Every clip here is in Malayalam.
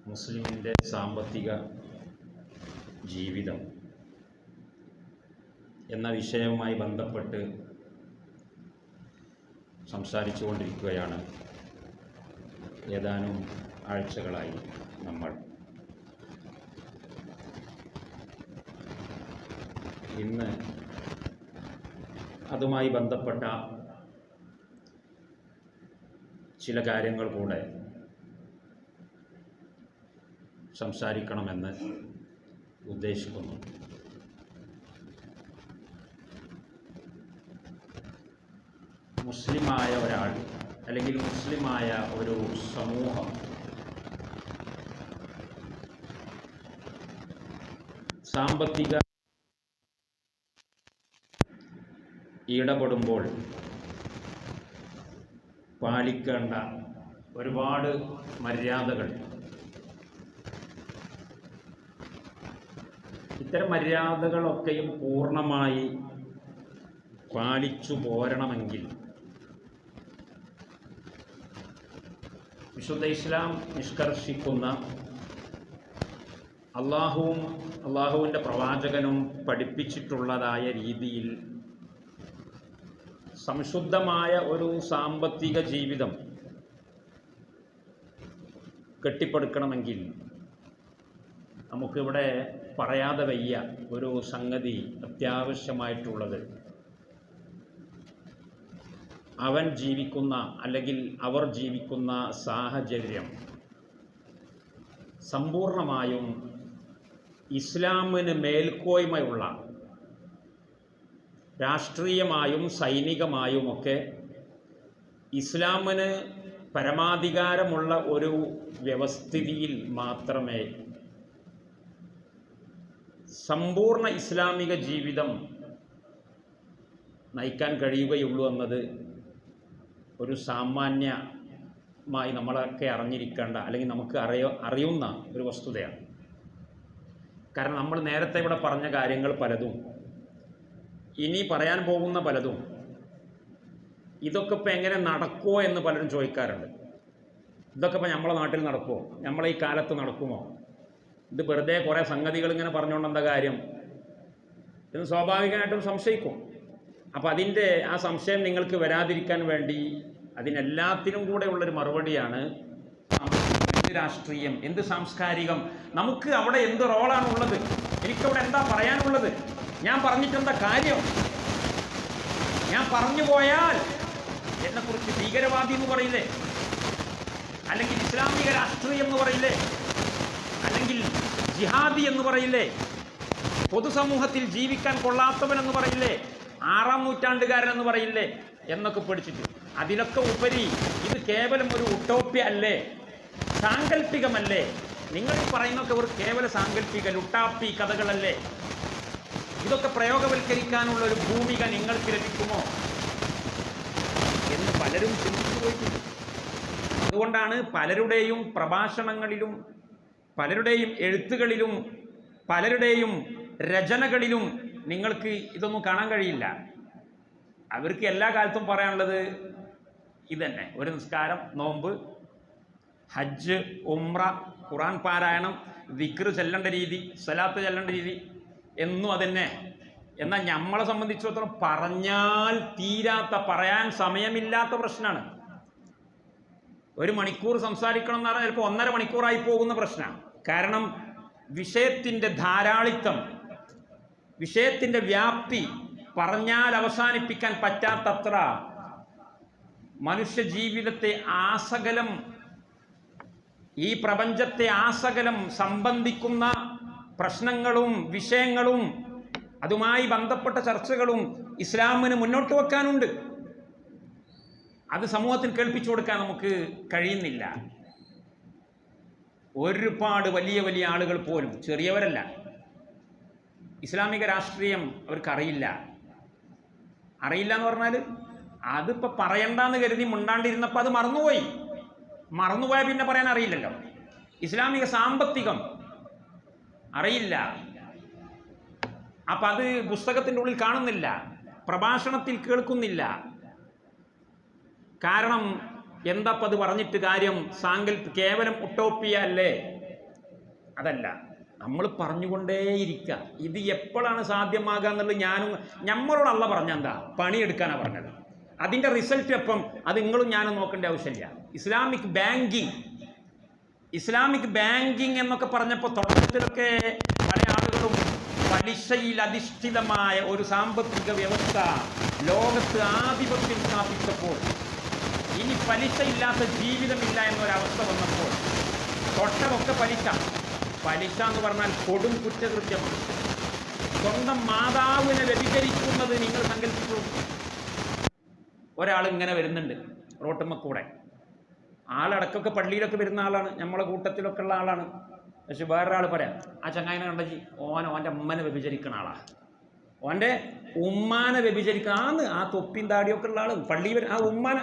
മുസ്ലിമിൻ്റെ സാമ്പത്തിക ജീവിതം എന്ന വിഷയവുമായി ബന്ധപ്പെട്ട് സംസാരിച്ചു കൊണ്ടിരിക്കുകയാണ് ഏതാനും ആഴ്ചകളായി നമ്മൾ. ഇന്ന് അതുമായി ബന്ധപ്പെട്ട ചില കാര്യങ്ങൾ കൂടെ സംസാരിക്കണമെന്ന് ഉദ്ദേശിക്കുന്നു. മുസ്ലിമായ ഒരാൾ അല്ലെങ്കിൽ മുസ്ലിമായ ഒരു സമൂഹം സാമ്പത്തിക ഇടപെടുമ്പോൾ പാലിക്കേണ്ട ഒരുപാട് മര്യാദകൾ, ഇത്തരം മര്യാദകളൊക്കെയും പൂർണ്ണമായി പാലിച്ചു പോരണമെങ്കിൽ വിശുദ്ധ ഇസ്ലാം നിഷ്കർഷിക്കുന്ന അള്ളാഹുവും അള്ളാഹുവിൻ്റെ പ്രവാചകനും പഠിപ്പിച്ചിട്ടുള്ളതായ രീതിയിൽ സംശുദ്ധമായ ഒരു സാമ്പത്തിക ജീവിതം കെട്ടിപ്പടുക്കണമെങ്കിൽ നമുക്കിവിടെ പറയാതെ വയ്യ ഒരു സംഗതി അത്യാവശ്യമായിട്ടുള്ളത്, അവൻ ജീവിക്കുന്ന അല്ലെങ്കിൽ അവർ ജീവിക്കുന്ന സാഹചര്യം സമ്പൂർണമായും ഇസ്ലാമിന് മേൽക്കോയ്മയുള്ള, രാഷ്ട്രീയമായും സൈനികമായുമൊക്കെ ഇസ്ലാമിന് പരമാധികാരമുള്ള ഒരു വ്യവസ്ഥിതിയിൽ മാത്രമേ സമ്പൂർണ്ണ ഇസ്ലാമിക ജീവിതം നയിക്കാൻ കഴിയുകയുള്ളൂ എന്നത് ഒരു സാമാന്യമായി നമ്മളൊക്കെ അറിഞ്ഞിരിക്കേണ്ട അല്ലെങ്കിൽ നമുക്ക് അറിയുന്ന ഒരു വസ്തുതയാണ്. കാരണം നമ്മൾ നേരത്തെ ഇവിടെ പറഞ്ഞ കാര്യങ്ങൾ പലതും, ഇനി പറയാൻ പോകുന്ന പലതും, ഇതൊക്കെ ഇപ്പം എങ്ങനെ നടക്കുമോ എന്ന് പലരും ചോദിക്കാറുണ്ട്. ഇതൊക്കെ ഇപ്പം നമ്മളെ നാട്ടിൽ നടക്കുമോ, നമ്മളെ ഈ കാലത്ത് നടക്കുമോ, ഇത് വെറുതെ കുറേ സംഗതികൾ ഇങ്ങനെ പറഞ്ഞുകൊണ്ട് എന്താ കാര്യം എന്ന് സ്വാഭാവികമായിട്ടും സംശയിക്കും. അപ്പോൾ അതിൻ്റെ ആ സംശയം നിങ്ങൾക്ക് വരാതിരിക്കാൻ വേണ്ടി അതിനെല്ലാത്തിനും കൂടെ ഉള്ളൊരു മറുപടിയാണ് എന്ത് രാഷ്ട്രീയം, എന്ത് സാംസ്കാരികം, നമുക്ക് അവിടെ എന്ത് റോളാണുള്ളത്, എനിക്കവിടെ എന്താ പറയാനുള്ളത്, ഞാൻ പറഞ്ഞിട്ടെന്താ കാര്യം, ഞാൻ പറഞ്ഞു പോയാൽ എന്നെക്കുറിച്ച് ഭീകരവാദി എന്ന് പറയില്ലേ, അല്ലെങ്കിൽ ഇസ്ലാമിക രാഷ്ട്രീയം എന്ന് പറയില്ലേ, അല്ലെങ്കിൽ ജിഹാദി എന്ന് പറയില്ലേ, പൊതുസമൂഹത്തിൽ ജീവിക്കാൻ കൊള്ളാത്തവനെന്ന് പറയില്ലേ, 6-ാം നൂറ്റാണ്ടുകാരൻ എന്ന് പറയില്ലേ എന്നൊക്കെ പഠിച്ചിട്ട്, അതിലൊക്കെ ഉപരി ഇത് കേവലം ഒരു ഉട്ടോപ്യ അല്ലേ, സാങ്കല്പികമല്ലേ, നിങ്ങൾ പറയുന്നൊക്കെ ഒരു കേവല സാങ്കല്പിക ലുട്ടാപ്പി കഥകളല്ലേ, ഇതൊക്കെ പ്രയോഗവൽക്കരിക്കാനുള്ള ഒരു ഭൂമിക നിങ്ങൾക്ക് ലഭിക്കുമോ എന്ന് പലരും ചിന്തിച്ചു പോയിട്ടുണ്ട്. അതുകൊണ്ടാണ് പലരുടെയും പ്രഭാഷണങ്ങളിലും പലരുടെയും എഴുത്തുകളിലും പലരുടെയും രചനകളിലും നിങ്ങൾക്ക് ഇതൊന്നും കാണാൻ കഴിയില്ല. അവർക്ക് എല്ലാ കാലത്തും പറയാനുള്ളത് ഇതന്നെ: ഒരു നിസ്കാരം, നോമ്പ്, ഹജ്ജ്, ഉംറ, ഖുർആൻ പാരായണം, ദിക്ർ ചെല്ലേണ്ട രീതി, സ്വലാത്ത് ചെല്ലേണ്ട രീതി എന്നും അതന്നെ. എന്നാൽ നമ്മളെ സംബന്ധിച്ചിടത്തോളം പറഞ്ഞാൽ തീരാത്ത, പറയാൻ സമയമില്ലാത്ത പ്രശ്നമാണ്. 1 മണിക്കൂർ സംസാരിക്കണം എന്ന് പറഞ്ഞാൽ ചിലപ്പോൾ 1.5 മണിക്കൂറായി പോകുന്ന പ്രശ്നമാണ്. കാരണം വിഷയത്തിൻ്റെ ധാരാളിത്തം, വിഷയത്തിൻ്റെ വ്യാപ്തി, പറഞ്ഞാൽ അവസാനിപ്പിക്കാൻ പറ്റാത്തത്ര മനുഷ്യ ജീവിതത്തെ ആസകലം, ഈ പ്രപഞ്ചത്തെ ആസകലം സംബന്ധിക്കുന്ന പ്രശ്നങ്ങളും വിഷയങ്ങളും അതുമായി ബന്ധപ്പെട്ട ചർച്ചകളും ഇസ്ലാമിന് മുന്നോട്ട് വെക്കാനുണ്ട്. അത് സമൂഹത്തിന് കേൾപ്പിച്ചു കൊടുക്കാൻ നമുക്ക് കഴിയുന്നില്ല. ഒരുപാട് വലിയ വലിയ ആളുകൾ പോലും, ചെറിയവരല്ല, ഇസ്ലാമിക രാഷ്ട്രീയം അവർക്കറിയില്ല. അറിയില്ല എന്ന് പറഞ്ഞാൽ അതിപ്പോൾ പറയണ്ടെന്ന് കരുതി മുണ്ടാണ്ടിരുന്നപ്പോൾ അത് മറന്നുപോയാൽ പിന്നെ പറയാൻ അറിയില്ലല്ലോ. ഇസ്ലാമിക സാമ്പത്തികം അറിയില്ല, അപ്പം അത് പുസ്തകത്തിൻ്റെ ഉള്ളിൽ കാണുന്നില്ല, പ്രഭാഷണത്തിൽ കേൾക്കുന്നില്ല. കാരണം എന്താ അത് പറഞ്ഞിട്ട് കാര്യം? കേവലം ഉട്ടോപ്പിയ അല്ലേ? അതല്ല, നമ്മൾ പറഞ്ഞുകൊണ്ടേയിരിക്കുക. ഇത് എപ്പോഴാണ് സാധ്യമാകുക എന്നുള്ളത് നമ്മളോട് അല്ല പറഞ്ഞ എന്താ പണിയെടുക്കാനാണ് പറഞ്ഞത്. അതിൻ്റെ റിസൾട്ട് എപ്പം അത് നിങ്ങളും ഞാനും നോക്കേണ്ട ആവശ്യമില്ല. ഇസ്ലാമിക് ബാങ്കിങ് എന്നൊക്കെ പറഞ്ഞപ്പോൾ തുടക്കത്തിലൊക്കെ പല ആളുകളും പലിശയിൽ അധിഷ്ഠിതമായ ഒരു സാമ്പത്തിക വ്യവസ്ഥ ലോകത്ത് ആധിപത്യം സ്ഥാപിച്ചപ്പോൾ, ഇനി പലിശയില്ലാത്ത ജീവിതമില്ല എന്നൊരവസ്ഥ വന്നപ്പോൾ തൊട്ടതൊക്കെ പലിശ എന്ന് പറഞ്ഞാൽ കൊടും കുറ്റകൃത്യമാണ്. സ്വന്തം മാതാവിനെ വ്യഭിചരിക്കുന്നത് നിങ്ങൾ സങ്കല്പിച്ചു. ഒരാൾ ഇങ്ങനെ വരുന്നുണ്ട് റോട്ടുമ്മക്കൂടെ, ആളടക്കൊക്കെ പള്ളിയിലൊക്കെ വരുന്ന ആളാണ്, നമ്മളെ കൂട്ടത്തിലൊക്കെ ഉള്ള ആളാണ്. പക്ഷെ വേറൊരാൾ പറയാം, ആ ചങ്ങായിനെ കണ്ടജി ഓൻ്റെ ഉമ്മനെ വ്യഭിചരിക്കണ ആളാണ്, ഓൻ്റെ ഉമ്മാനെ വ്യഭിചരിക്കണാന്ന്. ആ തൊപ്പിയും താടിയൊക്കെ ഉള്ള ആൾ പള്ളിയിൽ ആ ഉമ്മാനെ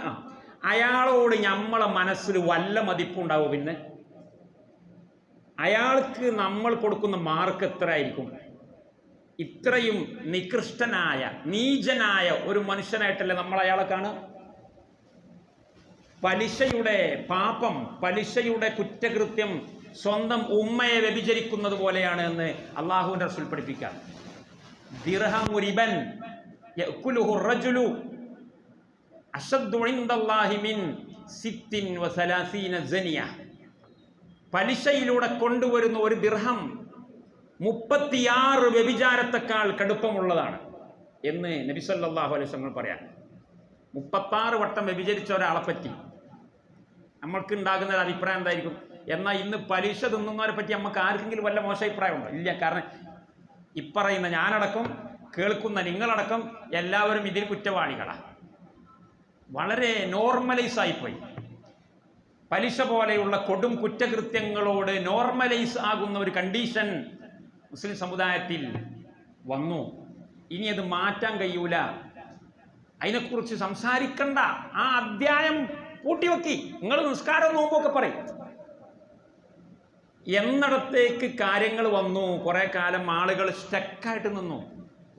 അയാളോട് നമ്മളെ മനസ്സിൽ വല്ല മതിപ്പുണ്ടാവും. പിന്നെ അയാൾക്ക് നമ്മൾ കൊടുക്കുന്ന മാർക്ക് എത്ര ആയിരിക്കും? ഇത്രയും നികൃഷ്ടനായ നീചനായ ഒരു മനുഷ്യനായിട്ടല്ലേ നമ്മൾ അയാളെ കാണുക? പലിശയുടെ പാപം, പലിശയുടെ കുറ്റകൃത്യം സ്വന്തം ഉമ്മയെ വ്യഭിചരിക്കുന്നത് പോലെയാണ് എന്ന് അള്ളാഹുവിൻ്റെ റസൂൽ പഠിപ്പിക്കാം. ദിർഹമു റിബൻ യഅകുലുഹു റജുലു അശദ്ദു ഇൻദല്ലാഹി മിൻ 36 സനിയ. പലിശയിലൂടെ കൊണ്ടുവരുന്ന ഒരു ദിർഹം 36 വ്യഭിചാരത്തെക്കാൾ കടുപ്പമുള്ളതാണ് എന്ന് നബി സല്ലല്ലാഹു അലൈഹി വസല്ലം പറയാം. 36 വട്ടം വ്യഭിചരിച്ച ഒരാളെ പറ്റി നമ്മൾക്ക് ഉണ്ടാകുന്ന ഒരു അഭിപ്രായം എന്തായിരിക്കും? എന്നാൽ ഇന്ന് പലിശ തിന്നുന്നവരെ പറ്റി നമുക്ക് ആർക്കെങ്കിലും വല്ല മോശ അഭിപ്രായമുണ്ടോ? ഇല്ല. കാരണം ഇപ്പറയുന്ന ഞാനടക്കം കേൾക്കുന്ന നിങ്ങളടക്കം എല്ലാവരും ഇതിൽ കുറ്റവാളികളാണ്. വളരെ നോർമലൈസ് ആയിപ്പോയി. പലിശ പോലെയുള്ള കൊടും കുറ്റകൃത്യങ്ങളോട് നോർമലൈസ് ആകുന്ന ഒരു കണ്ടീഷൻ മുസ്ലിം സമുദായത്തിൽ വന്നു. ഇനി അത് മാറ്റാൻ കഴിയൂല. അതിനെക്കുറിച്ച് സംസാരിക്കണ്ട. ആ അധ്യായം പൂട്ടിവെക്കി. നിങ്ങൾ നിസ്കാരവും നോമ്പൊക്കെ പറയും എന്നിടത്തേക്ക് കാര്യങ്ങൾ വന്നു. കുറെ കാലം ആളുകൾ സ്റ്റക്കായിട്ട് നിന്നു.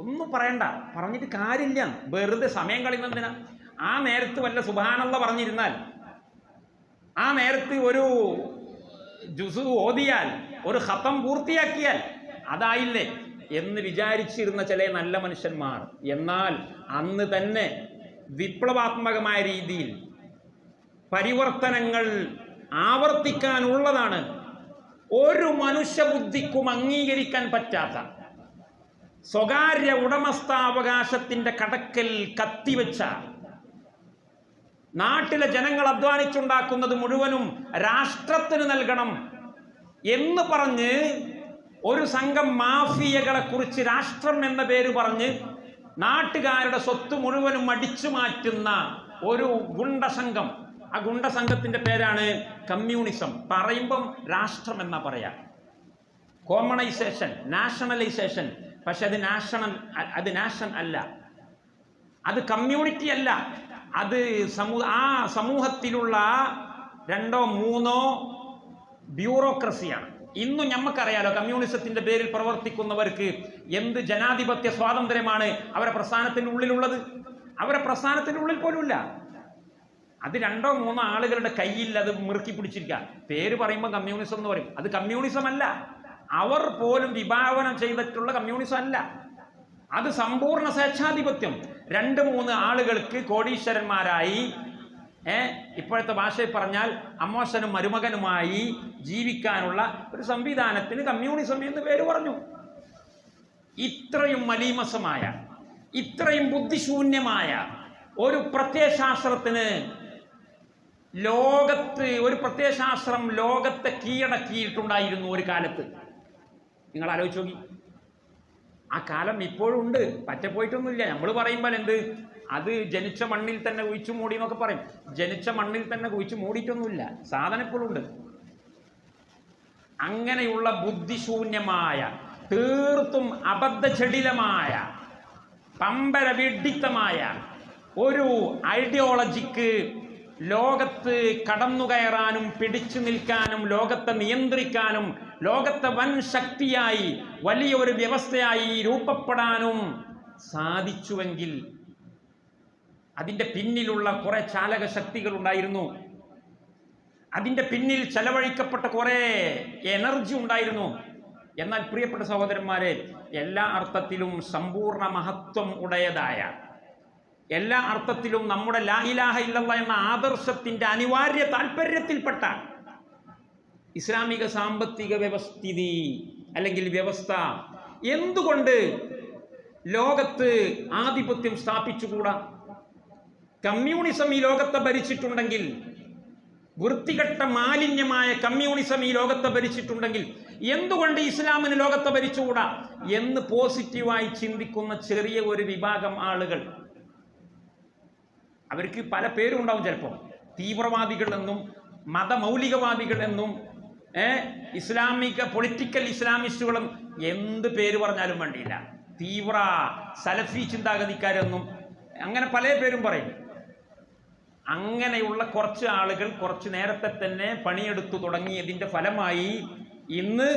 ഒന്നും പറയണ്ട, പറഞ്ഞിട്ട് കാര്യമില്ല, വെറുതെ സമയം കളയുന്നതിനാ. ആ നേരത്ത് വല്ല സുബ്ഹാനല്ലാഹ് പറഞ്ഞിരുന്നാൽ, ആ നേരത്ത് ഒരു ജുസു ഓതിയാൽ, ഒരു ഖത്തം പൂർത്തിയാക്കിയാൽ അതായില്ലേ എന്ന് വിചാരിച്ചിരുന്ന ചില നല്ല മനുഷ്യന്മാർ. എന്നാൽ അന്ന് തന്നെ വിപ്ലവാത്മകമായ രീതിയിൽ പരിവർത്തനങ്ങൾ ആവർത്തിക്കാനുള്ളതാണ്. ഒരു മനുഷ്യബുദ്ധിക്കും അംഗീകരിക്കാൻ പറ്റാത്ത സ്വകാര്യ ഉടമസ്ഥാവകാശത്തിന്റെ കടക്കൽ കത്തിവെച്ച, നാട്ടിലെ ജനങ്ങൾ അധ്വാനിച്ചുണ്ടാക്കുന്നത് മുഴുവനും രാഷ്ട്രത്തിന് നൽകണം എന്ന് പറഞ്ഞ് ഒരു സംഘം മാഫിയകളെ കുറിച്ച് രാഷ്ട്രം എന്ന പേര് പറഞ്ഞ് നാട്ടുകാരുടെ സ്വത്ത് മുഴുവനും അടിച്ചു മാറ്റുന്ന ഒരു ഗുണ്ടസംഘം. ആ ഗുണ്ടസംഘത്തിന്റെ പേരാണ് കമ്മ്യൂണിസം. പറയുമ്പം രാഷ്ട്രം എന്നാ പറയാ, കോമണൈസേഷൻ, നാഷണലൈസേഷൻ. പക്ഷെ അത് നാഷൻ അല്ല, അത് കമ്മ്യൂണിറ്റി അല്ല, അത് ആ സമൂഹത്തിലുള്ള 2 or 3 ബ്യൂറോക്രസിയാണ്. ഇന്നും നമുക്കറിയാലോ, കമ്മ്യൂണിസത്തിന്റെ പേരിൽ പ്രവർത്തിക്കുന്നവർക്ക് എന്ത് ജനാധിപത്യ സ്വാതന്ത്ര്യമാണ് അവരെ പ്രസ്ഥാനത്തിൻ്റെ ഉള്ളിലുള്ളത്. അവരെ പ്രസ്ഥാനത്തിൻ്റെ ഉള്ളിൽ പോലുമില്ല. അത് 2 or 3 ആളുകളുടെ കയ്യിൽ അത് മുറുക്കി പിടിച്ചിരിക്കുക. പേര് പറയുമ്പോൾ കമ്മ്യൂണിസം എന്ന് പറയും. അത് കമ്മ്യൂണിസം അല്ല. അവർ പോലും വിഭാവനം ചെയ്തിട്ടുള്ള കമ്മ്യൂണിസം അല്ല. അത് സമ്പൂർണ്ണ സ്വേച്ഛാധിപത്യം. 2-3 ആളുകൾക്ക് കോടീശ്വരന്മാരായി, ഇപ്പോഴത്തെ ഭാഷയിൽ പറഞ്ഞാൽ അമ്മോശനും മരുമകനുമായി ജീവിക്കാനുള്ള ഒരു സംവിധാനത്തിന് കമ്മ്യൂണിസം എന്ന് പേര് പറഞ്ഞു. ഇത്രയും മലീമസമായ, ഇത്രയും ബുദ്ധിശൂന്യമായ ഒരു പ്രത്യയശാസ്ത്രത്തിന് ഒരു പ്രത്യയശാസ്ത്രം ലോകത്തെ കീഴടക്കിയിട്ടുണ്ടായിരുന്നു ഒരു കാലത്ത്. നിങ്ങൾ ആലോചിച്ച് നോക്കി. ആ കാലം ഇപ്പോഴും ഉണ്ട്, പറ്റപ്പോയിട്ടൊന്നുമില്ല. നമ്മൾ പറയുമ്പോൾ എന്ത്, അത് ജനിച്ച മണ്ണിൽ തന്നെ കുഴിച്ചു മൂടി എന്നൊക്കെ പറയും. ജനിച്ച മണ്ണിൽ തന്നെ കുഴിച്ചു മൂടിയിട്ടൊന്നുമില്ല, സാധനം ഇപ്പോഴും ഉണ്ട്. അങ്ങനെയുള്ള ബുദ്ധിശൂന്യമായ, തീർത്തും അബദ്ധജടിലമായ, പമ്പര വിഡിത്തമായ ഒരു ഐഡിയോളജിക്ക് ലോകത്ത് കടന്നുകയറാനും പിടിച്ചു നിൽക്കാനും ലോകത്തെ നിയന്ത്രിക്കാനും ലോകത്തെ വൻ ശക്തിയായി വലിയ ഒരു വ്യവസ്ഥയായി രൂപപ്പെടാനും സാധിച്ചുവെങ്കിൽ അതിൻ്റെ പിന്നിലുള്ള കുറെ ചാലക ശക്തികൾ ഉണ്ടായിരുന്നു. അതിൻ്റെ പിന്നിൽ ചെലവഴിക്കപ്പെട്ട കുറേ എനർജി ഉണ്ടായിരുന്നു. എന്നാൽ പ്രിയപ്പെട്ട സഹോദരന്മാരെ, എല്ലാ അർത്ഥത്തിലും സമ്പൂർണ്ണ മഹത്വം ഉടയതായ, എല്ലാ അർത്ഥത്തിലും നമ്മുടെ ലാ ഇലാഹ ഇല്ലല്ലാഹ് എന്ന ആദർശത്തിൻ്റെ അനിവാര്യ താല്പര്യത്തിൽപ്പെട്ട ഇസ്ലാമിക സാമ്പത്തിക വ്യവസ്ഥിതി അല്ലെങ്കിൽ വ്യവസ്ഥ എന്തുകൊണ്ട് ലോകത്ത് ആധിപത്യം സ്ഥാപിച്ചുകൂടാ? കമ്മ്യൂണിസം ഈ ലോകത്തെ ഭരിച്ചിട്ടുണ്ടെങ്കിൽ, വൃത്തികെട്ട മാലിന്യമായ കമ്മ്യൂണിസം ഈ ലോകത്തെ ഭരിച്ചിട്ടുണ്ടെങ്കിൽ എന്തുകൊണ്ട് ഇസ്ലാമിന് ലോകത്തെ ഭരിച്ചുകൂടാ എന്ന് പോസിറ്റീവായി ചിന്തിക്കുന്ന ചെറിയ ഒരു വിഭാഗം ആളുകൾ, അവർക്ക് പല പേരും ഉണ്ടാവും, ചിലപ്പോൾ തീവ്രവാദികൾ എന്നും മതമൗലികവാദികൾ എന്നും ഇസ്ലാമിക പൊളിറ്റിക്കൽ ഇസ്ലാമിസ്റ്റുകളും എന്ത് പേര് പറഞ്ഞാലും വേണ്ടിയില്ല, തീവ്ര സലഫി ചിന്താഗതിക്കാരെന്നും അങ്ങനെ പല പേരും പറയും. അങ്ങനെയുള്ള കുറച്ച് ആളുകൾ കുറച്ച് നേരത്തെ തന്നെ പണിയെടുത്തു തുടങ്ങിയതിൻ്റെ ഫലമായി ഇന്ന്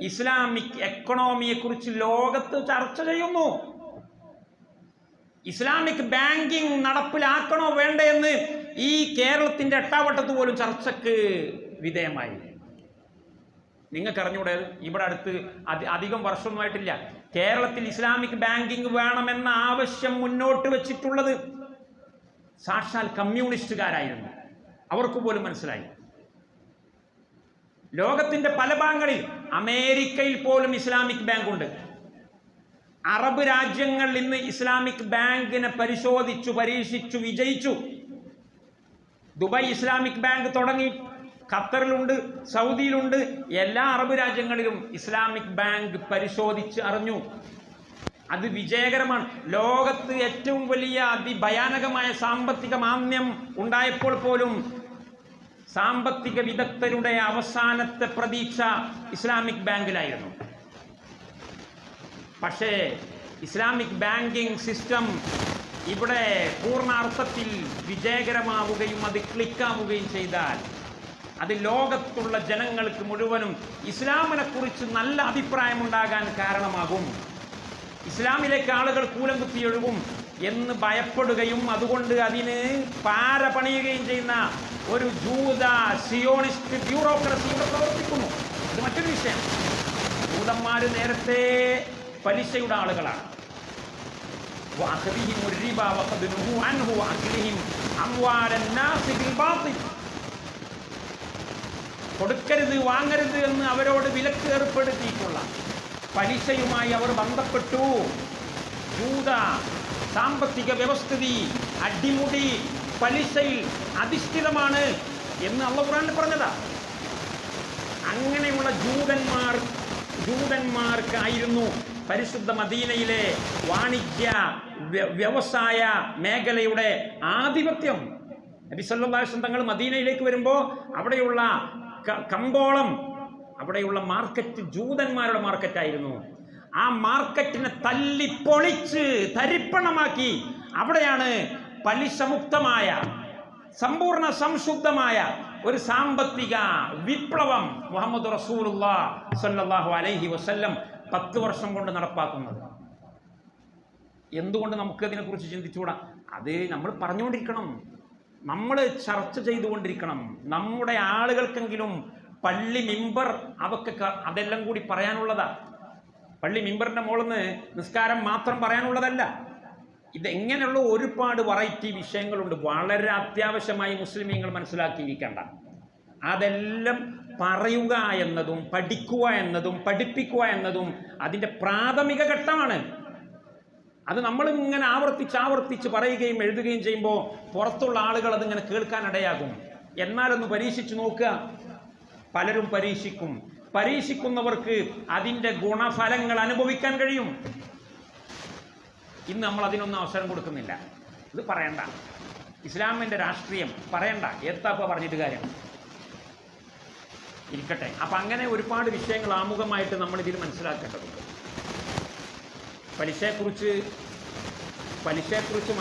ഇസ്ലാമിക് എക്കണോമിയെക്കുറിച്ച് ലോകത്ത് ചർച്ച ചെയ്യുന്നു. ഇസ്ലാമിക് ബാങ്കിങ് നടപ്പിലാക്കണോ വേണ്ടേ എന്ന് ഈ കേരളത്തിൻ്റെ എട്ടാവട്ടത്ത് പോലും ചർച്ചയ്ക്ക് വിധേയമായി. നിങ്ങൾക്കറിഞ്ഞൂടെ? ഇവിടെ അടുത്ത് അധികം വർഷമൊന്നുമായിട്ടില്ല, കേരളത്തിൽ ഇസ്ലാമിക് ബാങ്കിങ് വേണമെന്ന ആവശ്യം മുന്നോട്ട് വെച്ചിട്ടുള്ളത് സാക്ഷാൽ കമ്മ്യൂണിസ്റ്റുകാരായിരുന്നു. അവർക്ക് പോലും മനസ്സിലായി. ലോകത്തിന്റെ പല ഭാഗങ്ങളിൽ, അമേരിക്കയിൽ പോലും ഇസ്ലാമിക് ബാങ്ക് ഉണ്ട്. അറബ് രാജ്യങ്ങൾ ഇന്ന് ഇസ്ലാമിക് ബാങ്കിനെ പരിശോധിച്ചു, പരീക്ഷിച്ചു, വിജയിച്ചു. ദുബായ് ഇസ്ലാമിക് ബാങ്ക് തുടങ്ങി, ഖത്തറിലുണ്ട്, സൗദിയിലുണ്ട്, എല്ലാ അറബ് രാജ്യങ്ങളിലും ഇസ്ലാമിക് ബാങ്ക് പരിശോധിച്ച് അറിഞ്ഞു. അത് വിജയകരമാണ്. ലോകത്ത് ഏറ്റവും വലിയ അതിഭയാനകമായ സാമ്പത്തിക മാന്ദ്യം ഉണ്ടായപ്പോൾ പോലും സാമ്പത്തിക വിദഗ്ധരുടെ അവസാനത്തെ പ്രതീക്ഷ ഇസ്ലാമിക് ബാങ്കിലായിരുന്നു. പക്ഷേ ഇസ്ലാമിക് ബാങ്കിങ് സിസ്റ്റം ഇവിടെ പൂർണ്ണാർത്ഥത്തിൽ വിജയകരമാവുകയും അത് ക്ലിക്കാവുകയും ചെയ്താൽ അത് ലോകത്തുള്ള ജനങ്ങൾക്ക് മുഴുവനും ഇസ്ലാമിനെ കുറിച്ച് നല്ല അഭിപ്രായമുണ്ടാകാൻ കാരണമാകും. ഇസ്ലാമിലേക്ക് ആളുകൾ കൂലം കുത്തിയൊഴുകും എന്ന് ഭയപ്പെടുകയും അതുകൊണ്ട് അതിന് പാര പണിയുകയും ചെയ്യുന്ന ഒരു ജൂത സിയോണിസ്റ്റ് ബ്യൂറോക്രസി ഇവിടെ പ്രവർത്തിക്കുന്നു. ഇത് മറ്റൊരു വിഷയം. ജൂതന്മാർ നേരത്തെ പലിശയുടെ ആളുകളാണ്. കൊടുക്കരുത്, വാങ്ങരുത് എന്ന് അവരോട് വിലക്ക് ഏർപ്പെടുത്തിയിട്ടുള്ള പലിശയുമായി അവർ ബന്ധപ്പെട്ടു. ജൂത സാമ്പത്തിക വ്യവസ്ഥിതി അടിമുടി പലിശയിൽ അധിഷ്ഠിതമാണ് എന്ന് അല്ലാഹു ഖുർആനിൽ പറഞ്ഞതാ. അങ്ങനെയുള്ള ജൂതന്മാർക്കായിരുന്നു പരിശുദ്ധ മദീനയിലെ വാണിജ്യ വ്യവസായ മേഖലയുടെ ആധിപത്യം. നബി സല്ലല്ലാഹു അലൈഹി വസല്ലം തങ്ങൾ മദീനയിലേക്ക് വരുമ്പോൾ അവിടെയുള്ള കമ്പോളം, അവിടെയുള്ള മാർക്കറ്റ് ജൂതന്മാരുടെ മാർക്കറ്റായിരുന്നു. ആ മാർക്കറ്റിനെ തല്ലിപ്പൊളിച്ച് തരിപ്പണമാക്കി അവിടെയാണ് പലിശമുക്തമായ സമ്പൂർണ്ണ സംശുദ്ധമായ ഒരു സാമ്പത്തിക വിപ്ലവം മുഹമ്മദ് റസൂലുള്ളാഹി സ്വല്ലല്ലാഹു അലൈഹി വസല്ലം 10 വർഷം കൊണ്ട് നടപ്പാക്കുന്നത്. എന്തുകൊണ്ട് നമുക്ക് അതിനെക്കുറിച്ച് ചിന്തിച്ചുകൂടാ? അത് നമ്മൾ പറഞ്ഞുകൊണ്ടിരിക്കണം, നമ്മൾ ചർച്ച ചെയ്തുകൊണ്ടിരിക്കണം. നമ്മുടെ ആളുകൾക്കെങ്കിലും പള്ളി മിമ്പർ അതെല്ലാം കൂടി പറയാനുള്ളതാ. പള്ളി മിമ്പറിൻ്റെ മുകളിൽ നിസ്കാരം മാത്രം പറയാനുള്ളതല്ല. ഇതെങ്ങനെയുള്ള ഒരുപാട് വെറൈറ്റി വിഷയങ്ങളുണ്ട്. വളരെ അത്യാവശ്യമായി മുസ്ലിമീങ്ങൾ മനസ്സിലാക്കിയിരിക്കേണ്ട. അതെല്ലാം പറയുക എന്നതും പഠിക്കുക എന്നതും പഠിപ്പിക്കുക എന്നതും അതിൻ്റെ പ്രാഥമിക ഘട്ടമാണ്. അത് നമ്മൾ ഇങ്ങനെ ആവർത്തിച്ച് പറയുകയും എഴുതുകയും ചെയ്യുമ്പോൾ പുറത്തുള്ള ആളുകൾ അതിങ്ങനെ കേൾക്കാനിടയാകും. എന്നാലൊന്ന് പരീക്ഷിച്ചു നോക്കുക. പലരും പരീക്ഷിക്കുന്നവർക്ക് അതിൻ്റെ ഗുണഫലങ്ങൾ അനുഭവിക്കാൻ കഴിയും. ഇന്ന് നമ്മൾ അതിനൊന്നും അവസരം കൊടുക്കുന്നില്ല. ഇത് പറയണ്ട, ഇസ്ലാമിൻ്റെ രാഷ്ട്രീയം പറയണ്ട, എത്താപ്പ പറഞ്ഞിട്ട് കാര്യം ഇരിക്കട്ടെ. അപ്പം അങ്ങനെ ഒരുപാട് വിഷയങ്ങൾ ആമുഖമായിട്ട് നമ്മളിതിൽ മനസ്സിലാക്കേണ്ടതുണ്ട്. പലിശയെക്കുറിച്ച്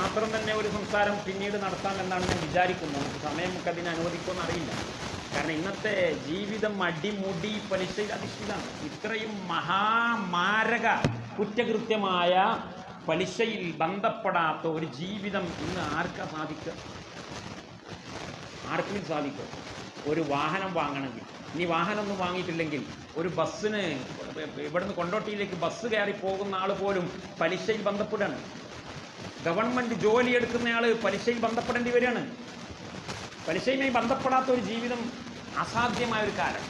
മാത്രം തന്നെ ഒരു സംസാരം പിന്നീട് നടത്താമെന്നാണ് ഞാൻ വിചാരിക്കുന്നത്. നമുക്ക് സമയം നമുക്ക് അതിന് അനുവദിക്കുമെന്ന് അറിയില്ല. കാരണം ഇന്നത്തെ ജീവിതം അടിമുടി പലിശയിൽ അധിഷ്ഠിതമാണ്. ഇത്രയും മഹാമാരക കുറ്റകൃത്യമായ പലിശയിൽ ബന്ധപ്പെടാത്ത ഒരു ജീവിതം ഇന്ന് ആർക്കെങ്കിലും സാധിക്കും? ഒരു വാഹനം വാങ്ങണമെങ്കിൽ, ഇനി വാഹനമൊന്നും വാങ്ങിയിട്ടില്ലെങ്കിൽ ഒരു ബസ്സിന് ഇവിടുന്ന് കൊണ്ടോട്ടിയിലേക്ക് ബസ് കയറി പോകുന്ന ആൾ പോലും പലിശയിൽ ബന്ധപ്പെടുകയാണ്. ഗവൺമെൻറ് ജോലി എടുക്കുന്നയാൾ പലിശയിൽ ബന്ധപ്പെടേണ്ടി വരികയാണ്. പലിശയുമായി ബന്ധപ്പെടാത്ത ഒരു ജീവിതം അസാധ്യമായ ഒരു കാലം.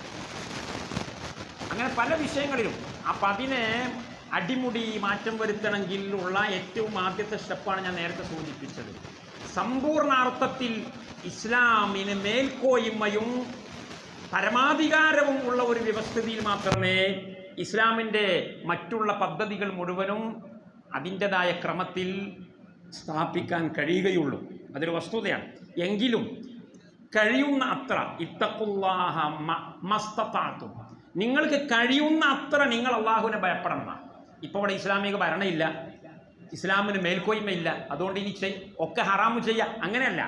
അങ്ങനെ പല വിഷയങ്ങളിലും. അപ്പം അതിനെ അടിമുടി മാറ്റം വരുത്തണമെങ്കിൽ ഉള്ള ഏറ്റവും ആദ്യത്തെ സ്റ്റെപ്പാണ് ഞാൻ നേരത്തെ സൂചിപ്പിച്ചത്. സമ്പൂർണ്ണാർത്ഥത്തിൽ ഇസ്ലാമിന് മേൽക്കോയ്മയും പരമാധികാരവും ഉള്ള ഒരു വ്യവസ്ഥിതിയിൽ മാത്രമേ ഇസ്ലാമിൻ്റെ മറ്റുള്ള പദ്ധതികൾ മുഴുവനും അതിൻ്റെതായ ക്രമത്തിൽ സ്ഥാപിക്കാൻ കഴിയുകയുള്ളൂ. അതൊരു വസ്തുതയാണ്. എങ്കിലും കഴിയുന്ന അത്ര ഇത്തഖുല്ലാഹ മസ്തതഅതും, നിങ്ങൾക്ക് കഴിയുന്ന അത്ര നിങ്ങൾ അള്ളാഹുവിനെ ഭയപ്പെടണം. ഇപ്പോൾ ഇവിടെ ഇസ്ലാമിക ഭരണമില്ല, ഇസ്ലാമിന് മേൽക്കോയ്മയില്ല, അതുകൊണ്ട് ഇനി ഒക്കെ ഹറാമു ചെയ്യുക, അങ്ങനെയല്ല.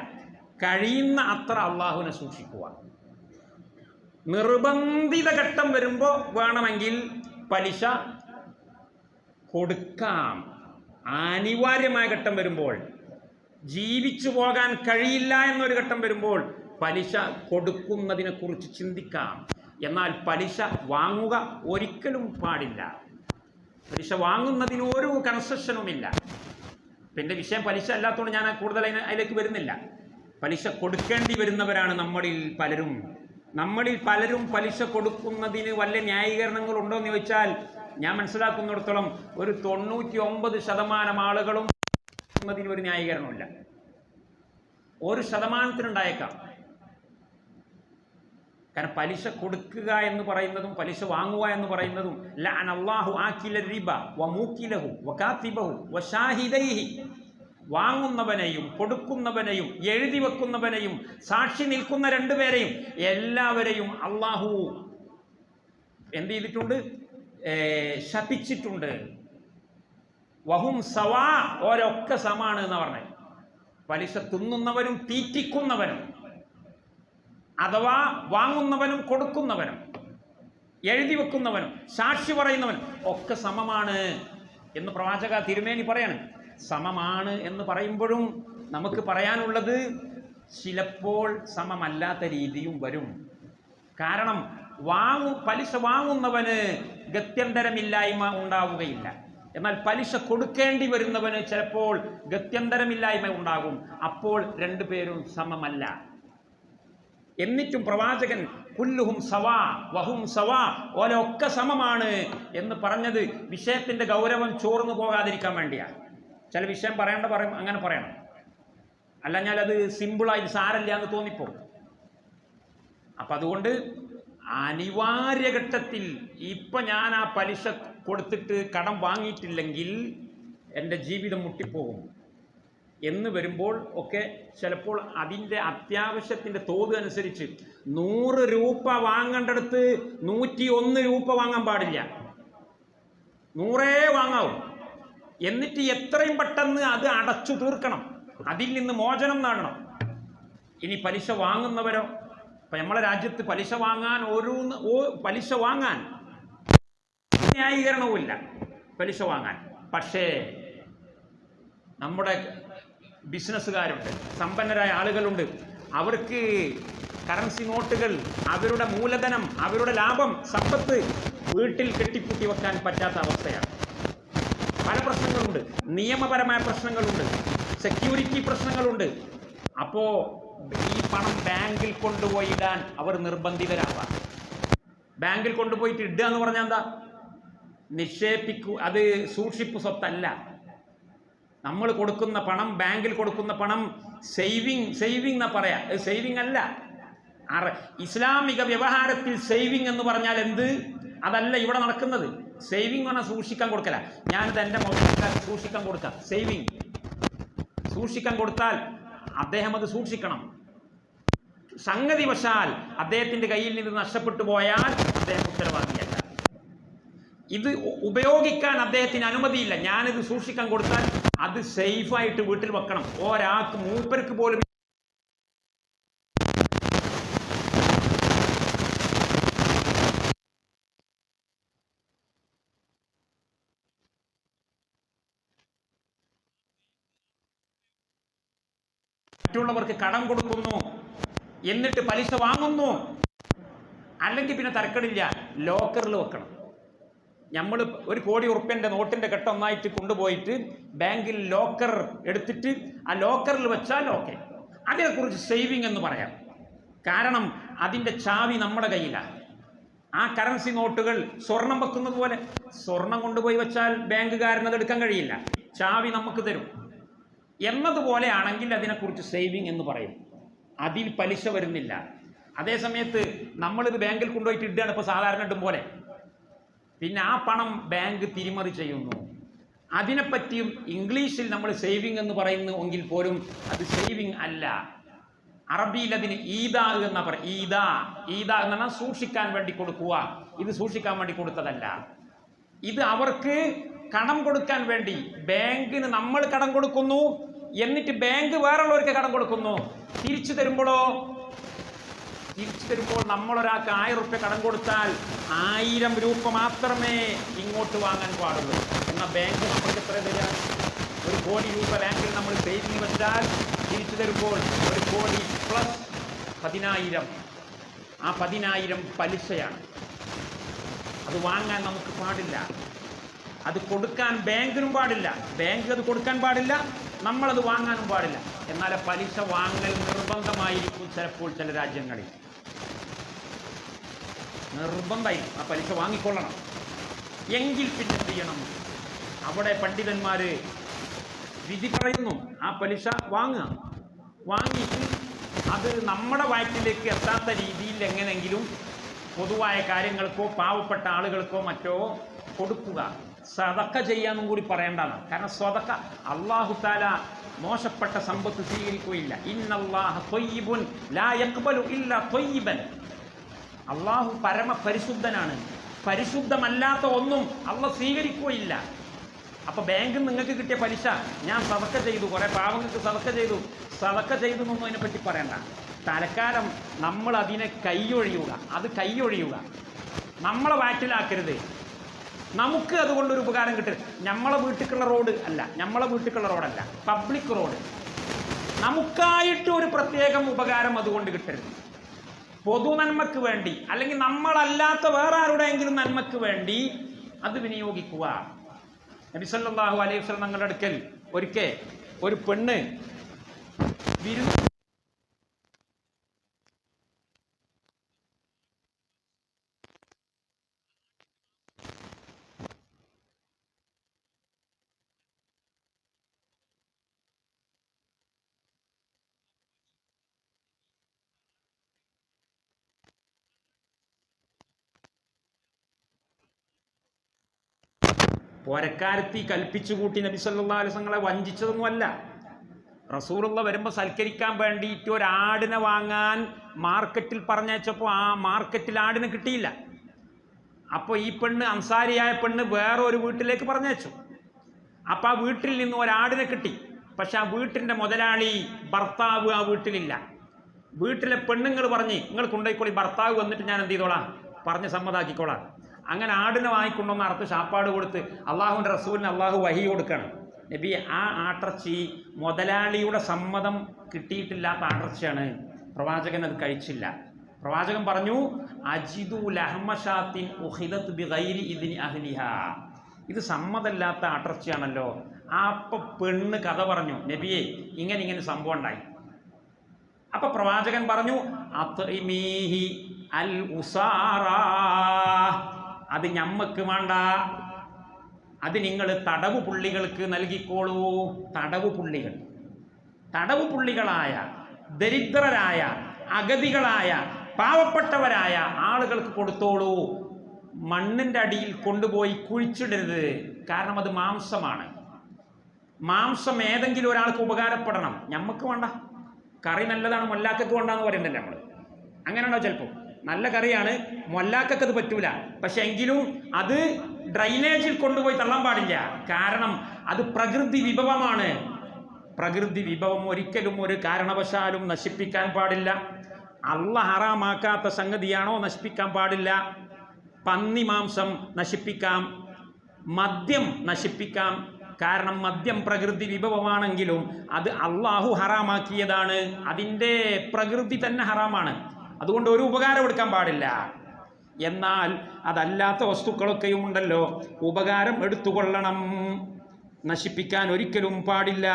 കഴിയുന്ന അത്ര അള്ളാഹുവിനെ സൂക്ഷിക്കുക. നിർബന്ധിത ഘട്ടം വരുമ്പോൾ വേണമെങ്കിൽ പലിശ കൊടുക്കാം. അനിവാര്യമായ ഘട്ടം വരുമ്പോൾ, ജീവിച്ചു പോകാൻ കഴിയില്ല എന്നൊരു ഘട്ടം വരുമ്പോൾ പലിശ കൊടുക്കുന്നതിനെക്കുറിച്ച് ചിന്തിക്കാം. എന്നാൽ പലിശ വാങ്ങുക ഒരിക്കലും പാടില്ല. പലിശ വാങ്ങുന്നതിന് ഒരു കൺസെഷനുമില്ല. പിന്നെ വിഷയം പലിശ അല്ലാത്തതുകൊണ്ട് ഞാൻ കൂടുതൽ അതിലേക്ക് വരുന്നില്ല. പലിശ കൊടുക്കേണ്ടി വരുന്നവരാണ് നമ്മളിൽ പലരും. പലിശ കൊടുക്കുന്നതിന് വല്ല ന്യായീകരണങ്ങളുണ്ടോ എന്ന് ചോദിച്ചാൽ ഞാൻ മനസ്സിലാക്കുന്നിടത്തോളം ഒരു 99% ആളുകളും അതിന് ഒരു ന്യായീകരണമില്ല. 1% ഉണ്ടായേക്കാം. കാരണം പലിശ കൊടുക്കുക എന്ന് പറയുന്നതും പലിശ വാങ്ങുക എന്ന് പറയുന്നതും ലഅനല്ലാഹു ആകില റിബ വമൂകിലഹു വകാതിബഹു വശാഹിദൈഹി, വാങ്ങുന്നവനെയും കൊടുക്കുന്നവനെയും എഴുതി വെക്കുന്നവനെയും സാക്ഷി നിൽക്കുന്ന രണ്ടുപേരെയും എല്ലാവരെയും അള്ളാഹു എന്ത് ചെയ്തിട്ടുണ്ട്? ശപിച്ചിട്ടുണ്ട്. വഹും സവാ, ഓരൊക്കെ സമാണ് എന്ന് പറഞ്ഞത്. പലിശ തിന്നുന്നവനും തീറ്റിക്കുന്നവനും, അഥവാ വാങ്ങുന്നവനും കൊടുക്കുന്നവനും എഴുതി വെക്കുന്നവനും സാക്ഷി പറയുന്നവനും ഒക്കെ സമമാണ് എന്ന് പ്രവാചക തിരുമേനി പറയാണ്. സമമാണ് എന്ന് പറയുമ്പോഴും നമുക്ക് പറയാനുള്ളത് ചിലപ്പോൾ സമമല്ലാത്ത രീതിയും വരും. കാരണം പലിശ വാങ്ങുന്നവന് ഗത്യന്തരമില്ലായ്മ ഉണ്ടാവുകയില്ല. എന്നാൽ പലിശ കൊടുക്കേണ്ടി വരുന്നവന് ചിലപ്പോൾ ഗത്യന്തരമില്ലായ്മ ഉണ്ടാകും. അപ്പോൾ രണ്ടുപേരും സമമല്ല. എന്നിട്ടും പ്രവാചകൻ കുല്ലുഹും സവാ വഹും സവാ, ഓരൊക്കെ സമമാണ് എന്ന് പറഞ്ഞത് വിഷയത്തിൻ്റെ ഗൗരവം ചോർന്നു പോകാതിരിക്കാൻ വേണ്ടിയാണ്. ചില വിഷയം പറയും, അങ്ങനെ പറയണം. അല്ലഞ്ഞാൽ അത് സിമ്പിളായി സാരല്ല എന്ന് തോന്നിപ്പോകും. അപ്പം അതുകൊണ്ട് അനിവാര്യ ഘട്ടത്തിൽ ഇപ്പം ഞാൻ ആ പലിശ കൊടുത്തിട്ട് കടം വാങ്ങിയിട്ടില്ലെങ്കിൽ എൻ്റെ ജീവിതം മുട്ടിപ്പോകും എന്ന് വരുമ്പോൾ ഒക്കെ ചിലപ്പോൾ അതിൻ്റെ അത്യാവശ്യത്തിൻ്റെ തോത് അനുസരിച്ച് 100 രൂപ വാങ്ങേണ്ടടുത്ത് 101 രൂപ വാങ്ങാൻ പാടില്ല, 100 വാങ്ങാവും. എന്നിട്ട് എത്രയും പെട്ടെന്ന് അത് അടച്ചു തീർക്കണം, അതിൽ നിന്ന് മോചനം നേടണം. ഇനി പലിശ വാങ്ങുന്നവരോ, ഇപ്പം നമ്മളെ രാജ്യത്ത് പലിശ വാങ്ങാൻ ന്യായീകരണവുമില്ല പലിശ വാങ്ങാൻ. പക്ഷേ നമ്മുടെ ബിസിനസ്സുകാരുണ്ട്, സമ്പന്നരായ ആളുകളുണ്ട്, അവർക്ക് കറൻസി നോട്ടുകൾ, അവരുടെ മൂലധനം, അവരുടെ ലാഭം, സമ്പത്ത് വീട്ടിൽ കെട്ടിപ്പൂട്ടി വെക്കാൻ പറ്റാത്ത അവസ്ഥയാണ്. പല പ്രശ്നങ്ങളുണ്ട്, നിയമപരമായ പ്രശ്നങ്ങളുണ്ട്, സെക്യൂരിറ്റി പ്രശ്നങ്ങളുണ്ട്. അപ്പോൾ ഈ പണം ബാങ്കിൽ കൊണ്ടുപോയി ഇടാൻ അവർ നിർബന്ധിതരാവാം. ബാങ്കിൽ കൊണ്ടുപോയിട്ട് ഇടുക എന്ന് പറഞ്ഞാൽ എന്താ? അത് സൂക്ഷിപ്പ് സ്വത്തല്ല. നമ്മൾ കൊടുക്കുന്ന പണം, ബാങ്കിൽ കൊടുക്കുന്ന പണം സേവിങ് എന്നാ പറയാ. സേവിങ് അല്ല. ഇസ്ലാമിക വ്യവഹാരത്തിൽ സേവിങ് എന്ന് പറഞ്ഞാൽ എന്ത്? അതല്ല ഇവിടെ നടക്കുന്നത്. സേവിങ് പറഞ്ഞാൽ സൂക്ഷിക്കാൻ കൊടുക്കല. ഞാനിത് എൻ്റെ മൊബൈലിൽ സൂക്ഷിക്കാൻ കൊടുക്കാം. സൂക്ഷിക്കാൻ കൊടുത്താൽ അദ്ദേഹം അത് സൂക്ഷിക്കണം. സംഗതി വശാൽ അദ്ദേഹത്തിൻ്റെ കയ്യിൽ നിന്ന് നഷ്ടപ്പെട്ടു പോയാൽ അദ്ദേഹം ഉത്തരവാദിയല്ല. ഇത് ഉപയോഗിക്കാൻ അദ്ദേഹത്തിന് അനുമതിയില്ല. ഞാനിത് സൂക്ഷിക്കാൻ കൊടുത്താൽ അത് സേഫായിട്ട് വീട്ടിൽ വെക്കണം. ഒരാൾക്ക്, മൂപ്പർക്ക് പോലും മറ്റുള്ളവർക്ക് കടം കൊടുക്കുന്നു, എന്നിട്ട് പലിശ വാങ്ങുന്നു. അല്ലെങ്കിൽ പിന്നെ തരക്കടില്ല, ലോക്കറിൽ വെക്കണം. നമ്മൾ 1 കോടി ഉറുപ്പ്യൻ്റെ നോട്ടിൻ്റെ കെട്ടൊന്നായിട്ട് കൊണ്ടുപോയിട്ട് ബാങ്കിൽ ലോക്കർ എടുത്തിട്ട് ആ ലോക്കറിൽ വെച്ചാൽ ഓക്കെ. അതിനെക്കുറിച്ച് സേവിങ് എന്ന് പറയാം. കാരണം അതിൻ്റെ ചാവി നമ്മുടെ കയ്യിലാണ്. ആ കറൻസി നോട്ടുകൾ സ്വർണം വെക്കുന്നത് പോലെ സ്വർണം കൊണ്ടുപോയി വെച്ചാൽ ബാങ്കുകാരനത് എടുക്കാൻ കഴിയില്ല, ചാവി നമുക്ക് തരും എന്നതുപോലെ ആണെങ്കിൽ അതിനെക്കുറിച്ച് സേവിങ് എന്ന് പറയും. അതിൽ പലിശ വരുന്നില്ല. അതേ സമയത്ത് നമ്മളിത് ബാങ്കിൽ കൊണ്ടുപോയിട്ട് ഇടുകയാണ് ഇപ്പോൾ സാധാരണ ഇടും പോലെ. പിന്നെ ആ പണം ബാങ്ക് തിരിമറി ചെയ്യുന്നു. അതിനെപ്പറ്റിയും ഇംഗ്ലീഷിൽ നമ്മൾ സേവിങ് എന്ന് പറയുന്നു എങ്കിൽ പോലും അത് സേവിങ് അല്ല. അറബിയിൽ അതിന് ഈദാ എന്നാ പറയും. ഈദാ എന്ന് പറഞ്ഞാൽ സൂക്ഷിക്കാൻ വേണ്ടി കൊടുക്കുക. ഇത് സൂക്ഷിക്കാൻ വേണ്ടി കൊടുത്തതല്ല. ഇത് അവർക്ക് കടം കൊടുക്കാൻ വേണ്ടി ബാങ്കിന് നമ്മൾ കടം കൊടുക്കുന്നു, എന്നിട്ട് ബാങ്ക് വേറുള്ളവർക്ക് കടം കൊടുക്കുന്നു. തിരിച്ചു തരുമ്പോൾ നമ്മളൊരാൾക്ക് 1000 രൂപ കടം കൊടുത്താൽ 1000 രൂപ മാത്രമേ ഇങ്ങോട്ട് വാങ്ങാൻ പാടുള്ളൂ. എന്നാൽ ബാങ്ക് നമ്മൾക്ക് എത്ര തരിക? 1 കോടി രൂപ ബാങ്കിൽ നമ്മൾ സേവിങ് വെച്ചാൽ തിരിച്ചു തരുമ്പോൾ 1 കോടി പ്ലസ് 10,000. ആ 10,000 പലിശയാണ്. അത് വാങ്ങാൻ നമുക്ക് പാടില്ല, അത് കൊടുക്കാൻ ബാങ്കിനും പാടില്ല. ബാങ്ക് അത് കൊടുക്കാൻ പാടില്ല, നമ്മളത് വാങ്ങാനും പാടില്ല. എന്നാൽ പലിശ വാങ്ങൽ നിർബന്ധമായിരിക്കും ചിലപ്പോൾ ചില രാജ്യങ്ങളിൽ. നിർബന്ധമായിരിക്കും ആ പലിശ വാങ്ങിക്കൊള്ളണം. എങ്കിൽ പിന്നെ എന്ത് ചെയ്യണം? അവിടെ പണ്ഡിതന്മാർ വിധി പറയുന്നു, ആ പലിശ വാങ്ങിയിട്ട് അത് നമ്മുടെ വയറ്റിലേക്ക് എത്താത്ത രീതിയിൽ എങ്ങനെങ്കിലും പൊതുവായ കാര്യങ്ങൾക്കോ പാവപ്പെട്ട ആളുകൾക്കോ മറ്റോ കൊടുക്കുക. സദക്ക ചെയ്യാനും കൂടി പറയേണ്ടതാണ്. കാരണം സദക്ക അല്ലാഹു തആല മോശപ്പെട്ട സമ്പത്ത് സ്വീകരിക്കുകയില്ല. ഇന്നല്ലാഹ ത്വയ്യിബുൻ ലാ യഖ്ബലു ഇല്ലാ ത്വയ്യിബൻ. അല്ലാഹു പരമ പരിശുദ്ധനാണ്, പരിശുദ്ധമല്ലാത്ത ഒന്നും അല്ലാഹു സ്വീകരിക്കുകയില്ല. അപ്പോൾ ബാങ്കിൽ നിങ്ങൾക്ക് കിട്ടിയ പലിശ ഞാൻ സദക്ക ചെയ്തു, കുറേ പാവങ്ങൾക്ക് സദക്ക ചെയ്തു എന്നൊന്നും അതിനെപ്പറ്റി പറയണ്ട. തൽക്കാലം നമ്മൾ അതിനെ കൈയൊഴിയുക. നമ്മളെ വാറ്റിലാക്കരുത്. നമുക്ക് അതുകൊണ്ടൊരു ഉപകാരം കിട്ടരുത്. നമ്മളെ വീട്ടിലുള്ള റോഡല്ല, പബ്ലിക് റോഡ്. നമുക്കായിട്ട് ഒരു പ്രത്യേകം ഉപകാരം അതുകൊണ്ട് കിട്ടരുത്. പൊതു നന്മക്ക് വേണ്ടി, അല്ലെങ്കിൽ നമ്മളല്ലാത്ത വേറെ ആരുടെയെങ്കിലും നന്മക്ക് വേണ്ടി അത് വിനിയോഗിക്കുക. നബി സല്ലല്ലാഹു അലൈഹി വസല്ലം തങ്ങളുടെ അടുക്കൽ ഒരിക്കൽ ഒരു പെണ്ണ് വിരുന്ന് പോരക്കാരത്തി കൽപ്പിച്ചുകൂട്ടി നബി സല്ലല്ലാഹു അലൈഹി വസല്ലം വഞ്ചിച്ചതൊന്നുമല്ല. റസൂലുള്ള വരുമ്പോൾ സൽക്കരിക്കാൻ വേണ്ടിയിട്ട് ഒരാടിനെ വാങ്ങാൻ മാർക്കറ്റിൽ പറഞ്ഞയച്ചപ്പോൾ ആ മാർക്കറ്റിൽ ആടിനെ കിട്ടിയില്ല. അപ്പോൾ ഈ പെണ്ണ്, അൻസാരിയായ പെണ്ണ്, വേറെ ഒരു വീട്ടിലേക്ക് പറഞ്ഞയച്ചു. അപ്പോൾ ആ വീട്ടിൽ നിന്ന് ഒരാടിനെ കിട്ടി. പക്ഷെ ആ വീട്ടിൻ്റെ മുതലാളി, ഭർത്താവ് ആ വീട്ടിലില്ല. വീട്ടിലെ പെണ്ണുങ്ങൾ പറഞ്ഞ് നിങ്ങൾ കൊണ്ടുപോയിക്കോളി, ഭർത്താവ് വന്നിട്ട് ഞാൻ എന്ത് ചെയ്തോളാം, പറഞ്ഞ് സമ്മതാക്കിക്കോളാം. അങ്ങനെ ആടിനെ വാങ്ങിക്കൊണ്ടുവന്ന് അറുത്ത് ശാപ്പാട് കൊടുത്ത് അള്ളാഹുവിൻ്റെ റസൂലിന് അള്ളാഹു വഹി കൊടുക്കണം. നബി, ആ ആട്ടിറച്ചി മുതലാളിയുടെ സമ്മതം കിട്ടിയിട്ടില്ലാത്ത ആട്ടിറച്ചിയാണ്, പ്രവാചകൻ അത് കഴിച്ചില്ല. പ്രവാചകൻ പറഞ്ഞു, അജിദു ലഹ്മശാത്തിൻ ഉഖിദത് ബിഗൈരി ഇദ്നി അഹ്ലിഹാ. ഇത് സമ്മതമില്ലാത്ത ആട്ടിറച്ചിയാണല്ലോ. അപ്പം പെണ്ണ് കഥ പറഞ്ഞു, നബിയെ ഇങ്ങനെ സംഭവം ഉണ്ടായി. അപ്പൊ പ്രവാചകൻ പറഞ്ഞു, അത്ഇമീഹി അൽ ഉസാറാ, അത് ഞമ്മക്ക് വേണ്ട, അത് നിങ്ങൾ തടവു പുള്ളികൾക്ക് നൽകിക്കോളൂ. തടവു പുള്ളികളായ, ദരിദ്രരായ, അഗതികളായ, പാവപ്പെട്ടവരായ ആളുകൾക്ക് കൊടുത്തോളൂ. മണ്ണിൻ്റെ അടിയിൽ കൊണ്ടുപോയി കുഴിച്ചിടരുത്. കാരണം അത് മാംസമാണ്. മാംസം ഏതെങ്കിലും ഒരാൾക്ക് ഉപകാരപ്പെടണം, ഞമ്മക്ക് വേണ്ട. കറി നല്ലതാണ്, മൊല്ലാക്കക്ക് വേണ്ടാന്ന് പറയണ്ടല്ലേ നമ്മൾ. അങ്ങനെയാണോ? ചിലപ്പോൾ നല്ല കറിയാണ്, മൊല്ലാക്കക്ക് അത് പറ്റൂല. പക്ഷെ എങ്കിലും അത് ഡ്രൈനേജിൽ കൊണ്ടുപോയി തള്ളാൻ പാടില്ല. കാരണം അത് പ്രകൃതി വിഭവമാണ്. പ്രകൃതി വിഭവം ഒരിക്കലും ഒരു കാരണവശാലും നശിപ്പിക്കാൻ പാടില്ല. അള്ളാഹ് ഹറാമാക്കാത്ത സംഗതിയാണോ നശിപ്പിക്കാൻ പാടില്ല. പന്നി മാംസം നശിപ്പിക്കാം, മദ്യം നശിപ്പിക്കാം, കാരണം മദ്യം പ്രകൃതി വിഭവമാണെങ്കിലും അത് അള്ളാഹു ഹറാമാക്കിയതാണ്. അതിൻ്റെ പ്രകൃതി തന്നെ ഹറാമാണ്. അതുകൊണ്ട് ഒരു ഉപകാരം എടുക്കാൻ പാടില്ല. എന്നാൽ അതല്ലാത്ത വസ്തുക്കളൊക്കെയും ഉണ്ടല്ലോ, ഉപകാരം എടുത്തുകൊള്ളണം, നശിപ്പിക്കാൻ ഒരിക്കലും പാടില്ല.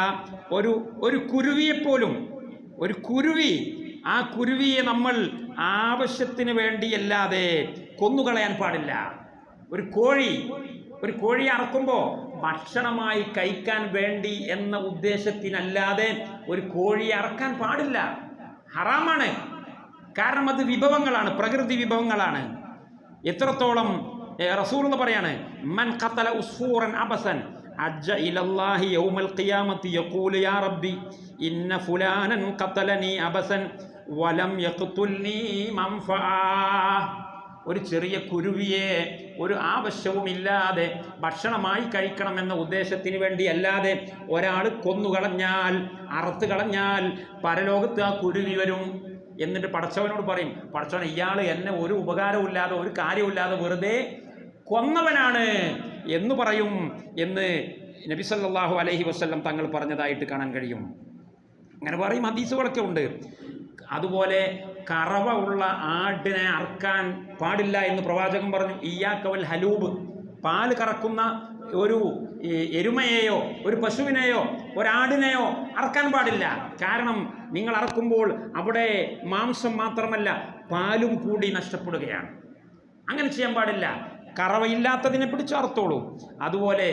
ഒരു കുരുവിയെപ്പോലും, ഒരു കുരുവി, ആ കുരുവിയെ നമ്മൾ ആവശ്യത്തിന് വേണ്ടിയല്ലാതെ കൊന്നുകളയാൻ പാടില്ല. ഒരു കോഴി അറക്കുമ്പോൾ ഭക്ഷണമായി കഴിക്കാൻ വേണ്ടി എന്ന ഉദ്ദേശത്തിനല്ലാതെ ഒരു കോഴി അറക്കാൻ പാടില്ല, ഹറാമാണ്. കാരണം അത് വിഭവങ്ങളാണ്, പ്രകൃതി വിഭവങ്ങളാണ്. എത്രത്തോളം റസൂൽ പറയാണ്, മൻ ഖതല ഉസ്ഫൂറൻ അബസൻ അജ്ജ ഇലല്ലാഹി യൗമൽ ഖിയാമത്തി യഖൂലു യാ റബ്ബി ഇന്ന ഫുലാനൻ ഖതലനി അബസൻ വലം യഖ്തുൽനി മൻഫഅ. ഒരു ചെറിയ കുരുവിയെ ഒരു ആവശ്യവുമില്ലാതെ ഭക്ഷണമായി കഴിക്കണമെന്ന ഉദ്ദേശത്തിന് വേണ്ടി അല്ലാതെ ഒരാൾ കൊന്നുകളഞ്ഞാൽ, അറുത്ത് കളഞ്ഞാൽ പരലോകത്ത് ആ കുരുവി വരും. എന്നിട്ട് പടച്ചവനോട് പറയും, പടച്ചവൻ ഇയാൾ എന്നെ ഒരു ഉപകാരമില്ലാതെ ഒരു കാര്യമില്ലാതെ വെറുതെ കൊന്നവനാണ് എന്ന് പറയും എന്ന് നബി സല്ലല്ലാഹു അലൈഹി വസല്ലം തങ്ങൾ പറഞ്ഞതായിട്ട് കാണാൻ കഴിയും. അങ്ങനെ പറയും, ഹദീസുകളൊക്കെ ഉണ്ട്. അതുപോലെ കറവ ഉള്ള ആടിനെ അറക്കാൻ പാടില്ല എന്ന് പ്രവാചകൻ പറഞ്ഞു. ഇയ്യാക്കവൽ ഹലൂബ്, പാല് കറക്കുന്ന ഒരു എരുമയെയോ ഒരു പശുവിനെയോ ഒരാടിനെയോ അറക്കാൻ പാടില്ല. കാരണം നിങ്ങൾ അറക്കുമ്പോൾ അവിടെ മാംസം മാത്രമല്ല പാലും കൂടി നഷ്ടപ്പെടുകയാണ്. അങ്ങനെ ചെയ്യാൻ പാടില്ല. കറവയില്ലാത്തതിനെ പിടിച്ച് അറുത്തോളൂ. അതുപോലെ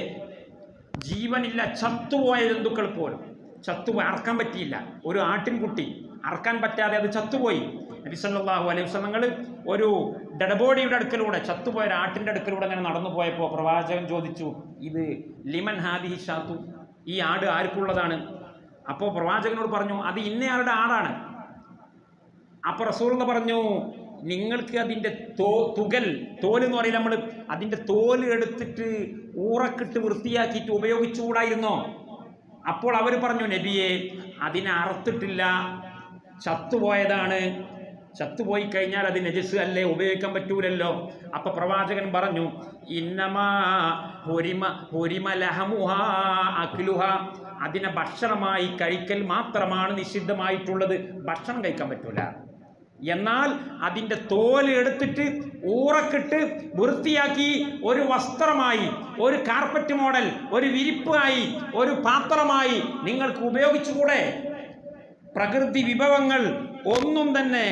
ജീവനില്ല ചത്തുപോയ ജന്തുക്കൾ പോലും, ചത്തുപോയി അറക്കാൻ പറ്റിയില്ല. ഒരു ആട്ടിൻകുട്ടി അറക്കാൻ പറ്റാതെ അത് ചത്തുപോയി. നബി സല്ലല്ലാഹു അലൈഹി വസല്ലം ഒരു ഡെഡ് ബോഡിയുടെ അടുക്കലൂടെ, ചത്തുപോയ ഒരു ആട്ടിൻ്റെ അടുക്കലൂടെ അങ്ങനെ നടന്നു പോയപ്പോൾ പ്രവാചകൻ ചോദിച്ചു, ഇത് ലിമൻ ഹാദിഹി ഷാത്തു, ഈ ആട് ആർക്കുള്ളതാണ്? അപ്പോൾ പ്രവാചകനോട് പറഞ്ഞു, അത് ഇന്നയാളുടെ ആടാണ്. അപ്പോൾ റസൂൽ പറഞ്ഞു, നിങ്ങൾക്ക് അതിൻ്റെ തോല് എന്ന് പറയില്ല, നമ്മൾ അതിൻ്റെ തോല് എടുത്തിട്ട് ഊറക്കിട്ട് വൃത്തിയാക്കിയിട്ട് ഉപയോഗിച്ചുകൂടായിരുന്നോ? അപ്പോൾ അവർ പറഞ്ഞു, നബിയെ അതിനെ അറുത്തിട്ടില്ല, ചത്തുപോയതാണ്. ചത്തുപോയി കഴിഞ്ഞാൽ അത് നജസ് അല്ലേ, ഉപയോഗിക്കാൻ പറ്റൂലല്ലോ. അപ്പൊ പ്രവാചകൻ പറഞ്ഞു, ഇന്നമാ ഹുരിമ ലഹമുഹാ അക്ലുഹാ, അതിനെ ഭക്ഷണമായി കഴിക്കൽ മാത്രമാണ് നിഷിദ്ധമായിട്ടുള്ളത്, ഭക്ഷണം കഴിക്കാൻ പറ്റൂല. എന്നാൽ അതിൻ്റെ തോല് എടുത്തിട്ട് ഊറക്കിട്ട് വൃത്തിയാക്കി ഒരു വസ്ത്രമായി, ഒരു കാർപ്പറ്റ് മോഡൽ, ഒരു വിരിപ്പായി, ഒരു പാത്രമായി നിങ്ങൾക്ക് ഉപയോഗിച്ചുകൂടെ? പ്രകൃതി വിഭവങ്ങൾ ഒന്നും തന്നെ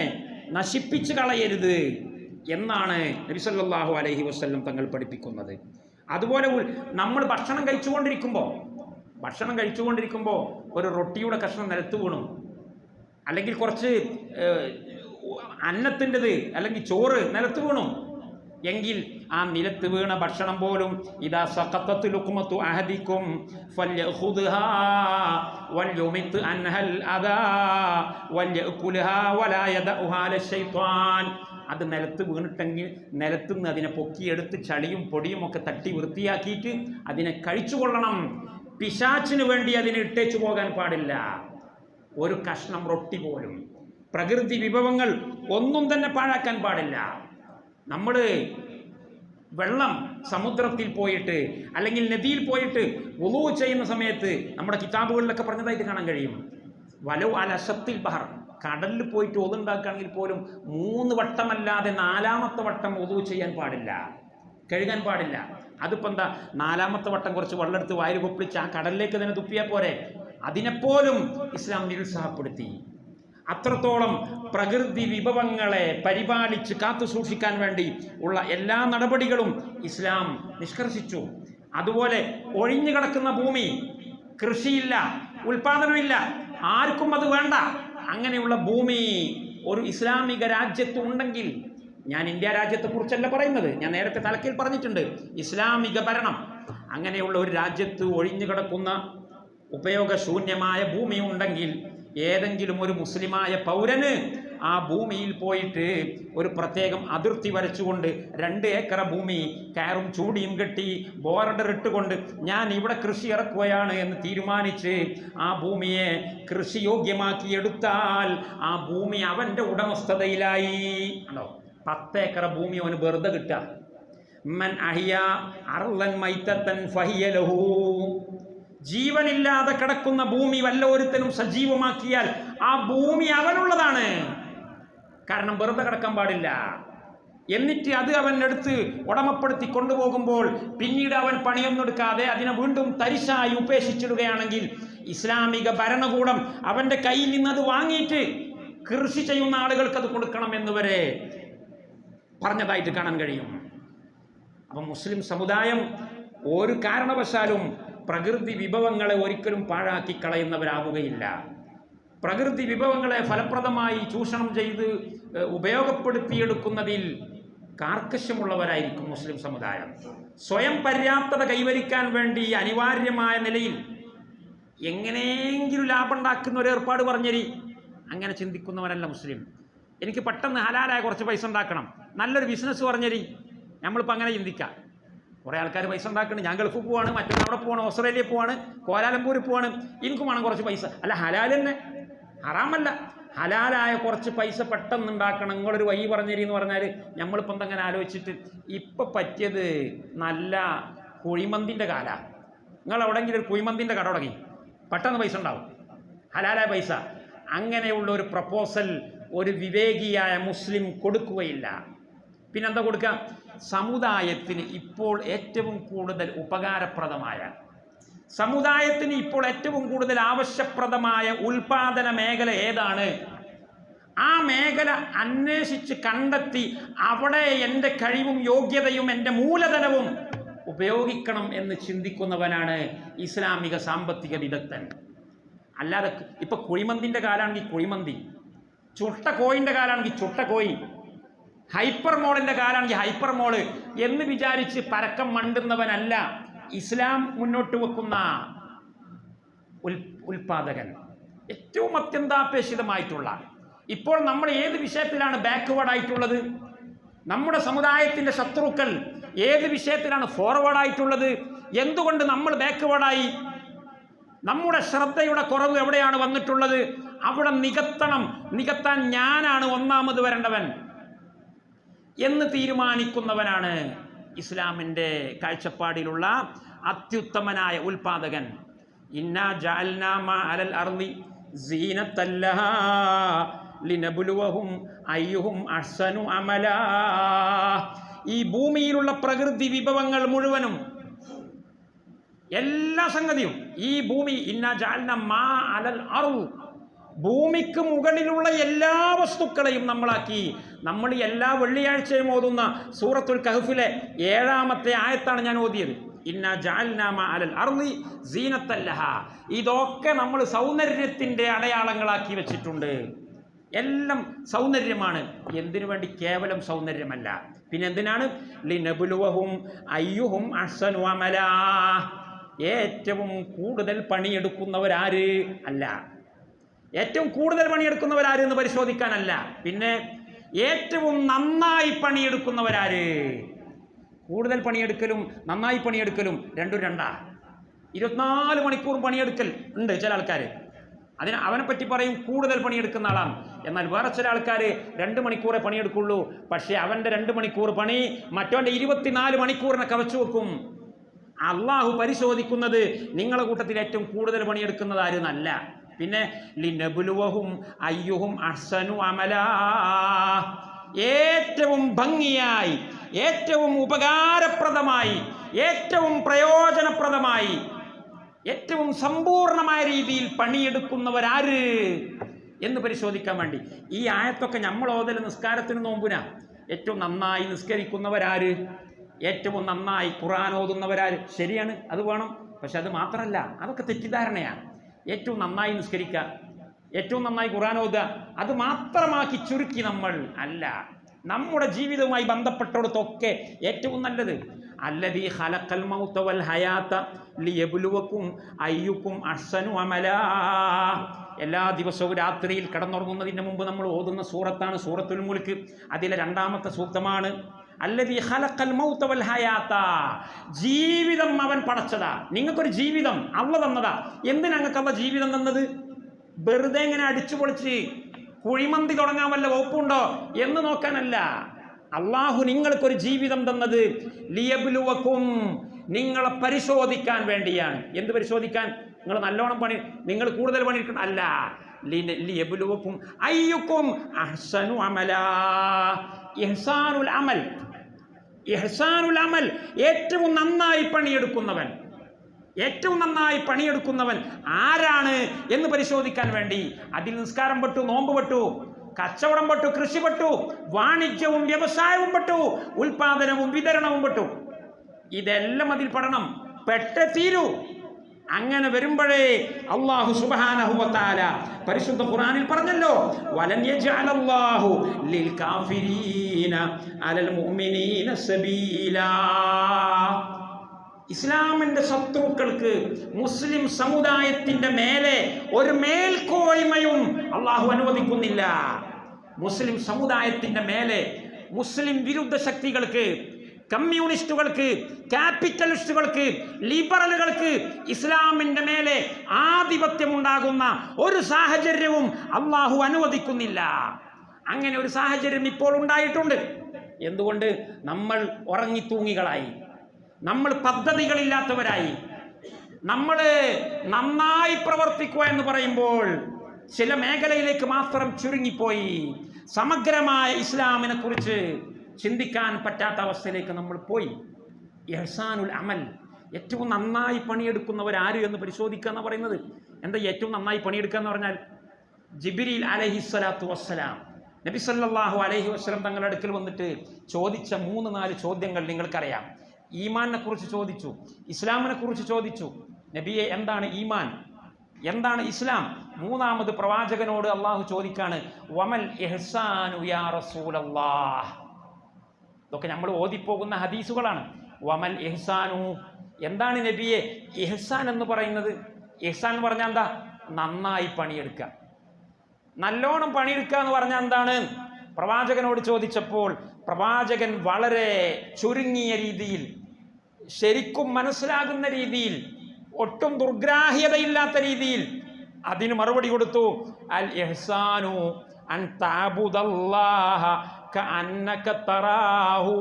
നശിപ്പിച്ചു കളയരുത് എന്നാണ് നബി സല്ലല്ലാഹു അലൈഹി വസല്ലം തങ്ങൾ പഠിപ്പിക്കുന്നത്. അതുപോലെ നമ്മൾ ഭക്ഷണം കഴിച്ചുകൊണ്ടിരിക്കുമ്പോൾ ഒരു റൊട്ടിയുടെ കഷ്ണം നിലത്ത് വീണു, അല്ലെങ്കിൽ കുറച്ച് അന്നത്തിൻ്റെത് അല്ലെങ്കിൽ ചോറ് നിലത്ത് വീണു എങ്കിൽ ആ നിലത്ത് വീണ ഭക്ഷണം പോലും ഇദാ സഖത്തത്ത് ലുഖ്മത്തു അഹദിക്കും ഫൽയഖുദ്ഹാ വൽയുമിത് അൻഹൽ അദാ വൽയകുൽഹാ വലാ യദഉഹാ ലശൈത്വാൻ. അത് നിലത്ത് വീണിട്ടെങ്കിൽ നിലത്തുനിന്ന് അതിനെ പൊക്കിയെടുത്ത് ചളിയും പൊടിയും ഒക്കെ തട്ടി വൃത്തിയാക്കിയിട്ട് അതിനെ കഴിച്ചുകൊള്ളണം. പിശാച്ചിന് വേണ്ടി അതിനെ ഇട്ടേച്ചു പോകാൻ പാടില്ല. ഒരു കഷ്ണം റൊട്ടി പോലും, പ്രകൃതി വിഭവങ്ങൾ ഒന്നും തന്നെ പാഴാക്കാൻ പാടില്ല. നമ്മൾ വെള്ളം സമുദ്രത്തിൽ പോയിട്ട് അല്ലെങ്കിൽ നദിയിൽ പോയിട്ട് വുളൂ ചെയ്യുന്ന സമയത്ത് നമ്മുടെ കിതാബുകളിലൊക്കെ പറഞ്ഞതായിട്ട് കാണാൻ കഴിയും, വലൗ അൽ അശത്തിൽ ബഹർ, കടലിൽ പോയിട്ട് ഒതുണ്ടാക്കുകയാണെങ്കിൽ പോലും 3 വട്ടമല്ലാതെ 4ാമത്തെ വട്ടം വുളൂ ചെയ്യാൻ പാടില്ല, കഴുകാൻ പാടില്ല. അതിപ്പോൾ എന്താ, 4ാമത്തെ വട്ടം കുറച്ച് വെള്ളം എടുത്ത് വായിൽ കൊപ്പിളിച്ച് ആ കടലിലേക്ക് തന്നെ തുപ്പിയാൽ പോരെ? അതിനെപ്പോലും ഇസ്ലാം നിരുത്സാഹപ്പെടുത്തി. അത്രത്തോളം പ്രകൃതി വിഭവങ്ങളെ പരിപാലിച്ച് കാത്തു സൂക്ഷിക്കാൻ വേണ്ടി ഉള്ള എല്ലാ നടപടികളും ഇസ്ലാം നിഷ്കർഷിച്ചു. അതുപോലെ ഒഴിഞ്ഞു കിടക്കുന്ന ഭൂമി, കൃഷിയില്ല, ഉൽപാദനമില്ല, ആർക്കും അത് വേണ്ട, അങ്ങനെയുള്ള ഭൂമി ഒരു ഇസ്ലാമിക രാജ്യത്ത് ഉണ്ടെങ്കിൽ, ഞാൻ ഇന്ത്യ രാജ്യത്തെക്കുറിച്ചല്ല പറയുന്നത്, ഞാൻ നേരത്തെ തലക്കിൽ പറഞ്ഞിട്ടുണ്ട്, ഇസ്ലാമിക ഭരണം അങ്ങനെയുള്ള ഒരു രാജ്യത്ത് ഒഴിഞ്ഞു കിടക്കുന്ന ഉപയോഗശൂന്യമായ ഭൂമി ഉണ്ടെങ്കിൽ ഏതെങ്കിലും ഒരു മുസ്ലിമായ പൗരന് ആ ഭൂമിയിൽ പോയിട്ട് ഒരു പ്രത്യേകം അതിർത്തി വരച്ചുകൊണ്ട് 2 ഏക്കർ ഭൂമി കയറും ചൂടിയും കെട്ടി ബോർഡർ ഇട്ടുകൊണ്ട് ഞാൻ ഇവിടെ കൃഷി ഇറക്കുകയാണ് എന്ന് തീരുമാനിച്ച് ആ ഭൂമിയെ കൃഷിയോഗ്യമാക്കി എടുത്താൽ ആ ഭൂമി അവൻ്റെ ഉടമസ്ഥതയിലായി. ആണോ? 10 ഏക്കർ ഭൂമി അവന് വെറുതെ കിട്ടുക. മൻ അഹിയ അർളൻ മൈതത്തൻ ഫഹിയ ലഹു. ജീവനില്ലാതെ കിടക്കുന്ന ഭൂമി വല്ലൊരുത്തനും സജീവമാക്കിയാൽ ആ ഭൂമി അവനുള്ളതാണ്. കാരണം വെറുതെ കിടക്കാൻ പാടില്ല. എന്നിട്ട് അത് അവൻ എടുത്ത് ഉടമപ്പെടുത്തി കൊണ്ടുപോകുമ്പോൾ പിന്നീട് അവൻ പണിയൊന്നും എടുക്കാതെ അതിനെ വീണ്ടും തരിശായി ഉപേക്ഷിച്ചിടുകയാണെങ്കിൽ ഇസ്ലാമിക ഭരണകൂടം അവൻ്റെ കയ്യിൽ നിന്നത് വാങ്ങിയിട്ട് കൃഷി ചെയ്യുന്ന ആളുകൾക്ക് അത് കൊടുക്കണം എന്നുവരെ പറഞ്ഞതായിട്ട് കാണാൻ കഴിയും. അപ്പം മുസ്ലിം സമുദായം ഒരു കാരണവശാലും പ്രകൃതി വിഭവങ്ങളെ ഒരിക്കലും പാഴാക്കി കളയുന്നവരാവുകയില്ല. പ്രകൃതി വിഭവങ്ങളെ ഫലപ്രദമായി ചൂഷണം ചെയ്ത് ഉപയോഗപ്പെടുത്തിയെടുക്കുന്നതിൽ കാർക്കശ്യമുള്ളവരായിരിക്കും മുസ്ലിം സമുദായം. സ്വയം പര്യാപ്തത കൈവരിക്കാൻ വേണ്ടി അനിവാര്യമായ നിലയിൽ എങ്ങനെയെങ്കിലും ലാഭം ഉണ്ടാക്കുന്ന ഒരു ഏർപ്പാട് പറഞ്ഞരി, അങ്ങനെ ചിന്തിക്കുന്നവരല്ല മുസ്ലിം. എനിക്ക് പെട്ടെന്ന് ഹലാലായ കുറച്ച് പൈസ ഉണ്ടാക്കണം, നല്ലൊരു ബിസിനസ് പറഞ്ഞരി, നമ്മളിപ്പോൾ അങ്ങനെ ചിന്തിക്കാം. കുറേ ആൾക്കാർ പൈസ ഉണ്ടാക്കണം, ഞാൻ ഗൾഫിൽ പോവാണ്, മറ്റൊന്ന് അവിടെ പോവാണ്, ഓസ്ട്രേലിയ പോവാണ്, കോലാലംപൂരിൽ പോവാണ്, എനിക്കും വേണം കുറച്ച് പൈസ. അല്ല, ഹലാൽ തന്നെ, ഹറാമല്ല. ഹലാലായ കുറച്ച് പൈസ പെട്ടെന്ന് ഉണ്ടാക്കണം, നിങ്ങളൊരു വഴി പറഞ്ഞരി എന്ന് പറഞ്ഞാൽ നമ്മളിപ്പോൾ എന്തെങ്ങനെ ആലോചിച്ചിട്ട് ഇപ്പം പറ്റിയത് നല്ല കുഴിമന്തിൻ്റെ കാലാണ്. നിങ്ങൾ എവിടെയെങ്കിലും ഒരു കുഴിമന്തിൻ്റെ കട തുടങ്ങി, പെട്ടെന്ന് പൈസ ഉണ്ടാവും, ഹലാലായ പൈസ. അങ്ങനെയുള്ള ഒരു പ്രപ്പോസൽ ഒരു വിവേകിയായ മുസ്ലിം കൊടുക്കുകയില്ല. പിന്നെന്താ കൊടുക്കുക? സമുദായത്തിന് ഇപ്പോൾ ഏറ്റവും കൂടുതൽ ഉപകാരപ്രദമായ, സമുദായത്തിന് ഇപ്പോൾ ഏറ്റവും കൂടുതൽ ആവശ്യപ്രദമായ ഉൽപാദന മേഖല ഏതാണ്? ആ മേഖല അന്വേഷിച്ച് കണ്ടെത്തി അവിടെ എൻ്റെ കഴിവും യോഗ്യതയും എൻ്റെ മൂലധനവും ഉപയോഗിക്കണം എന്ന് ചിന്തിക്കുന്നവനാണ് ഇസ്ലാമിക സാമ്പത്തിക വിദഗ്ധൻ. അല്ലാതെ ഇപ്പൊ കുഴിമന്തിൻ്റെ കാലാണെങ്കിൽ കുഴിമന്തി, ചുട്ട കോയിൻ്റെ കാലാണെങ്കിൽ ചുട്ട കോയി, ഹൈപ്പർ മോളിൻ്റെ കാലാണെങ്കിൽ ഹൈപ്പർ മോള് എന്ന് വിചാരിച്ച് പരക്കം മണ്ടുന്നവനല്ല ഇസ്ലാം മുന്നോട്ട് വെക്കുന്ന ഉൽപാദകൻ. ഏറ്റവും അത്യന്താപേക്ഷിതമായിട്ടുള്ള, ഇപ്പോൾ നമ്മൾ ഏത് വിഷയത്തിലാണ് ബാക്ക്വേർഡ് ആയിട്ടുള്ളത്? നമ്മുടെ സമുദായത്തിൻ്റെ ശത്രുക്കൾ ഏത് വിഷയത്തിലാണ് ഫോർവേഡ് ആയിട്ടുള്ളത്? എന്തുകൊണ്ട് നമ്മൾ ബാക്ക്വേർഡായി? നമ്മുടെ ശ്രദ്ധയുടെ കുറവ് എവിടെയാണ് വന്നിട്ടുള്ളത്? അവിടെ നികത്താൻ ഞാനാണ് ഒന്നാമത് വരേണ്ടവൻ എന്ന് തീരുമാനിക്കുന്നവനാണ് ഇസ്ലാമിൻ്റെ കാഴ്ചപ്പാടിലുള്ള അത്യുത്തമനായ ഉൽപാദകൻ. ഇന്നാ ജഅൽനാ മാ അലൽ അർളി സീനത്തൻ ലഹാ ലിനബ്ലുവഹും അയ്യുഹും അഹ്സനു അമലാ. ഈ ഭൂമിയിലുള്ള പ്രകൃതി വിഭവങ്ങൾ മുഴുവനും, എല്ലാ സംഗതിയും, ഈ ഭൂമി ഇന്നാ ജഅൽനാ മാ അലൽ അർള്, ഭൂമിക്ക് മുകളിലുള്ള എല്ലാ വസ്തുക്കളെയും നമ്മളാക്കി. നമ്മൾ എല്ലാ വെള്ളിയാഴ്ചയും ഓതുന്ന സൂറത്തുൽ കഹ്ഫിലെ 7-ാമത്തെ ആയത്താണ് ഞാൻ ഓതിയത്. ഇന്നാ ജഅൽനാ മാ അലൽ അർളി സീനത്തൻ ലഹാ. ഇതൊക്കെ നമ്മൾ സൗന്ദര്യത്തിൻ്റെ അടയാളങ്ങളാക്കി വെച്ചിട്ടുണ്ട്. എല്ലാം സൗന്ദര്യമാണ്. എന്തിനു വേണ്ടി? കേവലം സൗന്ദര്യമല്ല, പിന്നെ എന്തിനാണ്? ലിനബ്ലുവഹും അയ്യുഹും അഹ്സനു അമലാ. ഏറ്റവും കൂടുതൽ പണിയെടുക്കുന്നവരാര് അല്ല, ഏറ്റവും കൂടുതൽ പണിയെടുക്കുന്നവരാര് എന്ന് പരിശോധിക്കാനല്ല, പിന്നെ ഏറ്റവും നന്നായി പണിയെടുക്കുന്നവരാര്. കൂടുതൽ പണിയെടുക്കലും നന്നായി പണിയെടുക്കലും രണ്ടും രണ്ടാ. 24 മണിക്കൂർ പണിയെടുക്കൽ ഉണ്ട് ചില ആൾക്കാർ, അവനെ പറ്റി പറയും കൂടുതൽ പണിയെടുക്കുന്ന ആളാണ്. എന്നാൽ വേറെ ചില ആൾക്കാർ 2 മണിക്കൂറേ പണിയെടുക്കുള്ളൂ, പക്ഷേ അവൻ്റെ 2 മണിക്കൂർ പണി മറ്റവൻ്റെ 24 മണിക്കൂറിനെ കവച്ചു വെക്കും. അള്ളാഹു പരിശോധിക്കുന്നത് നിങ്ങളുടെ കൂട്ടത്തിൽ ഏറ്റവും കൂടുതൽ പണിയെടുക്കുന്നത് ആരെന്നല്ല, പിന്നെ ലിനബ്ലുവഹും അയ്യുഹും അഹ്സനു അമലാ. ഏറ്റവും ഭംഗിയായി, ഏറ്റവും ഉപകാരപ്രദമായി, ഏറ്റവും പ്രയോജനപ്രദമായി, ഏറ്റവും സമ്പൂർണമായ രീതിയിൽ പണിയെടുക്കുന്നവരാര് എന്ന് പരിശോധിക്കാൻ വേണ്ടി ഈ ആയത്തൊക്കെ നമ്മൾ ഓതൽ നിസ്കാരത്തിന് നോമ്പുനാ. ഏറ്റവും നന്നായി നിസ്കരിക്കുന്നവരാര്, ഏറ്റവും നന്നായി ഖുർആൻ ഓതുന്നവരാര്, ശരിയാണ്, അത് വേണം. പക്ഷെ അത് മാത്രമല്ല, അതൊക്കെ തെറ്റിദ്ധാരണയാണ്. ഏറ്റവും നന്നായി നിസ്കരിക്കുക, ഏറ്റവും നന്നായി ഖുർആൻ ഓതുക, അത് മാത്രമാക്കി ചുരുക്കി നമ്മൾ അല്ല. നമ്മുടെ ജീവിതവുമായി ബന്ധപ്പെട്ടിടത്തൊക്കെ ഏറ്റവും നല്ലത് അല്ലദീ ഖലഖൽ മൗത വൽ ഹയാത ലിയബ്ലുവക്കും അയ്യുക്കും അഹ്സനു അമലാ. എല്ലാ ദിവസവും രാത്രിയിൽ കിടന്നുറങ്ങുന്നതിന് മുമ്പ് നമ്മൾ ഓതുന്ന സൂറത്താണ് സൂറത്തുൽ മുൽക്ക്. അതിലെ 2-ാമത്തെ സൂക്തമാണ് അല്ലദീ ഖലഖൽ മൗത വൽ ഹയാത. ജീവിതം അവൻ പടച്ചതാ. നിങ്ങൾക്കൊരു ജീവിതം അള്ള തന്നതാ. എന്തിനാ നിങ്ങൾക്ക് അള്ള ജീവിതം തന്നത്? വെറുതെ ഇങ്ങനെ അടിച്ചു പൊളിച്ച് കുഴിമന്തി തുടങ്ങാൻ വല്ല വകുപ്പുണ്ടോ എന്ന് നോക്കാനല്ല. അള്ളാഹു നിങ്ങൾക്കൊരു ജീവിതം തന്നത് ലിയബ്ലുവക്കും, നിങ്ങളെ പരിശോധിക്കാൻ വേണ്ടിയാണ്. എന്ത് പരിശോധിക്കാൻ? നിങ്ങൾ നല്ലോണം നിങ്ങൾ കൂടുതൽ പണിയെടുക്കണം അല്ല, ലിയബ്ലുവക്കും അയ്യുക്കും അഹ്സനു അമലാ. ഇഹ്സാനുൽ അമൽ, ഇഹ്സാനുൽ അമൽ, ഏറ്റവും നന്നായി പണിയെടുക്കുന്നവൻ, ഏറ്റവും നന്നായി പണിയെടുക്കുന്നവൻ ആരാണ് എന്ന് പരിശോധിക്കാൻ വേണ്ടി. അതിൽ നിസ്കാരം പെട്ടു, നോമ്പ് പെട്ടു, കച്ചവടം പെട്ടു, കൃഷി പെട്ടു, വാണിജ്യവും വ്യവസായവും പെട്ടു, ഉൽപാദനവും വിതരണവും പെട്ടു. ഇതെല്ലാം അതിൽ പെടണം, പെട്ടേ തീരൂ. അങ്ങനെ വരുമ്പോഴേ അല്ലാഹു സുബ്ഹാനഹു വ തആല പരിശുദ്ധ ഖുർആനിൽ പറഞ്ഞല്ലോ, വലൻ യജഅലല്ലാഹു ലിൽ കാഫിരീന അലൽ മുഅ്മിനീന സബീലാ. ഇസ്ലാമിന്റെ ശത്രുക്കൾക്ക് മുസ്ലിം സമുദായത്തിന്റെ മേലെ ഒരു മേൽക്കോയ്മയും അള്ളാഹു അനുവദിക്കുന്നില്ല. മുസ്ലിം സമുദായത്തിന്റെ മേലെ മുസ്ലിം വിരുദ്ധ ശക്തികൾക്ക്, കമ്മ്യൂണിസ്റ്റുകൾക്ക്, ക്യാപിറ്റലിസ്റ്റുകൾക്ക്, ലിബറലുകൾക്ക് ഇസ്ലാമിന്റെ മേലെ ആധിപത്യമുണ്ടാകുന്ന ഒരു സാഹചര്യവും അള്ളാഹു അനുവദിക്കുന്നില്ല. അങ്ങനെ ഒരു സാഹചര്യം ഇപ്പോൾ ഉണ്ടായിട്ടുണ്ട്. എന്തുകൊണ്ട്? നമ്മൾ ഉറങ്ങിത്തൂങ്ങികളായി, നമ്മൾ പദ്ധതികളില്ലാത്തവരായി, നമ്മൾ നന്നായി പ്രവർത്തിക്കുക എന്ന് പറയുമ്പോൾ ചില മേഖലയിലേക്ക് മാത്രം ചുരുങ്ങിപ്പോയി. സമഗ്രമായ ഇസ്ലാമിനെ കുറിച്ച് ചിന്തിക്കാൻ പറ്റാത്ത അവസ്ഥയിലേക്ക് നമ്മൾ പോയി. ഇഹ്സാനുൽ അമൽ, ഏറ്റവും നന്നായി പണിയെടുക്കുന്നവരാര് എന്ന് പരിശോധിക്കുക എന്ന് പറയുന്നത്. എന്താ ഏറ്റവും നന്നായി പണിയെടുക്കുക എന്ന് പറഞ്ഞാൽ? ജിബ്രീൽ അലൈഹിസ്സലാത്തു വസ്സലാം നബി സല്ലല്ലാഹു അലൈഹി വസല്ലം തങ്ങളുടെ അടുക്കൽ വന്നിട്ട് ചോദിച്ച 3-4 ചോദ്യങ്ങൾ നിങ്ങൾക്കറിയാം. ഈമാനിനെ കുറിച്ച് ചോദിച്ചു, ഇസ്ലാമിനെ കുറിച്ച് ചോദിച്ചു. നബിയെ, എന്താണ് ഈമാൻ, എന്താണ് ഇസ്ലാം? മൂന്നാമത് പ്രവാചകനോട് അള്ളാഹു ചോദിക്കാണ്, വമൽ ഇഹ്സാനു യാ റസൂലല്ലാഹ്. ഇതൊക്കെ നമ്മൾ ഓതിപ്പോകുന്ന ഹദീസുകളാണ്. വമൽ ഇഹ്സാനു, എന്താണ് നബിയെ ഇഹ്സാൻ എന്ന് പറയുന്നത്? ഇഹ്സാൻ എന്ന് പറഞ്ഞാൽ എന്താ? നന്നായി പണിയെടുക്കുക. നല്ലോണം പണിയെടുക്കുക എന്ന് പറഞ്ഞാൽ എന്താണ്? പ്രവാചകനോട് ചോദിച്ചപ്പോൾ പ്രവാചകൻ വളരെ ചുരുങ്ങിയ രീതിയിൽ, ശരിക്കും മനസ്സിലാകുന്ന രീതിയിൽ, ഒട്ടും ദുർഗ്രാഹ്യതയില്ലാത്ത രീതിയിൽ അതിന് മറുപടി കൊടുത്തു. അൽ ഇഹ്സാനു അൻ തഅബുദല്ലാഹ കഅന്നക തറാഹു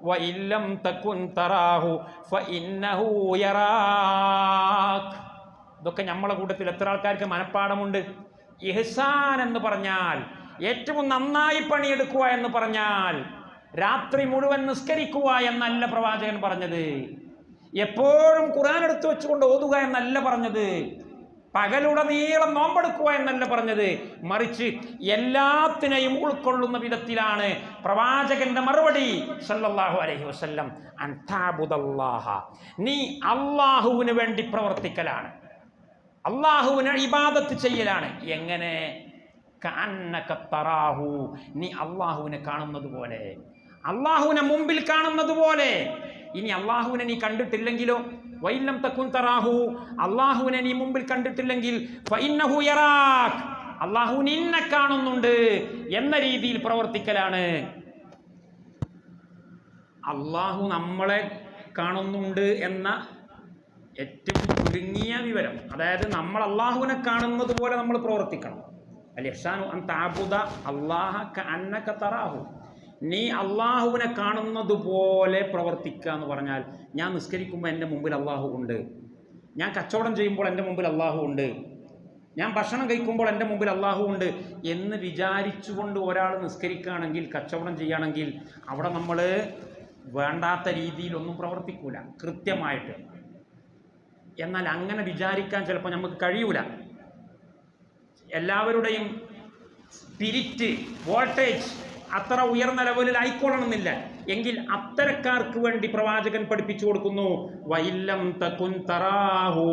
വഇല്ലം തകുൻ തറാഹു ഫഇന്നഹു യറാക്. ഇതൊക്കെ നമ്മളെ കൂട്ടത്തിൽ എത്ര ആൾക്കാർക്ക് മനഃപ്പാടമുണ്ട്? ഇഹ്സാൻ എന്ന് പറഞ്ഞാൽ, ഏറ്റവും നന്നായി പണിയെടുക്കുക എന്ന് പറഞ്ഞാൽ രാത്രി മുഴുവൻ നിസ്കരിക്കുക എന്നല്ല പ്രവാചകൻ പറഞ്ഞത്. എപ്പോഴും ഖുർആൻ എടുത്തു വെച്ചുകൊണ്ട് ഓതുക എന്നല്ല പറഞ്ഞത്. പകലുടനീളം നോമ്പെടുക്കുക എന്നല്ല പറഞ്ഞത്. മറിച്ച് എല്ലാത്തിനെയും ഉൾക്കൊള്ളുന്ന വിധത്തിലാണ് പ്രവാചകന്റെ മറുപടി സല്ലല്ലാഹു അലൈഹി വസല്ലം. അൻ തഅബുദല്ലാഹ, നീ അല്ലാഹുവിന് വേണ്ടി പ്രവർത്തിക്കലാണ്, അല്ലാഹുവിനെ ഇബാദത്ത് ചെയ്യലാണ്. എങ്ങനെ? കഅന്നക തറാഹു, നീ അല്ലാഹുവിനെ കാണുന്നത് പോലെ, അല്ലാഹുവിനെ മുമ്പിൽ കാണുന്നത് പോലെ. ഇനി അല്ലാഹുവിനെ നീ കണ്ടിട്ടില്ലെങ്കിലോ? വഇല്ലം തകുൻ തറാഹു, അല്ലാഹുവിനെ നീ മുമ്പിൽ കണ്ടിട്ടില്ലെങ്കിൽ ഫഇന്നഹു യറാക്, അല്ലാഹു നിന്നെ കാണുന്നുണ്ട് എന്ന രീതിയിൽ പ്രവർത്തിക്കലാണ്. അല്ലാഹു നമ്മളെ കാണുന്നുണ്ട് എന്ന ഏറ്റവും ചുരുങ്ങിയ വിവരം, അതായത് നമ്മൾ അല്ലാഹുവിനെ കാണുന്നത് പോലെ നമ്മൾ പ്രവർത്തിക്കണം. അൽ ഇഹ്സാനു അൻ തഅബുദ അല്ലാഹ കഅന്നക തറാഹു, നീ അള്ളാഹുവിനെ കാണുന്നത് പോലെ പ്രവർത്തിക്കുക എന്ന് പറഞ്ഞാൽ, ഞാൻ നിസ്കരിക്കുമ്പോൾ എൻ്റെ മുമ്പിൽ അള്ളാഹു ഉണ്ട്, ഞാൻ കച്ചവടം ചെയ്യുമ്പോൾ എൻ്റെ മുമ്പിൽ അള്ളാഹു ഉണ്ട്, ഞാൻ ഭക്ഷണം കഴിക്കുമ്പോൾ എൻ്റെ മുമ്പിൽ അള്ളാഹു ഉണ്ട് എന്ന് വിചാരിച്ചുകൊണ്ട് ഒരാൾ നിസ്കരിക്കുകയാണെങ്കിൽ, കച്ചവടം ചെയ്യുകയാണെങ്കിൽ, അവിടെ നമ്മൾ വേണ്ടാത്ത രീതിയിലൊന്നും പ്രവർത്തിക്കൂല കൃത്യമായിട്ട്. എന്നാൽ അങ്ങനെ വിചാരിക്കാൻ ചിലപ്പോൾ നമുക്ക് കഴിയൂല. എല്ലാവരുടെയും സ്പിരിറ്റ്, വോൾട്ടേജ് അത്ര ഉയർന്ന ലെവലിൽ ആയിക്കൊള്ളണമെന്നില്ല. എങ്കിൽ അത്തരക്കാർക്ക് വേണ്ടി പ്രവാചകൻ പഠിപ്പിച്ചു കൊടുക്കുന്നു, വഇല്ലം തകുൻ തറാഹു,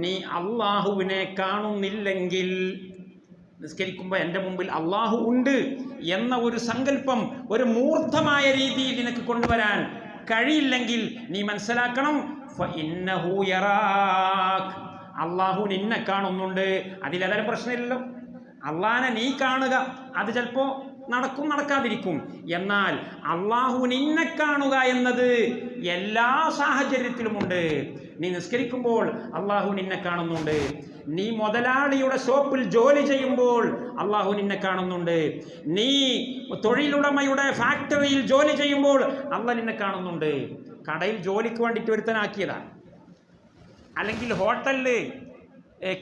നീ അള്ളാഹുവിനെ കാണുന്നില്ലെങ്കിൽ, നിസ്കരിക്കുമ്പോൾ എൻ്റെ മുമ്പിൽ അള്ളാഹു ഉണ്ട് എന്ന ഒരു സങ്കല്പം, ഒരു മൂർത്തമായ രീതിയിൽ നിനക്ക് കൊണ്ടുവരാൻ കഴിയില്ലെങ്കിൽ നീ മനസ്സിലാക്കണം, ഫഇന്നഹു യറാക്, അള്ളാഹു നിന്നെ കാണുന്നുണ്ട്. അതിലേതായാലും പ്രശ്നമില്ലല്ലോ. അള്ളാഹിനെ നീ കാണുക, അത് ചിലപ്പോൾ നടക്കും, നടക്കാതിരിക്കും. എന്നാൽ അള്ളാഹു നിന്നെ കാണുക എന്നത് എല്ലാ സാഹചര്യത്തിലുമുണ്ട്. നീ നിസ്കരിക്കുമ്പോൾ അള്ളാഹു നിന്നെ കാണുന്നുണ്ട്, നീ മുതലാളിയുടെ ഷോപ്പിൽ ജോലി ചെയ്യുമ്പോൾ അള്ളാഹു നിന്നെ കാണുന്നുണ്ട്, നീ തൊഴിലുടമയുടെ ഫാക്ടറിയിൽ ജോലി ചെയ്യുമ്പോൾ അള്ളാഹ് നിന്നെ കാണുന്നുണ്ട്. കടയിൽ ജോലിക്ക് വേണ്ടിയിട്ട് ഒരുത്തനാക്കിയതാണ്, അല്ലെങ്കിൽ ഹോട്ടലിൽ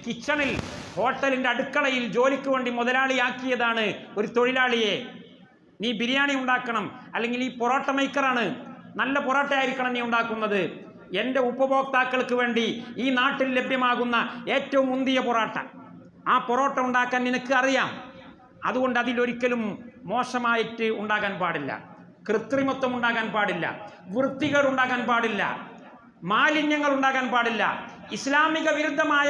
കിച്ചണിൽ ഹോട്ടലിൻ്റെ അടുക്കളയിൽ ജോലിക്ക് വേണ്ടി മുതലാളിയാക്കിയതാണ് ഒരു തൊഴിലാളിയെ. നീ ബിരിയാണി ഉണ്ടാക്കണം, അല്ലെങ്കിൽ ഈ പൊറോട്ട മേക്കറാണ്, നല്ല പൊറോട്ട ആയിരിക്കണം നീ ഉണ്ടാക്കുന്നത്, എൻ്റെ ഉപഭോക്താക്കൾക്ക് വേണ്ടി ഈ നാട്ടിൽ ലഭ്യമാകുന്ന ഏറ്റവും മുന്തിയ പൊറോട്ട, ആ പൊറോട്ട ഉണ്ടാക്കാൻ നിനക്ക് അറിയാം. അതുകൊണ്ട് അതിലൊരിക്കലും മോശമായിട്ട് ഉണ്ടാകാൻ പാടില്ല, കൃത്രിമത്വം ഉണ്ടാകാൻ പാടില്ല, വൃത്തികേട് ഉണ്ടാകാൻ പാടില്ല, മാലിന്യങ്ങൾ ഉണ്ടാകാൻ പാടില്ല, ഇസ്ലാമിക വിരുദ്ധമായ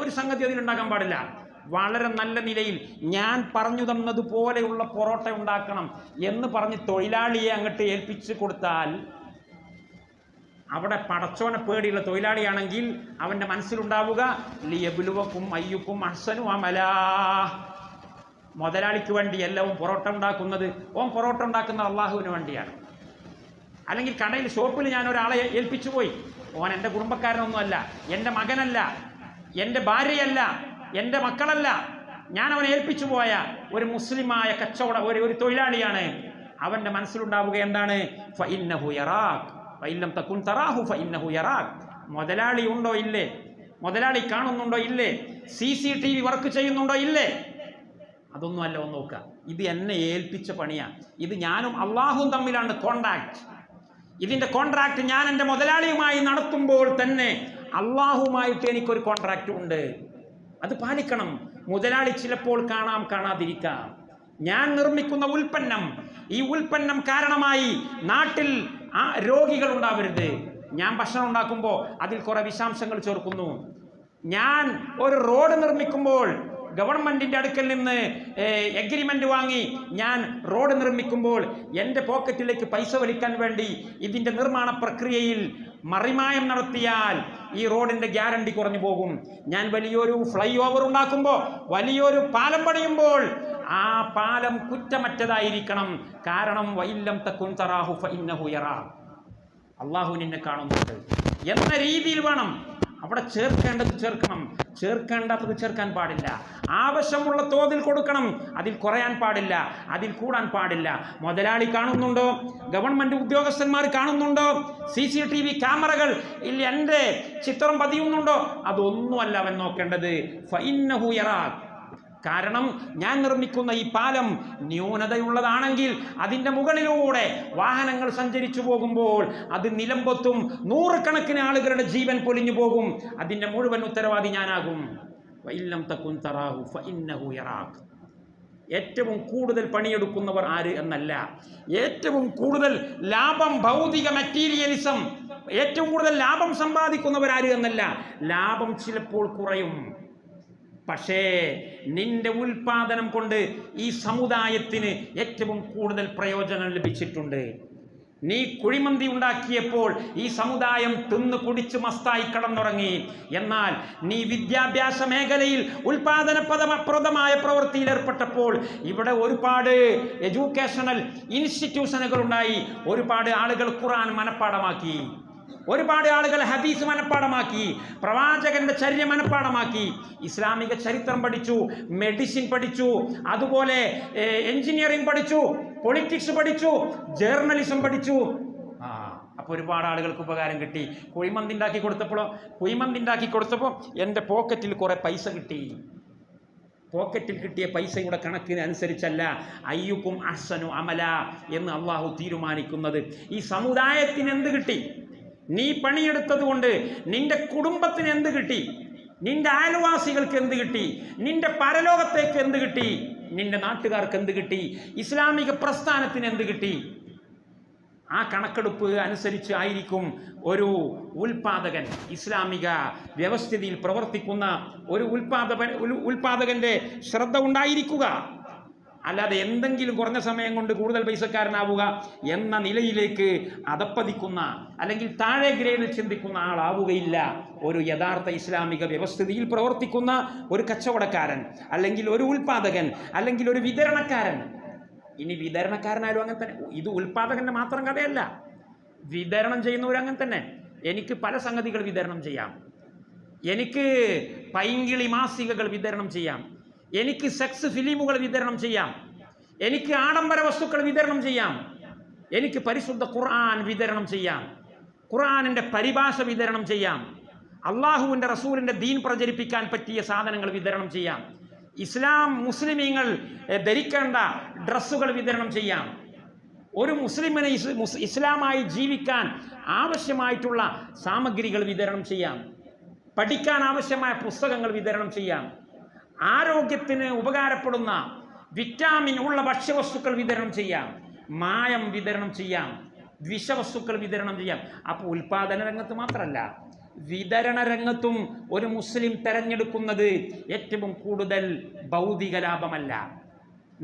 ഒരു സംഗതി അതിലുണ്ടാകാൻ പാടില്ല. വളരെ നല്ല നിലയിൽ ഞാൻ പറഞ്ഞു തന്നതുപോലെയുള്ള പൊറോട്ട ഉണ്ടാക്കണം എന്ന് പറഞ്ഞ് തൊഴിലാളിയെ അങ്ങോട്ട് ഏൽപ്പിച്ചു കൊടുത്താൽ, അവിടെ പടച്ചോനെ പേടിയുള്ള തൊഴിലാളിയാണെങ്കിൽ അവൻ്റെ മനസ്സിലുണ്ടാവുക ലിയബ്ലുവക്കും അയ്യുക്കും അഹ്സനു അമലാ, മുതലാളിക്ക് വേണ്ടി എല്ലാവും പൊറോട്ട ഉണ്ടാക്കുന്നത്, ഓൻ പൊറോട്ട ഉണ്ടാക്കുന്നത് അള്ളാഹുവിന് വേണ്ടിയാണ്. അല്ലെങ്കിൽ കടയിൽ ഷോപ്പിൽ ഞാൻ ഒരാളെ ഏൽപ്പിച്ചു പോയി, ഓൻ എൻ്റെ കുടുംബക്കാരനൊന്നുമല്ല, എൻ്റെ മകനല്ല, എൻ്റെ ഭാര്യയല്ല, എൻ്റെ മക്കളല്ല, ഞാൻ അവനെ ഏൽപ്പിച്ചു പോയ ഒരു മുസ്ലിമായ ഒരു തൊഴിലാളിയാണ്. അവൻ്റെ മനസ്സിലുണ്ടാവുക എന്താണ്? ഫഇന്നഹു യറാക് വഇല്ലം തകുൻ തറാഹു ഫഇന്നഹു യറാക്. മുതലാളി ഉണ്ടോ ഇല്ലേ, മുതലാളി കാണുന്നുണ്ടോ ഇല്ലേ, CCTV വർക്ക് ചെയ്യുന്നുണ്ടോ ഇല്ലേ, അതൊന്നും അല്ല ഒന്ന് നോക്കുക. ഇത് എന്നെ ഏൽപ്പിച്ച പണിയാണ്, ഇത് ഞാനും അള്ളാഹുവും തമ്മിലാണ് കോൺട്രാക്ട്. ഇതിൻ്റെ കോൺട്രാക്ട് ഞാൻ എൻ്റെ മുതലാളിയുമായി നടത്തുമ്പോൾ തന്നെ അള്ളാഹുമായിട്ട് എനിക്കൊരു കോൺട്രാക്റ്റ് ഉണ്ട്, അത് പാലിക്കണം. മുതലാളി ചിലപ്പോൾ കാണാം, കാണാതിരിക്കാം. ഞാൻ നിർമ്മിക്കുന്ന ഉൽപ്പന്നം, ഈ ഉൽപ്പന്നം കാരണമായി നാട്ടിൽ രോഗികൾ ഉണ്ടാവരുത്. ഞാൻ ഭക്ഷണം ഉണ്ടാക്കുമ്പോൾ അതിൽ കുറേ വിഷാംശങ്ങൾ ചേർക്കുന്നു. ഞാൻ ഒരു റോഡ് നിർമ്മിക്കുമ്പോൾ ഗവൺമെൻറ്റിൻ്റെ അടുക്കൽ നിന്ന് എഗ്രിമെൻ്റ് വാങ്ങി ഞാൻ റോഡ് നിർമ്മിക്കുമ്പോൾ എൻ്റെ പോക്കറ്റിലേക്ക് പൈസ വലിക്കാൻ വേണ്ടി ഇതിൻ്റെ നിർമ്മാണ പ്രക്രിയയിൽ മറിമായം നടത്തിയാൽ ഈ റോഡിൻ്റെ ഗ്യാരണ്ടി കുറഞ്ഞു പോകും. ഞാൻ വലിയൊരു ഫ്ലൈ ഓവർ ഉണ്ടാക്കുമ്പോൾ, വലിയൊരു പാലം പണിയുമ്പോൾ ആ പാലം കുറ്റമറ്റതായിരിക്കണം. കാരണം വഇല്ലം തകുൻ തറാഹു ഫഇന്നഹു യറാക്, അള്ളാഹു നിന്നെ കാണുന്നുണ്ട് എന്ന രീതിയിൽ വേണം അവിടെ ചേർക്കേണ്ടത് ചേർക്കണം, ചേർക്കേണ്ടാത്തത് ചേർക്കാൻ പാടില്ല. ആവശ്യമുള്ള തോതിൽ കൊടുക്കണം, അതിൽ കുറയാൻ പാടില്ല, അതിൽ കൂടാൻ പാടില്ല. മുതലാളി കാണുന്നുണ്ടോ, ഗവൺമെൻറ് ഉദ്യോഗസ്ഥന്മാർ കാണുന്നുണ്ടോ, CCTV ക്യാമറകൾ ഇല്ല എൻ്റെ ചിത്രം പതിയുന്നുണ്ടോ, അതൊന്നുമല്ല അവൻ നോക്കേണ്ടത്. ഫഇന്നഹു യറാക്. കാരണം ഞാൻ നിർമ്മിക്കുന്ന ഈ പാലം ന്യൂനതയുള്ളതാണെങ്കിൽ അതിൻ്റെ മുകളിലൂടെ വാഹനങ്ങൾ സഞ്ചരിച്ചു പോകുമ്പോൾ അത് നിലംപൊത്തും, നൂറുകണക്കിന് ആളുകളുടെ ജീവൻ പൊലിഞ്ഞു പോകും. അതിൻ്റെ മുഴുവൻ ഉത്തരവാദി ഞാനാകും. വഇല്ലം തകുൻ തറാഹു ഫഇന്നഹു യറാക്. ഏറ്റവും കൂടുതൽ പണിയെടുക്കുന്നവർ ആര് എന്നല്ല, ഏറ്റവും കൂടുതൽ ലാഭം, ഭൗതിക മെറ്റീരിയലിസം, ഏറ്റവും കൂടുതൽ ലാഭം സമ്പാദിക്കുന്നവരാര് എന്നല്ല. ലാഭം ചിലപ്പോൾ കുറയും, പക്ഷേ നിന്റെ ഉൽപാദനം കൊണ്ട് ഈ സമുദായത്തിന് ഏറ്റവും കൂടുതൽ പ്രയോജനം ലഭിച്ചിട്ടുണ്ട്. നീ കുഴിമന്തി ഉണ്ടാക്കിയപ്പോൾ ഈ സമുദായം തിന്നു കുടിച്ച് മസ്തായി കടന്നുറങ്ങി. എന്നാൽ നീ വിദ്യാഭ്യാസ മേഖലയിൽ ഉൽപാദനപ്രദമായ പ്രവൃത്തിയിൽ ഏർപ്പെട്ടപ്പോൾ ഇവിടെ ഒരുപാട് എഡ്യൂക്കേഷണൽ ഇൻസ്റ്റിറ്റ്യൂഷനുകൾ ഉണ്ടായി. ഒരുപാട് ആളുകൾ ഖുർആൻ മനഃപ്പാഠമാക്കി, ഒരുപാട് ആളുകൾ ഹദീസ് മനഃപ്പാഠമാക്കി, പ്രവാചകന്റെ ചര്യ മനഃപ്പാഠമാക്കി, ഇസ്ലാമിക ചരിത്രം പഠിച്ചു, മെഡിസിൻ പഠിച്ചു, അതുപോലെ എഞ്ചിനീയറിംഗ് പഠിച്ചു, പൊളിറ്റിക്സ് പഠിച്ചു, ജേർണലിസം പഠിച്ചു. അപ്പോൾ ഒരുപാട് ആളുകൾക്ക് ഉപകാരം കിട്ടി. കുഴിമന്തി ഉണ്ടാക്കി കൊടുത്തപ്പോൾ എൻ്റെ പോക്കറ്റിൽ കുറേ പൈസ കിട്ടി. പോക്കറ്റിൽ കിട്ടിയ പൈസയുടെ കണക്കിന് അനുസരിച്ചല്ല അയ്യുക്കും അഹ്സനു അമല എന്ന് അള്ളാഹു തീരുമാനിക്കുന്നത്. ഈ സമുദായത്തിന് എന്ത് കിട്ടി? നീ പണിയെടുത്തത് കൊണ്ട് നിന്റെ കുടുംബത്തിന് എന്ത് കിട്ടി? നിന്റെ അയൽവാസികൾക്ക് എന്ത് കിട്ടി? നിന്റെ പരലോകത്തേക്ക് എന്ത് കിട്ടി? നിന്റെ നാട്ടുകാർക്ക് എന്ത് കിട്ടി? ഇസ്ലാമിക പ്രസ്ഥാനത്തിന് എന്ത് കിട്ടി? ആ കണക്കെടുപ്പ് അനുസരിച്ച് ആയിരിക്കും ഒരു ഉൽപാദകൻ, ഇസ്ലാമിക വ്യവസ്ഥിതിയിൽ പ്രവർത്തിക്കുന്ന ഒരു ഉൽപാദകന്റെ ശ്രദ്ധ ഉണ്ടായിരിക്കുക. അല്ലാതെ എന്തെങ്കിലും കുറഞ്ഞ സമയം കൊണ്ട് കൂടുതൽ പൈസക്കാരനാവുക എന്ന നിലയിലേക്ക് അധപ്പതിക്കുന്ന അല്ലെങ്കിൽ താഴെ ഗ്രേഡിൽ ചിന്തിക്കുന്ന ആളാവുകയില്ല ഒരു യഥാർത്ഥ ഇസ്ലാമിക വ്യവസ്ഥിതിയിൽ പ്രവർത്തിക്കുന്ന ഒരു കച്ചവടക്കാരൻ, അല്ലെങ്കിൽ ഒരു ഉൽപാദകൻ, അല്ലെങ്കിൽ ഒരു വിതരണക്കാരൻ. ഇനി വിതരണക്കാരനായാലും അങ്ങനെ തന്നെ. ഇത് ഉൽപാദകൻ്റെ മാത്രം കഥയല്ല, വിതരണം ചെയ്യുന്നവരങ്ങനെ തന്നെ. എനിക്ക് പല സംഗതികൾ വിതരണം ചെയ്യാം, എനിക്ക് പൈങ്കിളി മാസികകൾ വിതരണം ചെയ്യാം, എനിക്ക് സെക്സ് ഫിലിമുകൾ വിതരണം ചെയ്യാം, എനിക്ക് ആഡംബര വസ്തുക്കൾ വിതരണം ചെയ്യാം, എനിക്ക് പരിശുദ്ധ ഖുർആൻ വിതരണം ചെയ്യാം. ഖുർആനിൻ്റെ പരിഭാഷ വിതരണം ചെയ്യാം, അള്ളാഹുവിൻ്റെ റസൂലിൻ്റെ ദീൻ പ്രചരിപ്പിക്കാൻ പറ്റിയ സാധനങ്ങൾ വിതരണം ചെയ്യാം, മുസ്ലിമീങ്ങൾ ധരിക്കേണ്ട ഡ്രസ്സുകൾ വിതരണം ചെയ്യാം, ഒരു മുസ്ലിമിനെ ഇസ്ലാമായി ജീവിക്കാൻ ആവശ്യമായിട്ടുള്ള സാമഗ്രികൾ വിതരണം ചെയ്യാം, പഠിക്കാൻ ആവശ്യമായ പുസ്തകങ്ങൾ വിതരണം ചെയ്യാം, ആരോഗ്യത്തിന് ഉപകാരപ്പെടുന്ന വിറ്റാമിൻ ഉള്ള ഭക്ഷ്യവസ്തുക്കൾ വിതരണം ചെയ്യാം, മായം വിതരണം ചെയ്യാം, വിഷവസ്തുക്കൾ വിതരണം ചെയ്യാം. അപ്പോൾ ഉൽപാദന രംഗത്ത് മാത്രമല്ല, വിതരണ രംഗത്തും ഒരു മുസ്ലിം തെരഞ്ഞെടുക്കുന്നത് ഏറ്റവും കൂടുതൽ ഭൗതിക ലാഭമല്ല,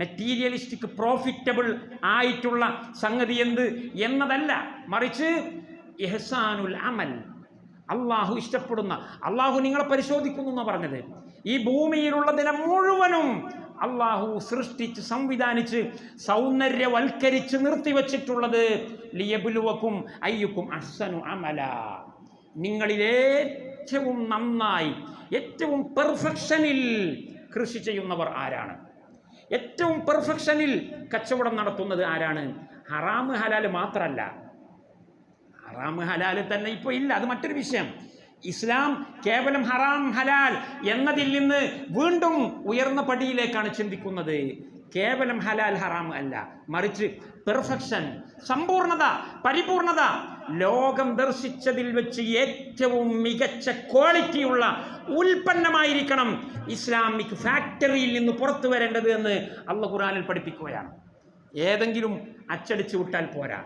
മെറ്റീരിയലിസ്റ്റിക് പ്രോഫിറ്റബിൾ ആയിട്ടുള്ള സംഗതി എന്നതല്ല, മറിച്ച് ഇഹ്സാനുൽ അമൽ, അള്ളാഹു ഇഷ്ടപ്പെടുന്ന, അള്ളാഹു നിങ്ങളെ പരിശോധിക്കുന്നു എന്നാണ് പറഞ്ഞത്. ഈ ഭൂമിയിലുള്ളതിനെ മുഴുവനും അള്ളാഹു സൃഷ്ടിച്ച് സംവിധാനിച്ച് സൗന്ദര്യവൽക്കരിച്ച് നിർത്തിവെച്ചിട്ടുള്ളത് ലിയബ്ലുവക്കും അയ്യുക്കും അഹ്സനു അമല, നിങ്ങളിൽ ഏറ്റവും നന്നായി ഏറ്റവും പെർഫെക്ഷനിൽ കൃഷി ചെയ്യുന്നവർ ആരാണ്, ഏറ്റവും പെർഫെക്ഷനിൽ കച്ചവടം നടത്തുന്നത് ആരാണ്. ഹറാമ് ഹലാൽ മാത്രമല്ല, ഹറാം ഹലാൽ തന്നെ ഇപ്പോൾ ഇല്ല, അത് മറ്റൊരു വിഷയം. ഇസ്ലാം കേവലം ഹറാം ഹലാൽ എന്നതിൽ നിന്ന് വീണ്ടും ഉയർന്ന പടിയിലേക്കാണ് ചിന്തിക്കുന്നത്. കേവലം ഹലാൽ ഹറാം അല്ല, മറിച്ച് പെർഫെക്ഷൻ, സമ്പൂർണത, പരിപൂർണത, ലോകം ദർശിച്ചതിൽ വെച്ച് ഏറ്റവും മികച്ച ക്വാളിറ്റിയുള്ള ഉൽപ്പന്നമായിരിക്കണം ഇസ്ലാമിക് ഫാക്ടറിയിൽ നിന്ന് പുറത്തു വരേണ്ടത് എന്ന് അല്ലാഹു ഖുർആനിൽ പഠിപ്പിക്കുകയാണ്. ഏതെങ്കിലും അച്ചടിച്ചു വിട്ടാൽ പോരാ,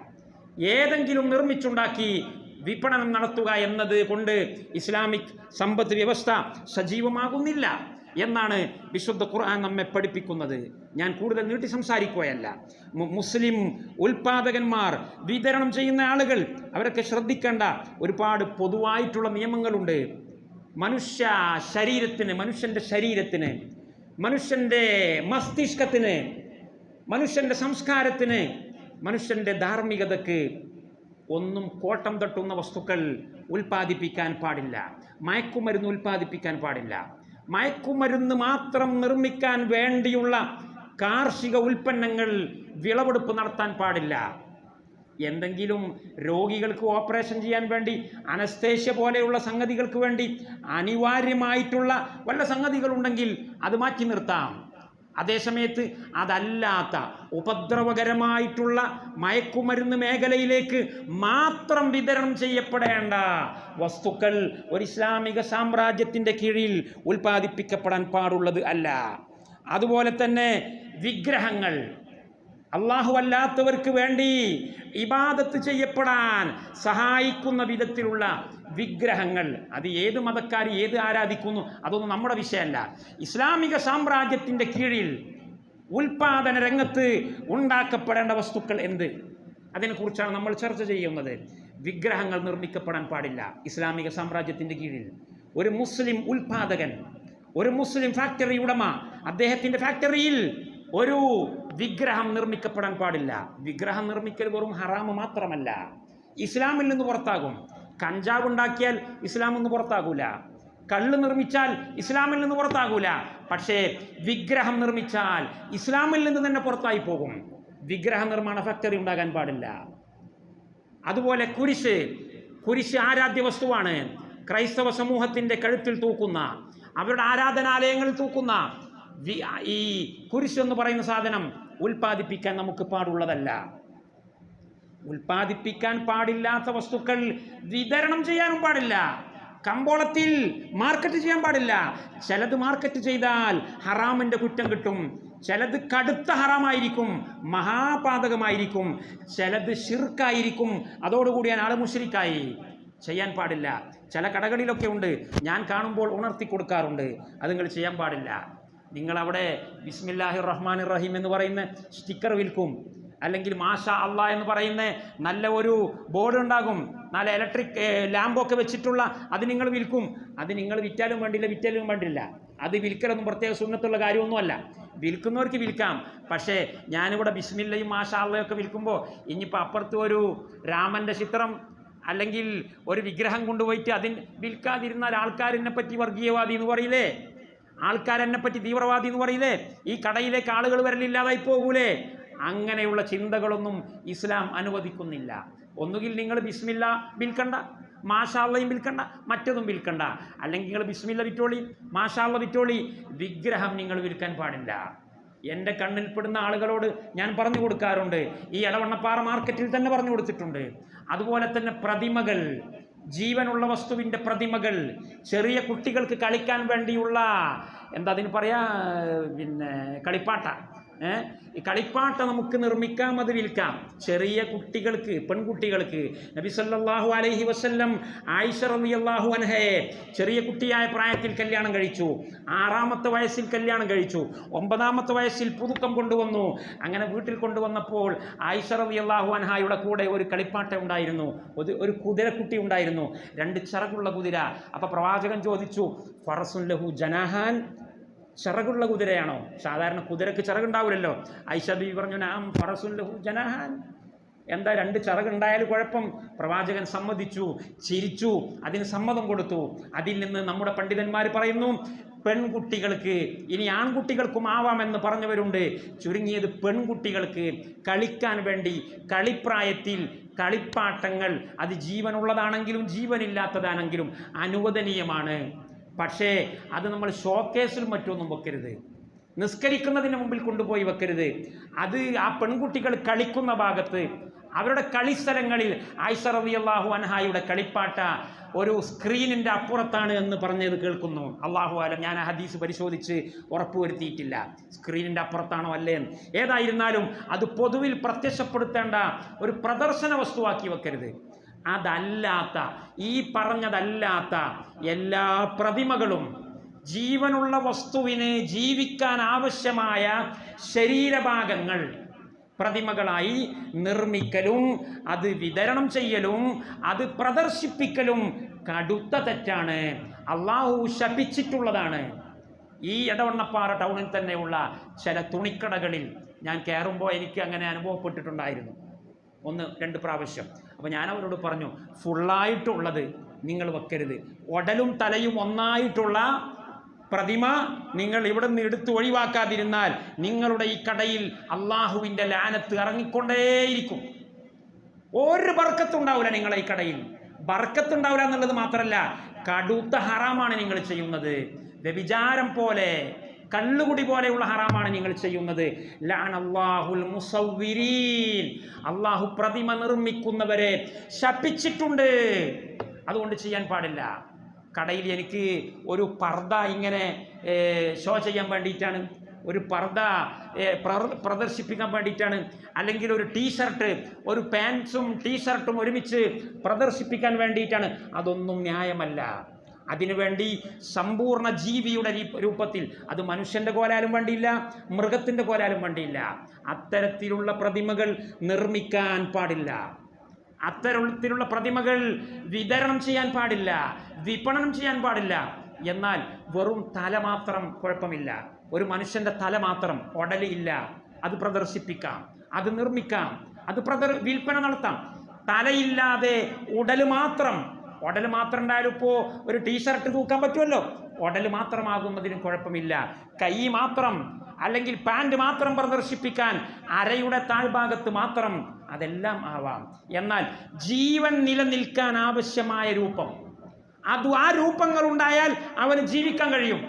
ഏതെങ്കിലും നിർമ്മിച്ചുണ്ടാക്കി വിപണനം നടത്തുക എന്നത് കൊണ്ട് ഇസ്ലാമിക് സമ്പദ് വ്യവസ്ഥ സജീവമാകുന്നില്ല എന്നാണ് വിശുദ്ധ ഖുർആൻ നമ്മെ പഠിപ്പിക്കുന്നത്. ഞാൻ കൂടുതൽ നീട്ടി സംസാരിക്കുകയല്ല. മുസ്ലിം ഉൽപാദകന്മാർ, വിതരണം ചെയ്യുന്ന ആളുകൾ, അവരൊക്കെ ശ്രദ്ധിക്കേണ്ട ഒരുപാട് പൊതുവായിട്ടുള്ള നിയമങ്ങളുണ്ട്. മനുഷ്യൻ്റെ ശരീരത്തിന്, മനുഷ്യൻ്റെ മസ്തിഷ്കത്തിന്, മനുഷ്യൻ്റെ സംസ്കാരത്തിന്, മനുഷ്യൻ്റെ ധാർമ്മികതയ്ക്ക് ഒന്നും കോട്ടം തട്ടുന്ന വസ്തുക്കൾ ഉൽപ്പാദിപ്പിക്കാൻ പാടില്ല. മയക്കുമരുന്ന് ഉൽപ്പാദിപ്പിക്കാൻ പാടില്ല. മയക്കുമരുന്ന് മാത്രം നിർമ്മിക്കാൻ വേണ്ടിയുള്ള കാർഷിക ഉൽപ്പന്നങ്ങൾ വിളവെടുപ്പ് നടത്താൻ പാടില്ല. എന്തെങ്കിലും രോഗികൾക്ക് ഓപ്പറേഷൻ ചെയ്യാൻ വേണ്ടി, അനസ്തേഷ്യ പോലെയുള്ള സംഗതികൾക്ക് വേണ്ടി അനിവാര്യമായിട്ടുള്ള വല്ല സംഗതികളുണ്ടെങ്കിൽ അത് മാറ്റി നിർത്താം. അതേസമയത്ത് അതല്ലാത്ത ഉപദ്രവകരമായിട്ടുള്ള മയക്കുമരുന്ന് മേഖലയിലേക്ക് മാത്രം വിതരണം ചെയ്യപ്പെടേണ്ട വസ്തുക്കൾ ഒരു ഇസ്ലാമിക സാമ്രാജ്യത്തിൻ്റെ കീഴിൽ ഉൽപ്പാദിപ്പിക്കപ്പെടാൻ പാടുള്ളത് അല്ല. അതുപോലെ തന്നെ വിഗ്രഹങ്ങൾ, അള്ളാഹു അല്ലാത്തവർക്ക് വേണ്ടി ഇബാദത്ത് ചെയ്യപ്പെടാൻ സഹായിക്കുന്ന വിധത്തിലുള്ള വിഗ്രഹങ്ങൾ, അത് ഏത് മതക്കാർ ഏത് ആരാധിക്കുന്നു അതൊന്നും നമ്മുടെ വിഷയമല്ല. ഇസ്ലാമിക സാമ്രാജ്യത്തിൻ്റെ കീഴിൽ ഉൽപാദന രംഗത്ത് ഉണ്ടാക്കപ്പെടേണ്ട വസ്തുക്കൾ അതിനെക്കുറിച്ചാണ് നമ്മൾ ചർച്ച ചെയ്യുന്നത്. വിഗ്രഹങ്ങൾ നിർമ്മിക്കപ്പെടാൻ പാടില്ല. ഇസ്ലാമിക സാമ്രാജ്യത്തിൻ്റെ കീഴിൽ ഒരു മുസ്ലിം ഉൽപാദകൻ, ഒരു മുസ്ലിം ഫാക്ടറി ഉടമ, അദ്ദേഹത്തിൻ്റെ ഫാക്ടറിയിൽ ഒരു വിഗ്രഹം നിർമ്മിക്കപ്പെടാൻ പാടില്ല. വിഗ്രഹം നിർമ്മിക്കൽ വെറും ഹറാമ് മാത്രമല്ല, ഇസ്ലാമിൽ നിന്ന് പുറത്താകും. കഞ്ചാവ് ഉണ്ടാക്കിയാൽ ഇസ്ലാമിൽ നിന്ന് പുറത്താകൂല, കള്ള് നിർമ്മിച്ചാൽ ഇസ്ലാമിൽ നിന്ന് പുറത്താകൂല. പക്ഷേ വിഗ്രഹം നിർമ്മിച്ചാൽ ഇസ്ലാമിൽ നിന്ന് തന്നെ പുറത്തായി പോകും. വിഗ്രഹ നിർമ്മാണ ഫാക്ടറി ഉണ്ടാകാൻ പാടില്ല. അതുപോലെ കുരിശ് ആരാധ്യ വസ്തുവാണ്. ക്രൈസ്തവ സമൂഹത്തിൻ്റെ കഴുത്തിൽ തൂക്കുന്ന, അവരുടെ ആരാധനാലയങ്ങളിൽ തൂക്കുന്ന ഈ കുരിശ് എന്ന് പറയുന്ന സാധനം ഉൽപ്പാദിപ്പിക്കാൻ നമുക്ക് പാടുള്ളതല്ല. ഉൽപ്പാദിപ്പിക്കാൻ പാടില്ലാത്ത വസ്തുക്കൾ വിതരണം ചെയ്യാനും പാടില്ല. കമ്പോളത്തിൽ മാർക്കറ്റ് ചെയ്യാൻ പാടില്ല. ചിലത് മാർക്കറ്റ് ചെയ്താൽ ഹറാമിൻ്റെ കുറ്റം കിട്ടും, ചിലത് കടുത്ത ഹറാമായിരിക്കും, മഹാപാതകമായിരിക്കും, ചിലത് ശിർക്കായിരിക്കും, അതോടുകൂടി ആൾ മുശ്രിക്കായി. ചെയ്യാൻ പാടില്ല. ചില കടകളിലൊക്കെ ഉണ്ട്, ഞാൻ കാണുമ്പോൾ ഉണർത്തി കൊടുക്കാറുണ്ട്, അത് നിങ്ങൾ ചെയ്യാൻ പാടില്ല. നിങ്ങളവിടെ ബിസ്മില്ലാഹിർ റഹ്മാനിർ റഹീം എന്ന് പറയുന്ന സ്റ്റിക്കർ വിൽക്കും, അല്ലെങ്കിൽ മാഷാ അള്ളാ എന്ന് പറയുന്ന നല്ല ഒരു ബോർഡ് ഉണ്ടാകും, നല്ല ഇലക്ട്രിക് ലാമ്പൊക്കെ വെച്ചിട്ടുള്ള, അത് നിങ്ങൾ വിൽക്കും. അത് നിങ്ങൾ വിറ്റാലും വേണ്ടില്ല. അത് വിൽക്കലൊന്നും പ്രത്യേക സുന്നത്തുള്ള കാര്യമൊന്നുമല്ല. വിൽക്കുന്നവർക്ക് വിൽക്കാം. പക്ഷേ ഞാനിവിടെ ബിസ്മില്ലയും മാഷാ അള്ളയൊക്കെ വിൽക്കുമ്പോൾ ഇനിയിപ്പോൾ അപ്പുറത്ത് ഒരു രാമൻ്റെ ചിത്രം അല്ലെങ്കിൽ ഒരു വിഗ്രഹം കൊണ്ടുപോയിട്ട് അതിന് വിൽക്കാതിരുന്നാൽ ആൾക്കാരെന്നെ പറ്റി വർഗീയവാദി എന്ന് പറയില്ലേ, ആൾക്കാരെന്നെ പറ്റി തീവ്രവാദി എന്ന് പറയില്ലേ, ഈ കടയിലേക്ക് ആളുകൾ വരലില്ലാതായി പോകൂലേ? അങ്ങനെയുള്ള ചിന്തകളൊന്നും ഇസ്ലാം അനുവദിക്കുന്നില്ല. ഒന്നുകിൽ നിങ്ങൾ ബിസ്മില്ല വിൽക്കണ്ട, മാഷാ അള്ളയും വിൽക്കണ്ട, മറ്റതും വിൽക്കണ്ട. അല്ലെങ്കിൽ നിങ്ങൾ ബിസ്മില്ല വിറ്റോളി, മാഷാ അള്ള വിറ്റോളി. വിഗ്രഹം നിങ്ങൾ വിൽക്കാൻ പാടില്ല. എൻ്റെ കണ്ണിൽപ്പെടുന്ന ആളുകളോട് ഞാൻ പറഞ്ഞു കൊടുക്കാറുണ്ട്, ഈ എടവണ്ണപ്പാറ മാർക്കറ്റിൽ തന്നെ പറഞ്ഞു കൊടുത്തിട്ടുണ്ട്. അതുപോലെ തന്നെ പ്രതിമകൾ, ജീവനുള്ള വസ്തുവിൻ്റെ പ്രതിമകൾ, ചെറിയ കുട്ടികൾക്ക് കളിക്കാൻ വേണ്ടിയുള്ള എന്താ അതിന് പറയാ, പിന്നെ കളിപ്പാട്ട, ഈ കളിപ്പാട്ട നമുക്ക് നിർമ്മിക്കാം, അത് വിൽക്കാം. ചെറിയ കുട്ടികൾക്ക്, പെൺകുട്ടികൾക്ക് നബി സല്ലല്ലാഹു അലൈഹി വസല്ലം ആയിഷ റളിയല്ലാഹു അൻഹയെ ചെറിയ കുട്ടിയായ പ്രായത്തിൽ കല്യാണം കഴിച്ചു. 6-ാമത്തെ വയസ്സിൽ കല്യാണം കഴിച്ചു. 9-ാമത്തെ വയസ്സിൽ പുതുക്കം കൊണ്ടുവന്നു. അങ്ങനെ വീട്ടിൽ കൊണ്ടുവന്നപ്പോൾ ആയിഷ റളിയല്ലാഹു അൻഹയുടെ കൂടെ ഒരു കളിപ്പാട്ട ഉണ്ടായിരുന്നു, ഒരു കുതിരക്കുട്ടി ഉണ്ടായിരുന്നു, 2 ചിറകുള്ള കുതിര. അപ്പോൾ പ്രവാചകൻ ചോദിച്ചു, ഫറസുൻ ലഹു ജനാഹാൻ, ചിറകുള്ള കുതിരയാണോ? സാധാരണ കുതിരക്ക് ചിറകുണ്ടാവില്ലല്ലോ. ആയിഷ ബീവി പറഞ്ഞു, നാം ഫറസുൻ ലഹു ജനാഹാൻ, എന്താ 2 ചിറകുണ്ടായാലും കുഴപ്പം? പ്രവാചകൻ സമ്മതിച്ചു, ചിരിച്ചു, അതിന് സമ്മതം കൊടുത്തു. അതിൽ നിന്ന് നമ്മുടെ പണ്ഡിതന്മാർ പറയുന്നു, പെൺകുട്ടികൾക്ക്, ഇനി ആൺകുട്ടികൾക്കും ആവാമെന്ന് പറഞ്ഞവരുണ്ട്, ചുരുങ്ങിയത് പെൺകുട്ടികൾക്ക് കളിക്കാൻ വേണ്ടി കളിപ്രായത്തിൽ കളിപ്പാട്ടങ്ങൾ, അത് ജീവനുള്ളതാണെങ്കിലും ജീവനില്ലാത്തതാണെങ്കിലും അനുവദനീയമാണ്. പക്ഷേ അത് നമ്മൾ ഷോക്കേസിലും മറ്റൊന്നും വെക്കരുത്, നിസ്കരിക്കുന്നതിന് മുമ്പിൽ കൊണ്ടുപോയി വെക്കരുത്. അത് ആ പെൺകുട്ടികൾ കളിക്കുന്ന ഭാഗത്ത്, അവരുടെ കളിസ്ഥലങ്ങളിൽ ആയിഷ റളിയല്ലാഹു അൻഹയുടെ കളിപ്പാട്ട ഒരു സ്ക്രീനിൻ്റെ അപ്പുറത്താണ് എന്ന് പറഞ്ഞത് കേൾക്കുന്നു. അല്ലാഹു ആലം, ഞാൻ ആ ഹദീസ് പരിശോധിച്ച് ഉറപ്പുവരുത്തിയിട്ടില്ല, സ്ക്രീനിൻ്റെ അപ്പുറത്താണോ അല്ലേ എന്ന്. ഏതായിരുന്നാലും അത് പൊതുവിൽ പ്രത്യക്ഷപ്പെടുത്തേണ്ട ഒരു പ്രദർശന വസ്തുവാക്കി വെക്കരുത്. അതല്ലാത്ത, ഈ പറഞ്ഞതല്ലാത്ത എല്ലാ പ്രതിമകളും, ജീവനുള്ള വസ്തുവിന് ജീവിക്കാൻ ആവശ്യമായ ശരീരഭാഗങ്ങൾ പ്രതിമകളായി നിർമ്മിക്കലും അത് വിതരണം ചെയ്യലും അത് പ്രദർശിപ്പിക്കലും കടുത്ത തെറ്റാണ്, അള്ളാഹു ശപിച്ചിട്ടുള്ളതാണ്. ഈ എടവണ്ണപ്പാറ ടൗണിൽ തന്നെയുള്ള ചില തുണിക്കടകളിൽ ഞാൻ കയറുമ്പോൾ എനിക്ക് അങ്ങനെ അനുഭവപ്പെട്ടിട്ടുണ്ടായിരുന്നു, 1-2 പ്രാവശ്യം. അപ്പോൾ ഞാൻ അവരോട് പറഞ്ഞു, ഫുള്ളായിട്ടുള്ളത് നിങ്ങൾ വെക്കരുത്, ഉടലും തലയും ഒന്നായിട്ടുള്ള പ്രതിമ നിങ്ങൾ ഇവിടെ നിന്ന് എടുത്ത് ഒഴിവാക്കാതിരുന്നാൽ നിങ്ങളുടെ ഈ കടയിൽ അള്ളാഹുവിൻ്റെ ലാനത്ത് ഇറങ്ങിക്കൊണ്ടേയിരിക്കും. ഒരു ബർക്കത്തുണ്ടാവില്ല നിങ്ങളെ ഈ കടയിൽ. ബർക്കത്തുണ്ടാവില്ല എന്നുള്ളത് മാത്രമല്ല, കടുത്ത ഹറാമാണ് നിങ്ങൾ ചെയ്യുന്നത്. വ്യഭിചാരം പോലെ, കള്ളുകുടി പോലെയുള്ള ഹറാമാണ് നിങ്ങൾ ചെയ്യുന്നത്. ലഅനല്ലാഹുൽ മുസവ്വിരീൻ, അള്ളാഹു പ്രതിമ നിർമ്മിക്കുന്നവരെ ശപിച്ചിട്ടുണ്ട്. അതുകൊണ്ട് ചെയ്യാൻ പാടില്ല. കടയിൽ എനിക്ക് ഒരു പർദ്ദ ഇങ്ങനെ ഷോ ചെയ്യാൻ വേണ്ടിയിട്ടാണ്, ഒരു പർദ്ദ പ്രദർശിപ്പിക്കാൻ വേണ്ടിയിട്ടാണ്, അല്ലെങ്കിൽ ഒരു ടീഷർട്ട്, ഒരു പാൻസും ടീഷർട്ടും ഒരുമിച്ച് പ്രദർശിപ്പിക്കാൻ വേണ്ടിയിട്ടാണ്, അതൊന്നും ന്യായമല്ല. അതിനുവേണ്ടി സമ്പൂർണ്ണ ജീവിയുടെ രൂപത്തിൽ, അത് മനുഷ്യൻ്റെ കോലാലും വേണ്ടിയില്ല, മൃഗത്തിൻ്റെ കോലാലും വേണ്ടിയില്ല, അത്തരത്തിലുള്ള പ്രതിമകൾ നിർമ്മിക്കാൻ പാടില്ല. അത്തരത്തിലുള്ള പ്രതിമകൾ വിതരണം ചെയ്യാൻ പാടില്ല, വിപണനം ചെയ്യാൻ പാടില്ല. എന്നാൽ വെറും തല മാത്രം കുഴപ്പമില്ല, ഒരു മനുഷ്യൻ്റെ തല മാത്രം, ഉടലില്ല, അത് പ്രദർശിപ്പിക്കാം, അത് നിർമ്മിക്കാം, അത് വിൽപ്പന നടത്താം. തലയില്ലാതെ ഉടൽ മാത്രം ഉണ്ടായാലും ഇപ്പോൾ ഒരു ടീഷർട്ട് തൂക്കാൻ പറ്റുമല്ലോ, ഉടൽ മാത്രമാകുന്നതിന് കുഴപ്പമില്ല. കൈ മാത്രം അല്ലെങ്കിൽ പാൻറ് മാത്രം പ്രദർശിപ്പിക്കാൻ, അരയുടെ താഴ്ഭാഗത്ത് മാത്രം, അതെല്ലാം ആവാം. എന്നാൽ ജീവൻ നിലനിൽക്കാൻ ആവശ്യമായ രൂപം, ആ രൂപങ്ങൾ ഉണ്ടായാൽ അവന് ജീവിക്കാൻ കഴിയും.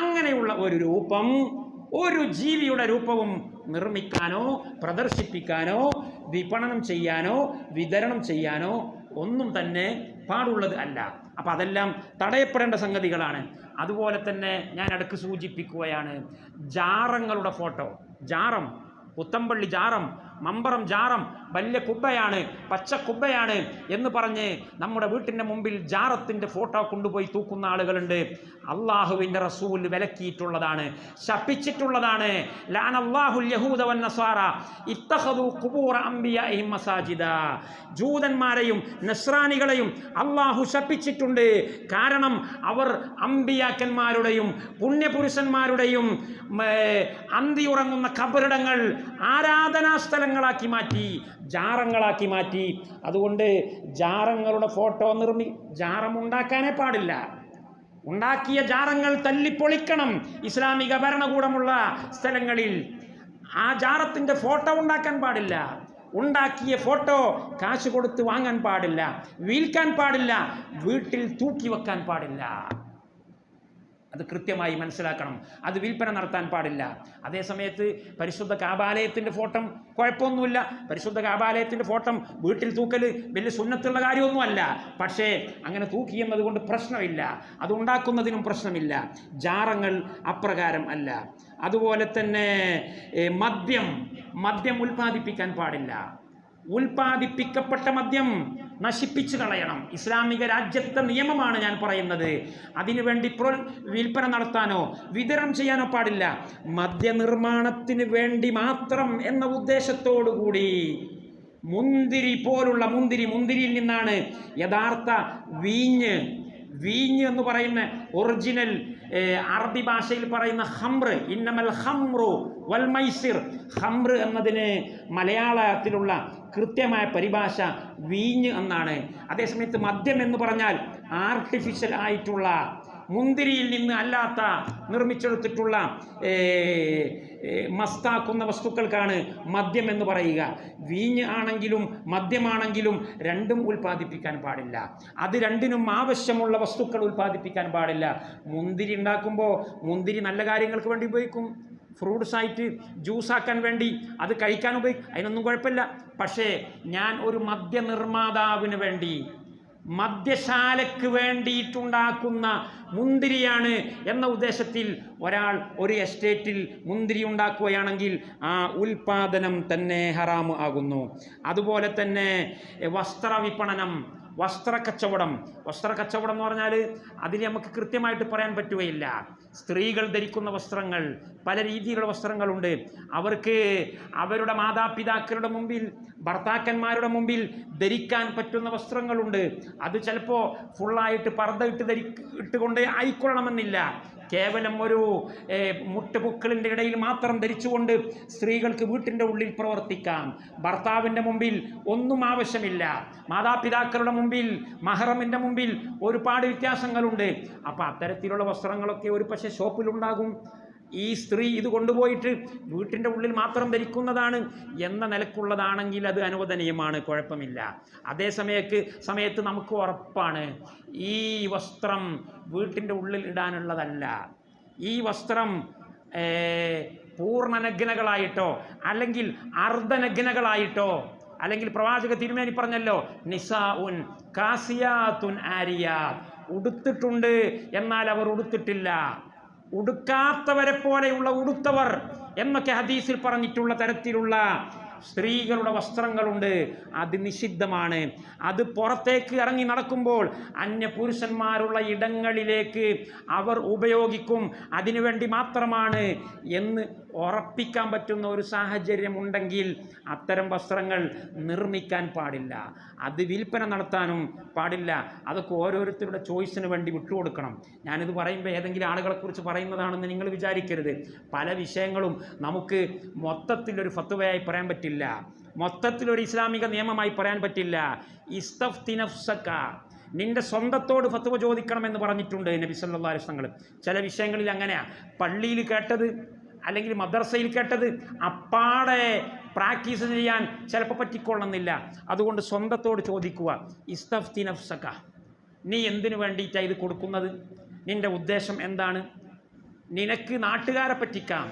അങ്ങനെയുള്ള ഒരു രൂപം, ഒരു ജീവിയുടെ രൂപവും നിർമ്മിക്കാനോ പ്രദർശിപ്പിക്കാനോ വിപണനം ചെയ്യാനോ വിതരണം ചെയ്യാനോ ഒന്നും തന്നെ പാടുള്ളത് അല്ല. അപ്പം അതെല്ലാം തടയപ്പെടേണ്ട സംഗതികളാണ്. അതുപോലെ തന്നെ ഞാൻ ഇടയ്ക്ക് സൂചിപ്പിക്കുകയാണ്, ജാറങ്ങളുടെ ഫോട്ടോ, ജാറം, പുത്തമ്പള്ളി ജാറം, മമ്പറം ജാറം, വലിയ കുബ്ബയാണ്, പച്ച കുബ്ബയാണ് എന്ന് പറഞ്ഞ് നമ്മുടെ വീട്ടിൻ്റെ മുമ്പിൽ ജാറത്തിൻ്റെ ഫോട്ടോ കൊണ്ടുപോയി തൂക്കുന്ന ആളുകളുണ്ട്. അള്ളാഹുവിൻ്റെ റസൂൽ വിലക്കിയിട്ടുള്ളതാണ്, ശപിച്ചിട്ടുള്ളതാണ്. ലഅനല്ലാഹുൽ യഹൂദ വന്നസ്വാറ ഇത്തഖദു ഖുബൂറ അംബിയാഇഹിം മസാജിദ. ജൂതന്മാരെയും നസ്രാനികളെയും അള്ളാഹു ശപിച്ചിട്ടുണ്ട്. കാരണം അവർ അമ്പിയാക്കന്മാരുടെയും പുണ്യപുരുഷന്മാരുടെയും അന്തിയുറങ്ങുന്ന ഖബറിടങ്ങൾ ആരാധനാ സ്ഥലങ്ങളാക്കി മാറ്റി, ജാറങ്ങളാക്കി മാറ്റി. അതുകൊണ്ട് ജാറങ്ങളുടെ ഫോട്ടോ ജാറം ഉണ്ടാക്കാനേ പാടില്ല. ഉണ്ടാക്കിയ ജാറങ്ങൾ തല്ലിപ്പൊളിക്കണം. ഇസ്ലാമിക ഭരണകൂടമുള്ള സ്ഥലങ്ങളിൽ ആ ജാറത്തിൻ്റെ ഫോട്ടോ ഉണ്ടാക്കാൻ പാടില്ല. ഉണ്ടാക്കിയ ഫോട്ടോ കാശ് കൊടുത്ത് വാങ്ങാൻ പാടില്ല, വിൽക്കാൻ പാടില്ല, വീട്ടിൽ തൂക്കി വെക്കാൻ പാടില്ല. അത് കൃത്യമായി മനസ്സിലാക്കണം. അത് വിൽപ്പന നടത്താൻ പാടില്ല. അതേ സമയത്ത് പരിശുദ്ധ കാബാലയത്തിൻ്റെ ഫോട്ടോ കുഴപ്പമൊന്നുമില്ല. പരിശുദ്ധ കാബാലയത്തിൻ്റെ ഫോട്ടോ വീട്ടിൽ തൂക്കൽ വലിയ സുന്നത്തുള്ള കാര്യമൊന്നുമല്ല. പക്ഷേ അങ്ങനെ തൂക്കിയെന്നത് കൊണ്ട് പ്രശ്നമില്ല, അത് ഉണ്ടാക്കുന്നതിനും പ്രശ്നമില്ല. ജാറങ്ങൾ അപ്രകാരം അല്ല. അതുപോലെ തന്നെ മദ്യം ഉൽപ്പാദിപ്പിക്കാൻ പാടില്ല. ഉൽപ്പാദിപ്പിക്കപ്പെട്ട മദ്യം നശിപ്പിച്ചു കളയണം. ഇസ്ലാമിക രാജ്യത്തെ നിയമമാണ് ഞാൻ പറയുന്നത്. അതിനുവേണ്ടി വിൽപ്പന നടത്താനോ വിതരണം ചെയ്യാനോ പാടില്ല. മദ്യനിർമ്മാണത്തിന് വേണ്ടി മാത്രം എന്ന ഉദ്ദേശത്തോടു കൂടി മുന്തിരിയിൽ നിന്നാണ് യഥാർത്ഥ വീഞ്ഞ് എന്ന് പറയുന്ന ഒറിജിനൽ അറബി ഭാഷയിൽ പറയുന്ന ഹംർ, ഇന്നമൽ ഹംറു വൽ മൈസിർ. ഹംർ എന്നതിന് മലയാളത്തിലുള്ള കൃത്യമായ പരിഭാഷ വീഞ്ഞ് എന്നാണ്. അതേസമയത്ത് മദ്യം എന്ന് പറഞ്ഞാൽ ആർട്ടിഫിഷ്യൽ ആയിട്ടുള്ള മുന്തിരിയിൽ നിന്ന് അല്ലാത്ത നിർമ്മിച്ചെടുത്തിട്ടുള്ള മസ്താക്കുന്ന വസ്തുക്കൾക്കാണ് മദ്യം എന്ന് പറയുക. വീഞ്ഞ് ആണെങ്കിലും മദ്യമാണെങ്കിലും രണ്ടും ഉൽപ്പാദിപ്പിക്കാൻ പാടില്ല. അത് രണ്ടിനും ആവശ്യമുള്ള വസ്തുക്കൾ ഉൽപ്പാദിപ്പിക്കാൻ പാടില്ല. മുന്തിരി ഉണ്ടാക്കുമ്പോൾ മുന്തിരി നല്ല കാര്യങ്ങൾക്ക് വേണ്ടി ഉപയോഗിക്കും. ഫ്രൂട്ട്സ് ആയിട്ട് ജ്യൂസാക്കാൻ വേണ്ടി അത് കഴിക്കാൻ ഉപയോഗിക്കും, അതിനൊന്നും കുഴപ്പമില്ല. പക്ഷേ ഞാൻ ഒരു മദ്യനിർമ്മാതാവിന് വേണ്ടി, മദ്യശാലയ്ക്ക് വേണ്ടിയിട്ടുണ്ടാക്കുന്ന മുന്തിരിയാണ് എന്ന ഉദ്ദേശത്തിൽ ഒരാൾ ഒരു എസ്റ്റേറ്റിൽ മുന്തിരി ഉണ്ടാക്കുകയാണെങ്കിൽ ആ ഉൽപാദനം തന്നെ ഹറാമ് ആകുന്നു. അതുപോലെ തന്നെ വസ്ത്രവിപണനം, വസ്ത്രക്കച്ചവടം എന്ന് പറഞ്ഞാൽ അതിന് നമുക്ക് കൃത്യമായിട്ട് പറയാൻ പറ്റുകയില്ല. സ്ത്രീകൾ ധരിക്കുന്ന വസ്ത്രങ്ങൾ, പല രീതിയിലുള്ള വസ്ത്രങ്ങളുണ്ട്. അവർക്ക് അവരുടെ മാതാപിതാക്കളുടെ മുമ്പിൽ, ഭർത്താക്കന്മാരുടെ മുമ്പിൽ ധരിക്കാൻ പറ്റുന്ന വസ്ത്രങ്ങളുണ്ട്. അത് ചിലപ്പോൾ ഫുള്ളായിട്ട് പർദ്ദ ഇട്ടുകൊണ്ട് ആയിക്കൊള്ളണമെന്നില്ല. കേവലം ഒരു മുട്ടുപുക്കളിൻ്റെ ഇടയിൽ മാത്രം ധരിച്ചുകൊണ്ട് സ്ത്രീകൾക്ക് വീട്ടിൻ്റെ ഉള്ളിൽ പ്രവർത്തിക്കാം. ഭർത്താവിൻ്റെ മുമ്പിൽ ഒന്നും ആവശ്യമില്ല. മാതാപിതാക്കളുടെ മുമ്പിൽ, മഹറമിൻ്റെ മുമ്പിൽ ഒരുപാട് വ്യത്യാസങ്ങളുണ്ട്. അപ്പോൾ അത്തരത്തിലുള്ള വസ്ത്രങ്ങളൊക്കെ ഒരു പക്ഷേ ഷോപ്പിലുണ്ടാകും. ഈ സ്ത്രീ ഇത് കൊണ്ടുപോയിട്ട് വീട്ടിൻ്റെ ഉള്ളിൽ മാത്രം ധരിക്കുന്നതാണ് എന്ന നിലക്കുള്ളതാണെങ്കിൽ അത് അനുവദനീയമാണ്, കുഴപ്പമില്ല. അതേ സമയത്ത് നമുക്ക് ഉറപ്പാണ് ഈ വസ്ത്രം വീട്ടിൻ്റെ ഉള്ളിൽ ഇടാനുള്ളതല്ല. ഈ വസ്ത്രം പൂർണ്ണനഗ്നകളായിട്ടോ അല്ലെങ്കിൽ അർദ്ധനഗ്നകളായിട്ടോ, അല്ലെങ്കിൽ പ്രവാചക തിരുമേനി പറഞ്ഞല്ലോ, നിസാഉൻ കാസിയാത്തുൻ ആരിയാത്ത്, ഉടുത്തിട്ടുണ്ട് എന്നാൽ അവർ ഉടുത്തിട്ടില്ല, ഉടുക്കാത്തവരെ പോലെയുള്ള ഉടുത്തവർ എന്നൊക്കെ ഹദീസിൽ പറഞ്ഞിട്ടുള്ള തരത്തിലുള്ള സ്ത്രീകളുടെ വസ്ത്രങ്ങളുണ്ട്. അത് നിഷിദ്ധമാണ്. അത് പുറത്തേക്ക് ഇറങ്ങി നടക്കുമ്പോൾ അന്യപുരുഷന്മാരുള്ള ഇടങ്ങളിലേക്ക് അവർ ഉപയോഗിക്കും, അതിനുവേണ്ടി മാത്രമാണ് എന്ന് ഉറപ്പിക്കാൻ പറ്റുന്ന ഒരു സാഹചര്യം ഉണ്ടെങ്കിൽ അത്തരം വസ്ത്രങ്ങൾ നിർമ്മിക്കാൻ പാടില്ല, അത് വിൽപ്പന നടത്താനും പാടില്ല. അതൊക്കെ ഓരോരുത്തരുടെ ചോയ്സിന് വേണ്ടി വിട്ടുകൊടുക്കണം. ഞാനിത് പറയുമ്പോൾ ഏതെങ്കിലും ആളുകളെക്കുറിച്ച് പറയുന്നതാണെന്ന് നിങ്ങൾ വിചാരിക്കരുത്. പല വിഷയങ്ങളും നമുക്ക് മൊത്തത്തിലൊരു ഫത്വയായി പറയാൻ പറ്റില്ല, മൊത്തത്തിലൊരു ഇസ്ലാമിക നിയമമായി പറയാൻ പറ്റില്ല. ഇസ്തഫ്തി നഫ്സക, നിന്റെ സ്വന്തത്തോട് ഫത്വ ചോദിക്കണമെന്ന് പറഞ്ഞിട്ടുണ്ട് നബി സല്ലല്ലാഹു അലൈഹി വസല്ലം. ചില വിഷയങ്ങളിൽ അങ്ങനെയാ, പള്ളിയിൽ കേട്ടത് അല്ലെങ്കിൽ മദ്രസയിൽ കേട്ടത് അപ്പാടെ പ്രാക്ടീസ് ചെയ്യാൻ ചിലപ്പോൾ പറ്റിക്കൊള്ളുന്നില്ല. അതുകൊണ്ട് സ്വന്തത്തോട് ചോദിക്കുക. ഇസ്തഫ്തി നഫ്സക, നീ എന്തിനു വേണ്ടിയിട്ടാണ് ഇത് കൊടുക്കുന്നത്? നിൻ്റെ ഉദ്ദേശം എന്താണ്? നിനക്ക് നാട്ടുകാരെ പറ്റിക്കാം,